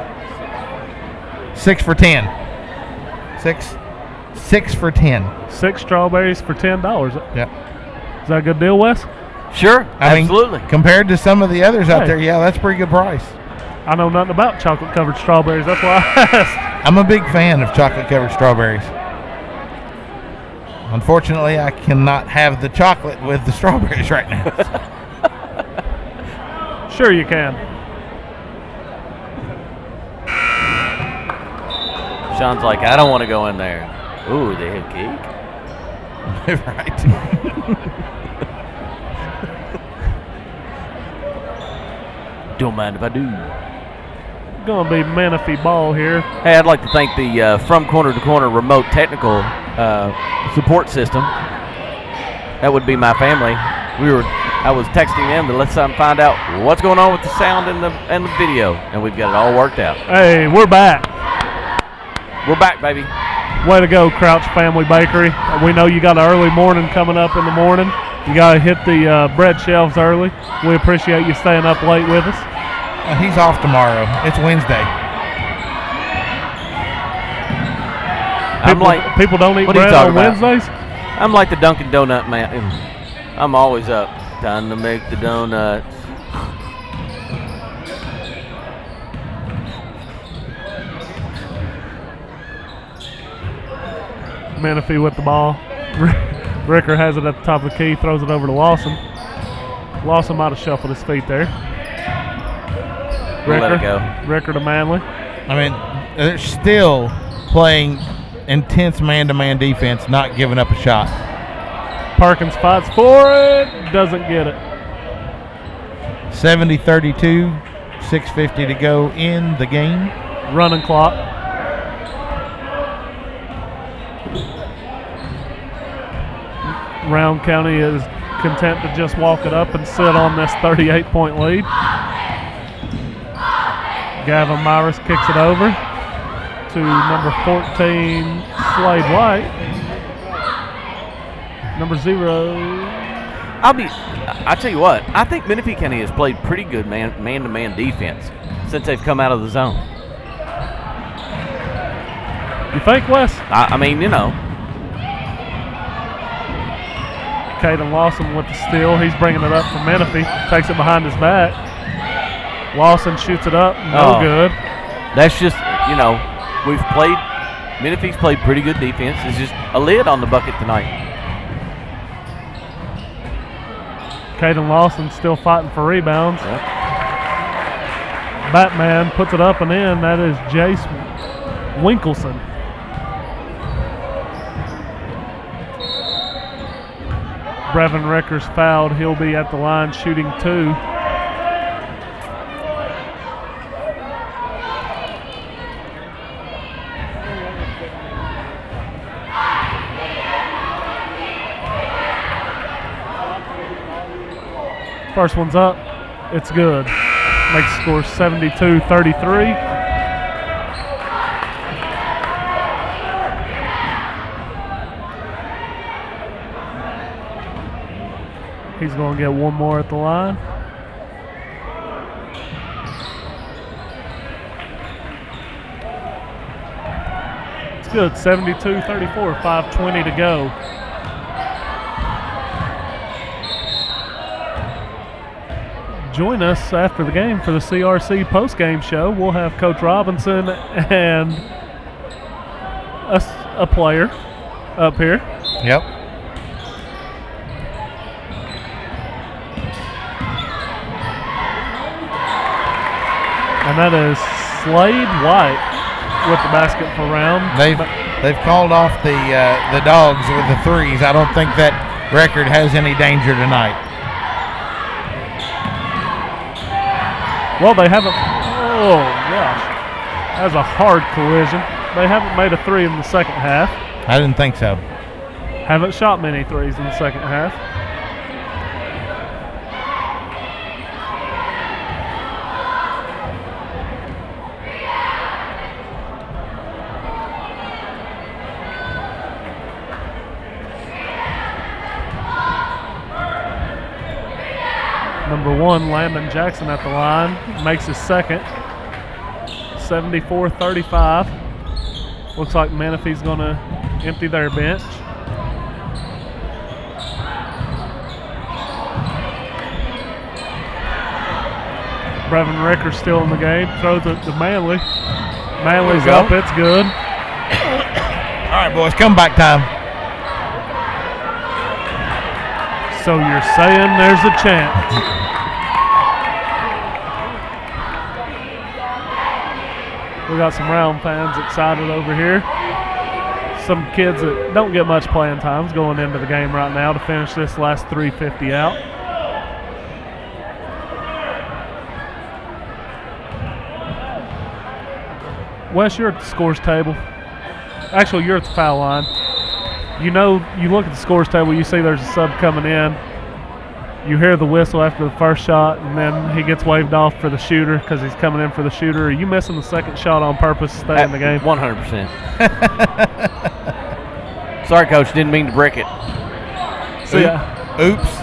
6 for 10. Six for 10. 6 strawberries for $10. Yep. Is that a good deal, Wes? Sure, absolutely. Mean, compared to some of the others out there, yeah, that's a pretty good price. I know nothing about chocolate-covered strawberries. That's why I asked. I'm a big fan of chocolate-covered strawberries. Unfortunately, I cannot have the chocolate with the strawberries right now. Sure you can. Sean's like, I don't want to go in there. Ooh, they have cake. Right. Don't mind if I do. Going to be Menifee ball here. Hey, I'd like to thank the From Corner to Corner remote technical support system. That would be my family. I was texting them to let them find out what's going on with the sound and the video, and we've got it all worked out. Hey, we're back. We're back, baby. Way to go, Crouch Family Bakery. We know you got an early morning coming up in the morning. You got to hit the bread shelves early. We appreciate you staying up late with us. He's off tomorrow. It's Wednesday. People don't eat what are you bread talking on about? Wednesdays? I'm like the Dunkin' Donut man. I'm always up. Time to make the donuts. Menifee with the ball. Ricker has it at the top of the key, throws it over to Lawson. Lawson might have shuffled his feet there. We'll let it go. Ricker to Manley. I mean, they're still playing intense man-to-man defense, not giving up a shot. Perkins fights for it, doesn't get it. 70-32, 6:50 to go in the game. Running clock. Rowan County is content to just walk it up and sit on this 38-point lead. Gavin Myris kicks it over to number 14, Slade White. Number 0. I tell you what, I think Menifee County has played pretty good man-to-man defense since they've come out of the zone. You think, Wes? I mean, you know. Caden Lawson with the steal. He's bringing it up for Menifee. Takes it behind his back. Lawson shoots it up. No good. That's just, you know, Menifee's played pretty good defense. It's just a lid on the bucket tonight. Caden Lawson still fighting for rebounds. Yep. Batman puts it up and in. That is Jace Winkelson. Brevin Ricker's fouled. He'll be at the line shooting 2. First one's up. It's good. Makes the score 72-33. He's going to get one more at the line. It's good. 72-34. 5:20 to go. Join us after the game for the CRC postgame show. We'll have Coach Robinson and a player up here. Yep. And that is Slade White with the basket for Round. They've called off the dogs with the threes. I don't think that record has any danger tonight. Well, they haven't. Oh gosh, that was a hard collision. They haven't made a 3 in the second half. I didn't think so. Haven't shot many threes in the second half. Number 1, Landon Jackson at the line, makes his second. 74-35. Looks like Menifee's going to empty their bench. Brevin Ricker still in the game. Throws it to Manley. Manley's up. It's good. All right, boys, comeback time. So you're saying there's a chance. We got some Round fans excited over here. Some kids that don't get much playing times going into the game right now to finish this last 3:50 out. Wes, you're at the scores table. Actually, you're at the foul line. You know, you look at the scores table, you see there's a sub coming in. you hear the whistle after the first shot, and then he gets waved off for the shooter because he's coming in for the shooter. Are you missing the second shot on purpose to stay in the game? 100%. Sorry, Coach. Didn't mean to brick it. See, Oops.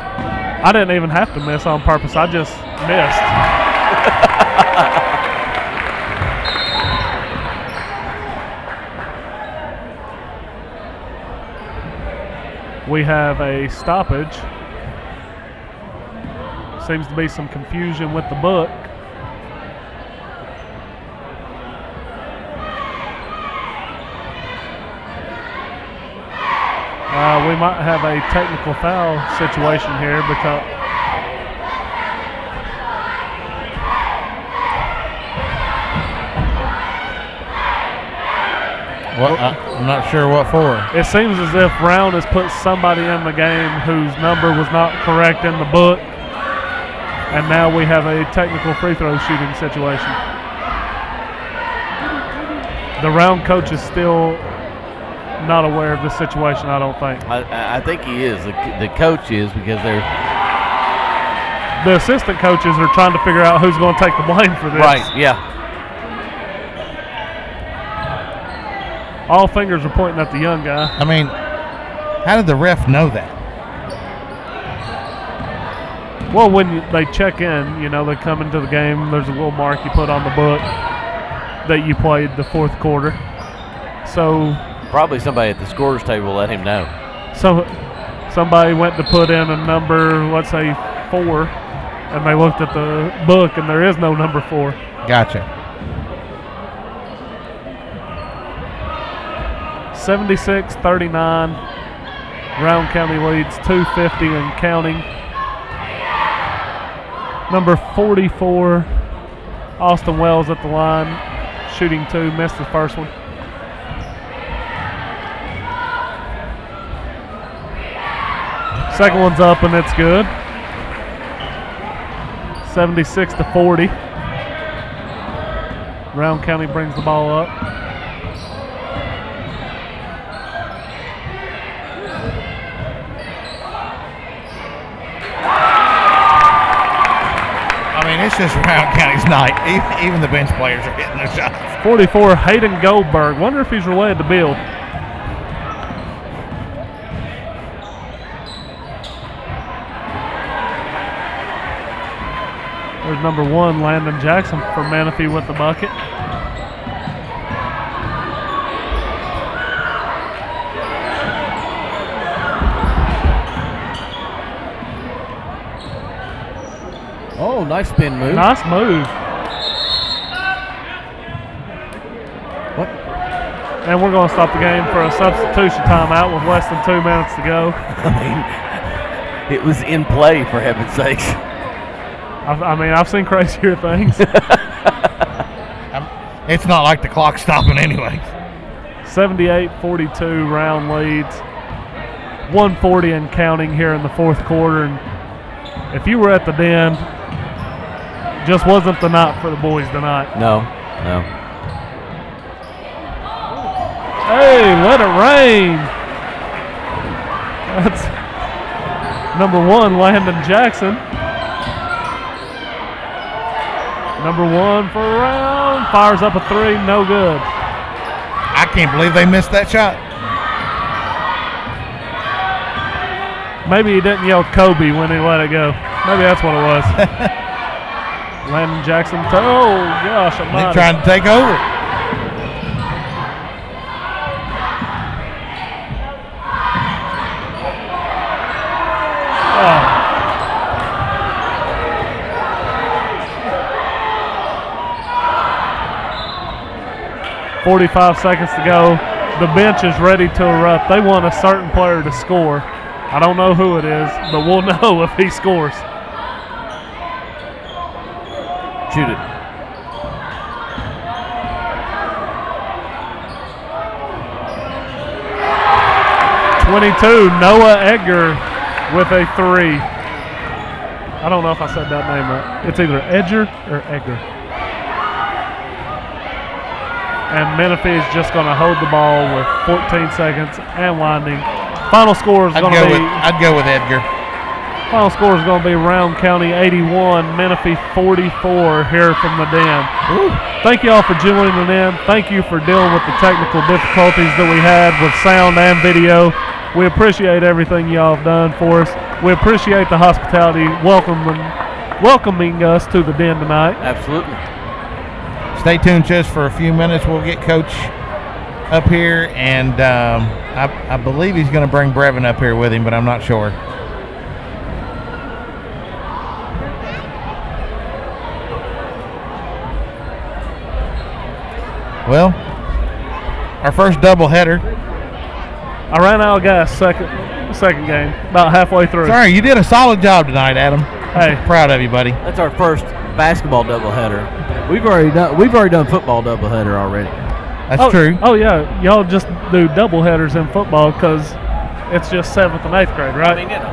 I didn't even have to miss on purpose. I just missed. We have a stoppage. Seems to be some confusion with the book. We might have a technical foul situation here because I'm not sure what for. it seems as if Rowan has put somebody in the game whose number was not correct in the book, and now we have a technical free throw shooting situation. The Rowan coach is still not aware of this situation, I don't think. I think he is. The coach is, because The assistant coaches are trying to figure out who's going to take the blame for this. right. Yeah. All fingers are pointing at the young guy. I mean, how did the ref know that? Well, when they check in, they come into the game, there's a little mark you put on the book that you played the fourth quarter. So Probably somebody at the scorer's table let him know. somebody went to put in a number, let's say 4, and they looked at the book and there is no number 4. Gotcha. 76-39. Rowan County leads 250 and counting. Number 44, Austin Wells at the line, shooting 2, missed the first one. Second one's up and it's good. 76-40. Rowan County brings the ball up. I mean, it's just Rowan County's night. Even the bench players are hitting their shots. 44, Hayden Goldberg. Wonder if he's related to Bill. There's number 1, Landon Jackson for Menifee with the bucket. Oh, nice spin move. Nice move. What? And we're going to stop the game for a substitution timeout with less than 2 minutes to go. I mean, it was in play, for heaven's sakes. I've seen crazier things. It's not like the clock's stopping anyway. 78-42, Rowan leads. 140 and counting here in the fourth quarter. And if you were at the Den, just wasn't the night for the boys tonight. No. Hey, let it rain. That's number 1, Landon Jackson. Number 1 for Rowan. Fires up a 3, no good. I can't believe they missed that shot. Maybe he didn't yell Kobe when he let it go. Maybe that's what it was. Landon Jackson. Oh, gosh. They're trying to take over. Oh. 45 seconds to go. The bench is ready to erupt. They want a certain player to score. I don't know who it is, but we'll know if he scores. Shoot it. .22, Noah Edgar with a 3. I don't know if I said that name right. It's either Edger or Edgar. And Menifee is just going to hold the ball with 14 seconds and winding. Final score is going to be... I'd go with Edgar. Final score is going to be Rowan County 81, Menifee 44 here from the Den. Ooh. Thank you all for joining in. Thank you for dealing with the technical difficulties that we had with sound and video. We appreciate everything y'all have done for us. We appreciate the hospitality welcoming us to the Den tonight. Absolutely. Stay tuned just for a few minutes. We'll get Coach up here, and I believe he's going to bring Brevin up here with him, but I'm not sure. Well, our first doubleheader. I ran out of gas second game, about halfway through. Sorry, you did a solid job tonight, Adam. Hey, proud of you, buddy. That's our first basketball doubleheader. We've already done football doubleheader already. That's true. Oh yeah, y'all just do doubleheaders in football because it's just 7th and 8th grade, right? I mean, you know.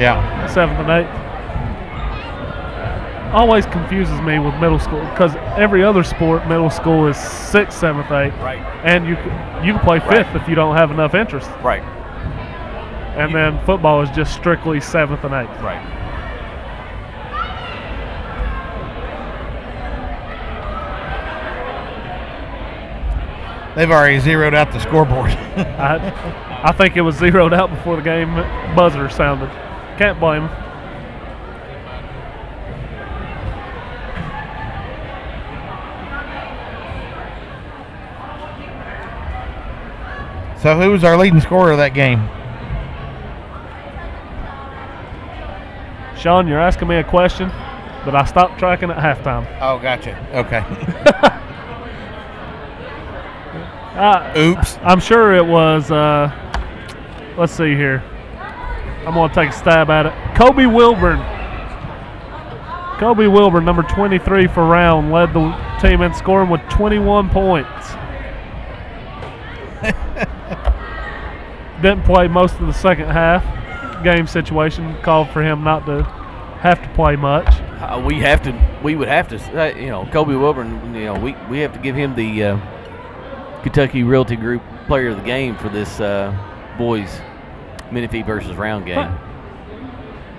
Yeah. 7th and 8th. Always confuses me with middle school because every other sport, middle school is 6th, 7th, 8th. Right. And you can play 5th if you don't have enough interest. Right. And then football is just strictly 7th and 8th. Right. They've already zeroed out the scoreboard. I think it was zeroed out before the game buzzer sounded. Can't blame them. So who was our leading scorer of that game? Sean, you're asking me a question, but I stopped tracking at halftime. Oh, gotcha. Okay. Oops. I'm sure it was, let's see here. I'm going to take a stab at it. Kobe Wilburn. Kobe Wilburn, number 23 for Rowan, led the team in scoring with 21 points. Didn't play most of the second half. Game situation called for him not to have to play much. We would have to, Kobe Wilburn, we have to give him the Kentucky Realty Group Player of the Game for this boys Menifee versus Rowan game.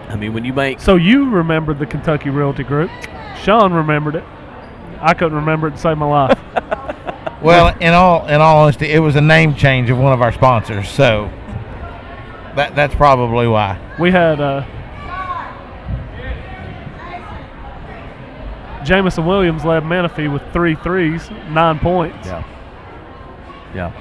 I mean, when you make... So you remembered the Kentucky Realty Group. Sean remembered it. I couldn't remember it to save my life. Well, in all honesty, it was a name change of one of our sponsors, so that's probably why. We had Jamison Williams led Menifee with 3 threes, 9 points. Yeah.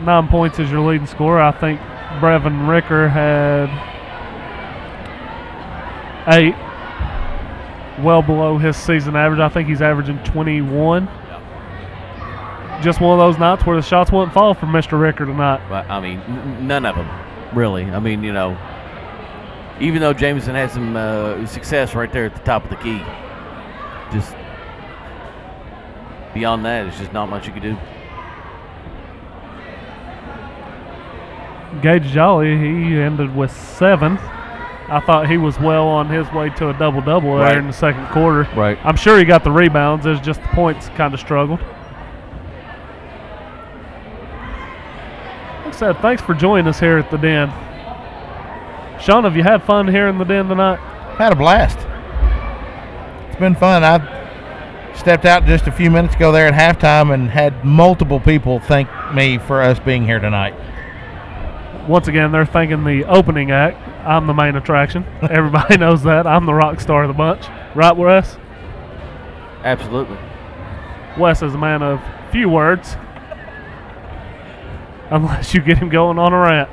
9 points is your leading scorer. I think Brevin Ricker had 8, well below his season average. I think he's averaging 21. Just one of those nights where the shots wouldn't fall for Mr. Ricker tonight. But, I mean, none of them, really. I mean, even though Jameson had some success right there at the top of the key, just beyond that, it's just not much you could do. Gage Jolly, he ended with 7. I thought he was well on his way to a double-double there in the second quarter. Right. I'm sure he got the rebounds. It's just the points kind of struggled. Like I said, thanks for joining us here at the Den. Sean, have you had fun here in the Den tonight? Had a blast. It's been fun. I stepped out just a few minutes ago there at halftime and had multiple people thank me for us being here tonight. Once again, they're thanking the opening act. I'm the main attraction. Everybody knows that. I'm the rock star of the bunch. Right, Wes? Absolutely. Wes is a man of few words. Unless you get him going on a rant.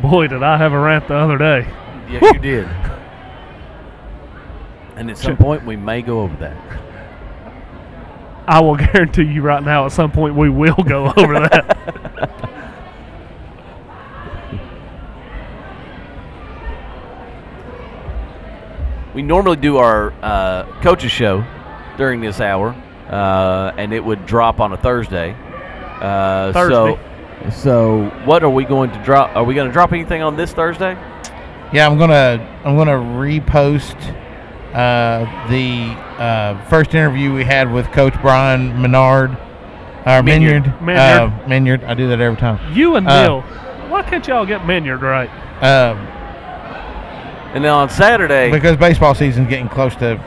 Boy, did I have a rant the other day. Yes, you did. And at some point, we may go over that. I will guarantee you right now, at some point, we will go over that. We normally do our coaches show during this hour, and it would drop on a Thursday. Thursday. So what are we going to drop? Are we going to drop anything on this Thursday? Yeah, I'm gonna repost the first interview we had with Coach Brian Minyard. Minyard. I do that every time. You and Neil. Why can't y'all get Minyard right? And then on Saturday, because baseball season's getting close to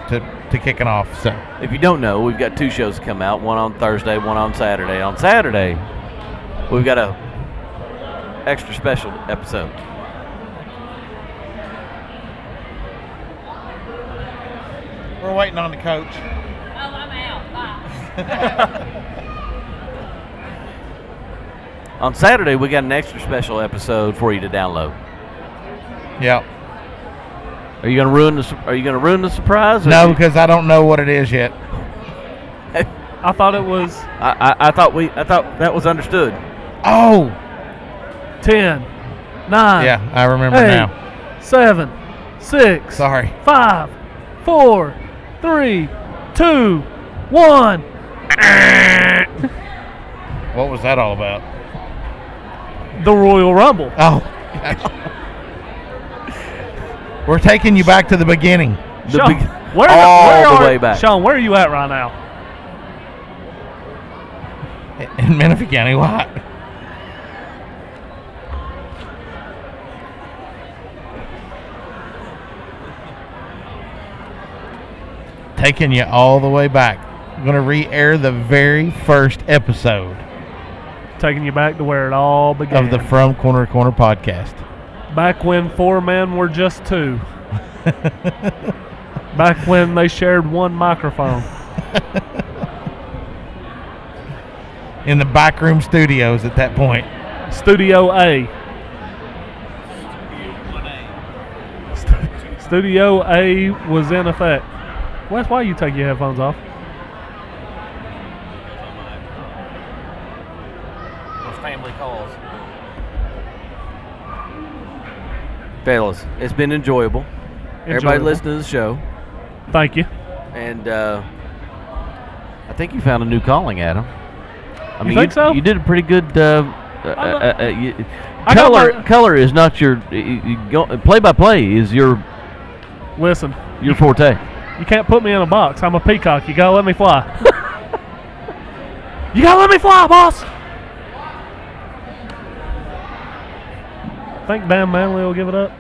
kicking off. So if you don't know, we've got 2 shows come out, one on Thursday, one on Saturday. On Saturday, we've got a extra special episode. We're waiting on the coach. Oh, I'm out. Bye. On Saturday, we got an extra special episode for you to download. Yeah. Are you gonna ruin the surprise? No, because I don't know what it is yet. I thought it was. I thought that was understood. Oh. 10, 9. Yeah, I remember 8, now. 7, 6. Sorry. 5, 4, 3, 2, 1. What was that all about? The Royal Rumble. Oh. We're taking you back to the beginning. Sean, where way back. Sean, where are you at right now? In Menifee County. What? Taking you all the way back. I'm going to re-air the very first episode. Taking you back to where it all began. Of the From Corner to Corner podcast. Back when 4 men were just 2. Back when they shared one microphone. In the backroom studios at that point. Studio A. Studio A was in effect. Wes, why you take your headphones off? Those family calls. Fellas, it's been enjoyable. Everybody listen to the show. Thank you. And I think you found a new calling, Adam. I mean, you think so? You did a pretty good. Color is not your play-by-play is your. Listen, your forte. You can't put me in a box. I'm a peacock. You gotta let me fly. You gotta let me fly, boss. Think Dan Manley will give it up?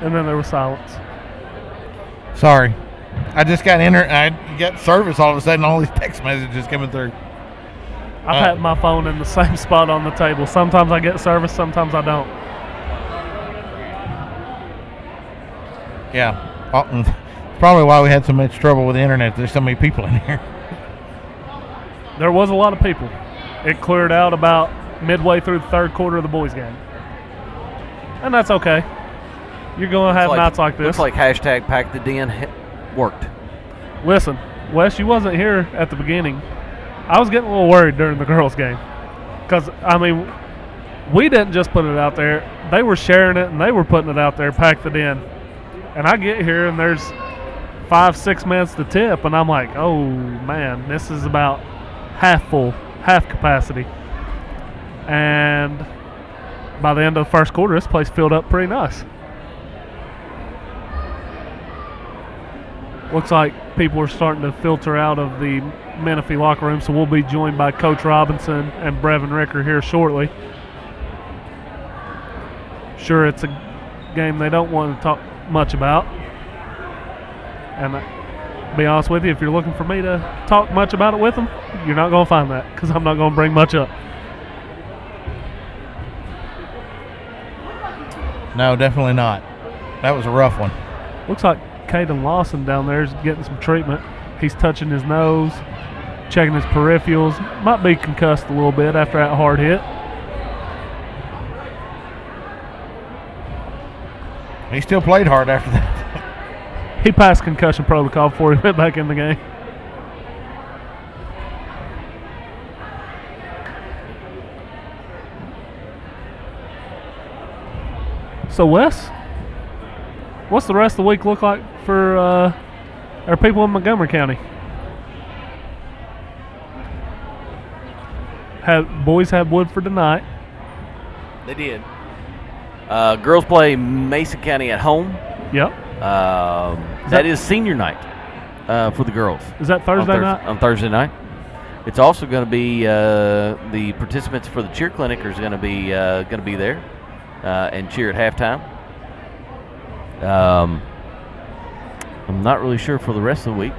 And then there was silence. Sorry. I just got I got service all of a sudden, all these text messages coming through. I've had my phone in the same spot on the table. Sometimes I get service, sometimes I don't. Yeah. It's probably why we had so much trouble with the internet. There's so many people in here. There was a lot of people. It cleared out about midway through the third quarter of the boys' game. And that's okay. You're going to have nights like this. Looks like hashtag Pack the Den worked. Listen, Wes, you wasn't here at the beginning. I was getting a little worried during the girls' game. Because, I mean, we didn't just put it out there. They were sharing it, and they were putting it out there, Pack the Den. And I get here, and there's 5-6 minutes to tip, and I'm like, oh, man, this is about half full, half capacity. And by the end of the first quarter, this place filled up pretty nice. Looks like people are starting to filter out of the Menifee locker room, so we'll be joined by Coach Robinson and Brevin Ricker here shortly. Sure, it's a game they don't want to talk much about. And to be honest with you, if you're looking for me to talk much about it with them, you're not going to find that because I'm not going to bring much up. No, definitely not. That was a rough one. Looks like Caden Lawson down there is getting some treatment. He's touching his nose, checking his peripherals. Might be concussed a little bit after that hard hit. He still played hard after that. He passed concussion protocol before he went back in the game. So, Wes, what's the rest of the week look like for our people in Montgomery County? Boys had Woodford tonight. They did. Girls play Mason County at home. Yep. That is senior night for the girls. Is that Thursday night? On Thursday night. It's also going to be the participants for the cheer clinic are going to be there and cheer at halftime. I'm not really sure for the rest of the week.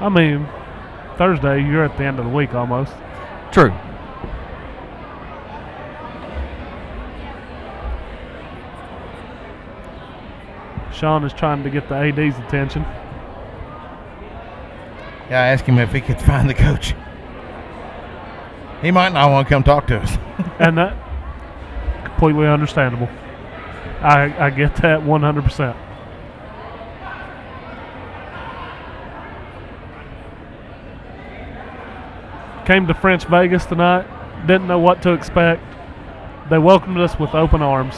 I mean, Thursday, you're at the end of the week almost. True. Sean is trying to get the AD's attention. Yeah, I asked him if he could find the coach. He might not want to come talk to us. And that, completely understandable. I get that 100%. Came to French Vegas tonight. Didn't know what to expect. They welcomed us with open arms.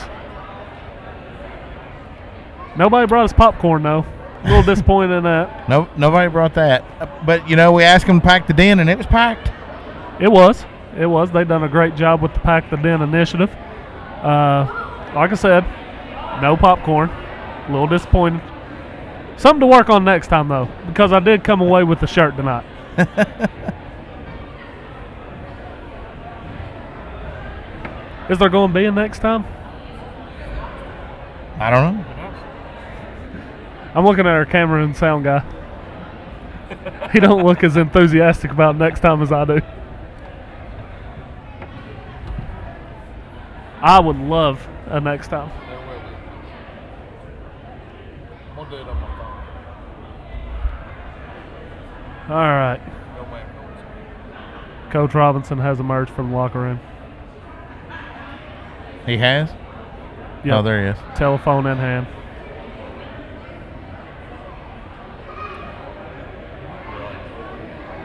Nobody brought us popcorn, though. A little disappointed in that. No, nobody brought that. But, we asked them to pack the den, and it was packed. It was. They've done a great job with the Pack the Den initiative. Like I said, no popcorn. A little disappointed. Something to work on next time, though, because I did come away with the shirt tonight. Is there going to be a next time? I don't know. I'm looking at our camera and sound guy. He don't look as enthusiastic about next time as I do. I would love a next time. There will be. I'm going to do it on my phone. All right. No man knows. Coach Robinson has emerged from the locker room. He has? Yep. Oh, there he is. Telephone in hand.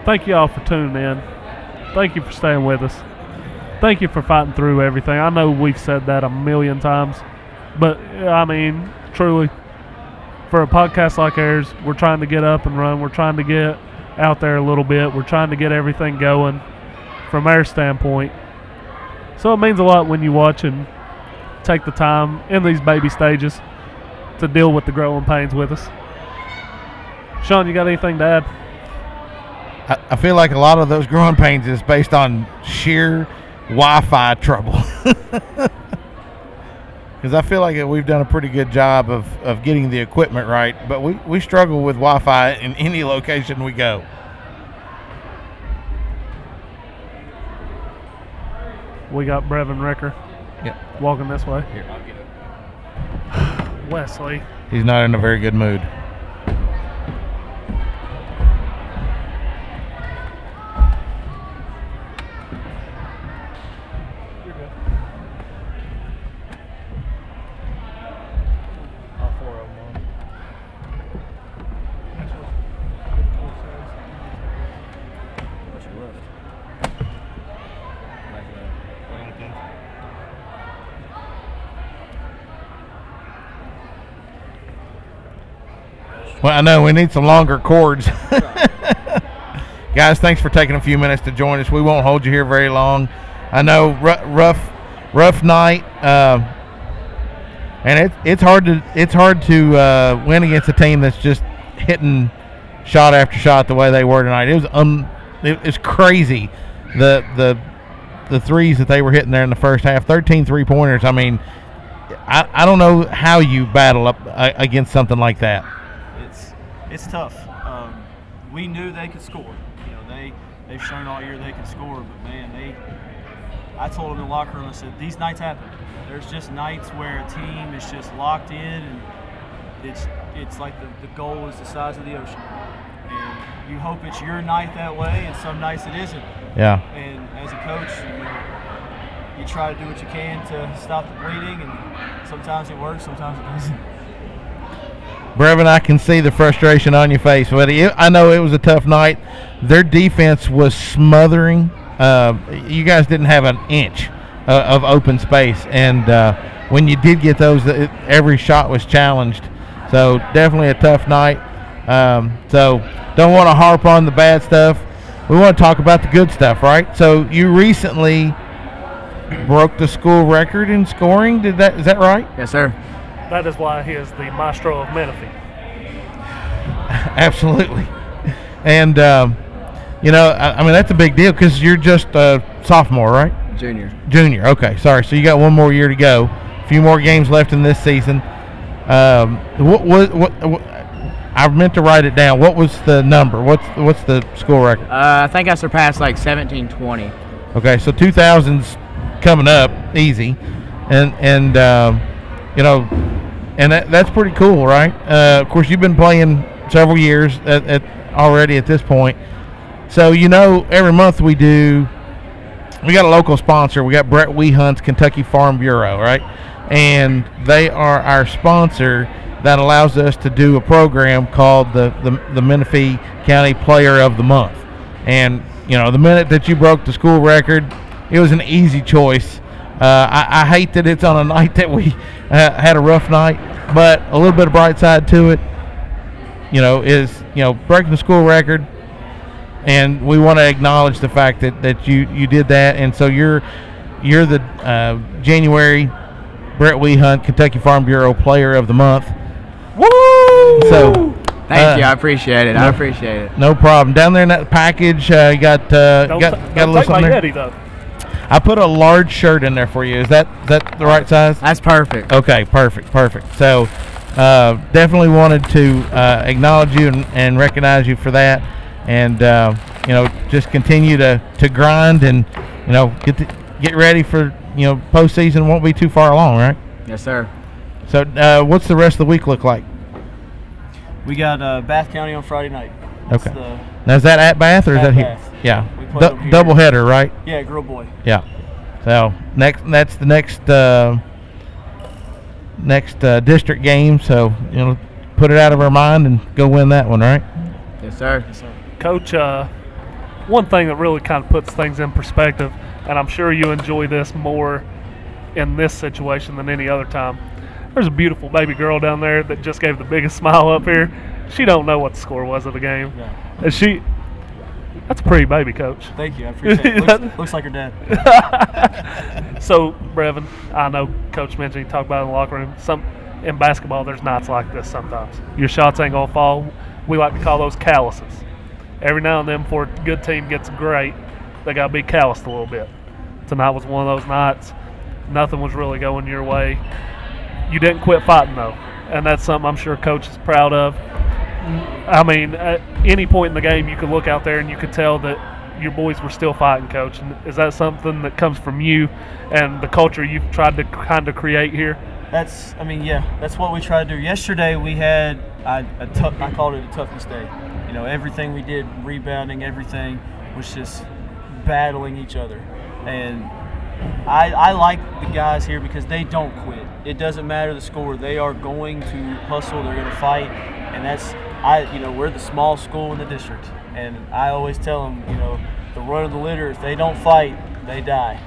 Thank you all for tuning in. Thank you for staying with us. Thank you for fighting through everything. I know we've said that a million times, but I mean, truly, for a podcast like ours, we're trying to get up and run. We're trying to get out there a little bit. We're trying to get everything going from our standpoint. So it means a lot when you watch and take the time in these baby stages to deal with the growing pains with us. Sean, you got anything to add? I feel like a lot of those growing pains is based on sheer Wi-Fi trouble. Because I feel like we've done a pretty good job of getting the equipment right, but we struggle with Wi-Fi in any location we go. We got Brevin Ricker walking this way. Here, I'll get it. Wesley. He's not in a very good mood. All four of them on. What's your left? Well, I know we need some longer cords. Guys, thanks for taking a few minutes to join us. We won't hold you here very long. I know rough night, and it's hard to win against a team that's just hitting shot after shot the way they were tonight. It was crazy the threes that they were hitting there in the first half. 13 3-pointers. I mean, I don't know how you battle up against something like that. It's tough. We knew they could score. You know, they've shown all year they can score, but man, I told them in the locker room, I said, these nights happen. There's just nights where a team is just locked in, and it's like the goal is the size of the ocean. And you hope it's your night that way, and some nights it isn't. Yeah. And as a coach, you try to do what you can to stop the bleeding, and sometimes it works, sometimes it doesn't. Brevin, I can see the frustration on your face, but I know it was a tough night. Their defense was smothering. You guys didn't have an inch of open space, and when you did get those, every shot was challenged. So definitely a tough night. So don't want to harp on the bad stuff. we want to talk about the good stuff, right? So you recently broke the school record in scoring. Is that right? Yes, sir. That is why he is the maestro of Menifee. Absolutely. And I mean, that's a big deal because you're just a sophomore, right? Junior. Okay, sorry. So you got one more year to go. A few more games left in this season. What I meant to write it down. What was the number? What's the school record? I think I surpassed like 1720. Okay, so 2000's coming up easy, and that's pretty cool, right? Of course, you've been playing several years already at this point. So every month we got a local sponsor. We got Brett Wehunt's Kentucky Farm Bureau, right? And they are our sponsor that allows us to do a program called the Menifee County Player of the Month. And the minute that you broke the school record, it was an easy choice. I hate that it's on a night that we had a rough night, but a little bit of bright side to it, is breaking the school record. And we want to acknowledge the fact that you did that, and so you're the January Brett Wehunt Kentucky Farm Bureau Player of the Month. Woo! So thank you, I appreciate it. I appreciate it. No problem. Down there in that package, you got a little take something my there. Yeti, though. I put a large shirt in there for you. Is that the right size? That's perfect. Okay, perfect. So definitely wanted to acknowledge you and recognize you for that. And just continue to grind and get ready for postseason. Won't be too far along, right? Yes, sir. So what's the rest of the week look like? We got Bath County on Friday night. That's Okay. Now is that at Bath or is that here? Bath. Yeah. We play them here. Double header, right? Yeah, girl boy. Yeah. So that's the next district game. So put it out of our mind and go win that one, right? Yes, sir. Coach, one thing that really kind of puts things in perspective, and I'm sure you enjoy this more in this situation than any other time. There's a beautiful baby girl down there that just gave the biggest smile up here. She don't know what the score was of the game. Yeah. And that's a pretty baby, Coach. Thank you. I appreciate it. Looks like her dad. So, Brevin, I know Coach mentioned he talked about it in the locker room. In basketball, there's nights like this sometimes. Your shots ain't going to fall. We like to call those calluses. Every now and then before a good team gets great, they got to be calloused a little bit. Tonight was one of those nights. Nothing was really going your way. You didn't quit fighting, though, and that's something I'm sure Coach is proud of. I mean, at any point in the game, you could look out there and you could tell that your boys were still fighting, Coach. And is that something that comes from you and the culture you've tried to kind of create here? That's what we tried to do. Yesterday we had I called it a toughness day. Everything we did, rebounding, everything was just battling each other. And I like the guys here because they don't quit. It doesn't matter the score. They are going to hustle. They're going to fight. And we're the small school in the district. And I always tell them, the run of the litter, if they don't fight, they die.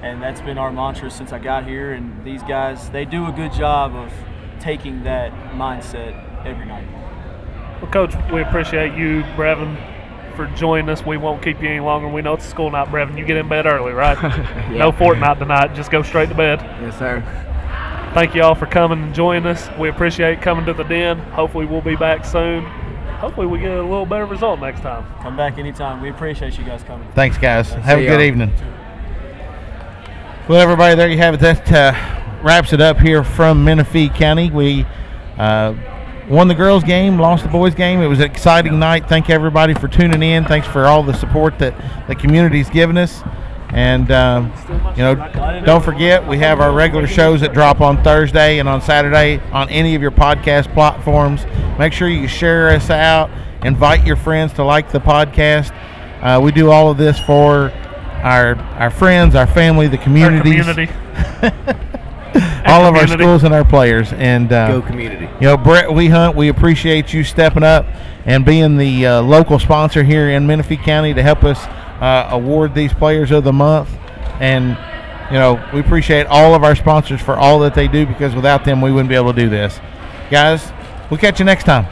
And that's been our mantra since I got here. And these guys, they do a good job of taking that mindset every night. Well, Coach, we appreciate you, Brevin, for joining us. We won't keep you any longer. We know it's a school night, Brevin. You get in bed early, right? Yeah. No Fortnite tonight. Just go straight to bed. Yes, sir. Thank you all for coming and joining us. We appreciate coming to the Den. Hopefully we'll be back soon. Hopefully we get a little better result next time. Come back anytime. We appreciate you guys coming. Thanks, guys. Have a See good y'all. evening. Well, everybody, there you have it. That wraps it up here from Menifee County. We won the girls' game, lost the boys' game. It was an exciting night. Thank everybody for tuning in. Thanks for all the support that the community's given us. And, don't forget, we have our regular shows that drop on Thursday and on Saturday on any of your podcast platforms. Make sure you share us out. Invite your friends to like the podcast. We do all of this for our friends, our family, the communities. Our community. All of our schools and our players. And Go community. Brett Wehunt, we appreciate you stepping up and being the local sponsor here in Menifee County to help us award these players of the month. And we appreciate all of our sponsors for all that they do, because without them we wouldn't be able to do this. Guys, we'll catch you next time.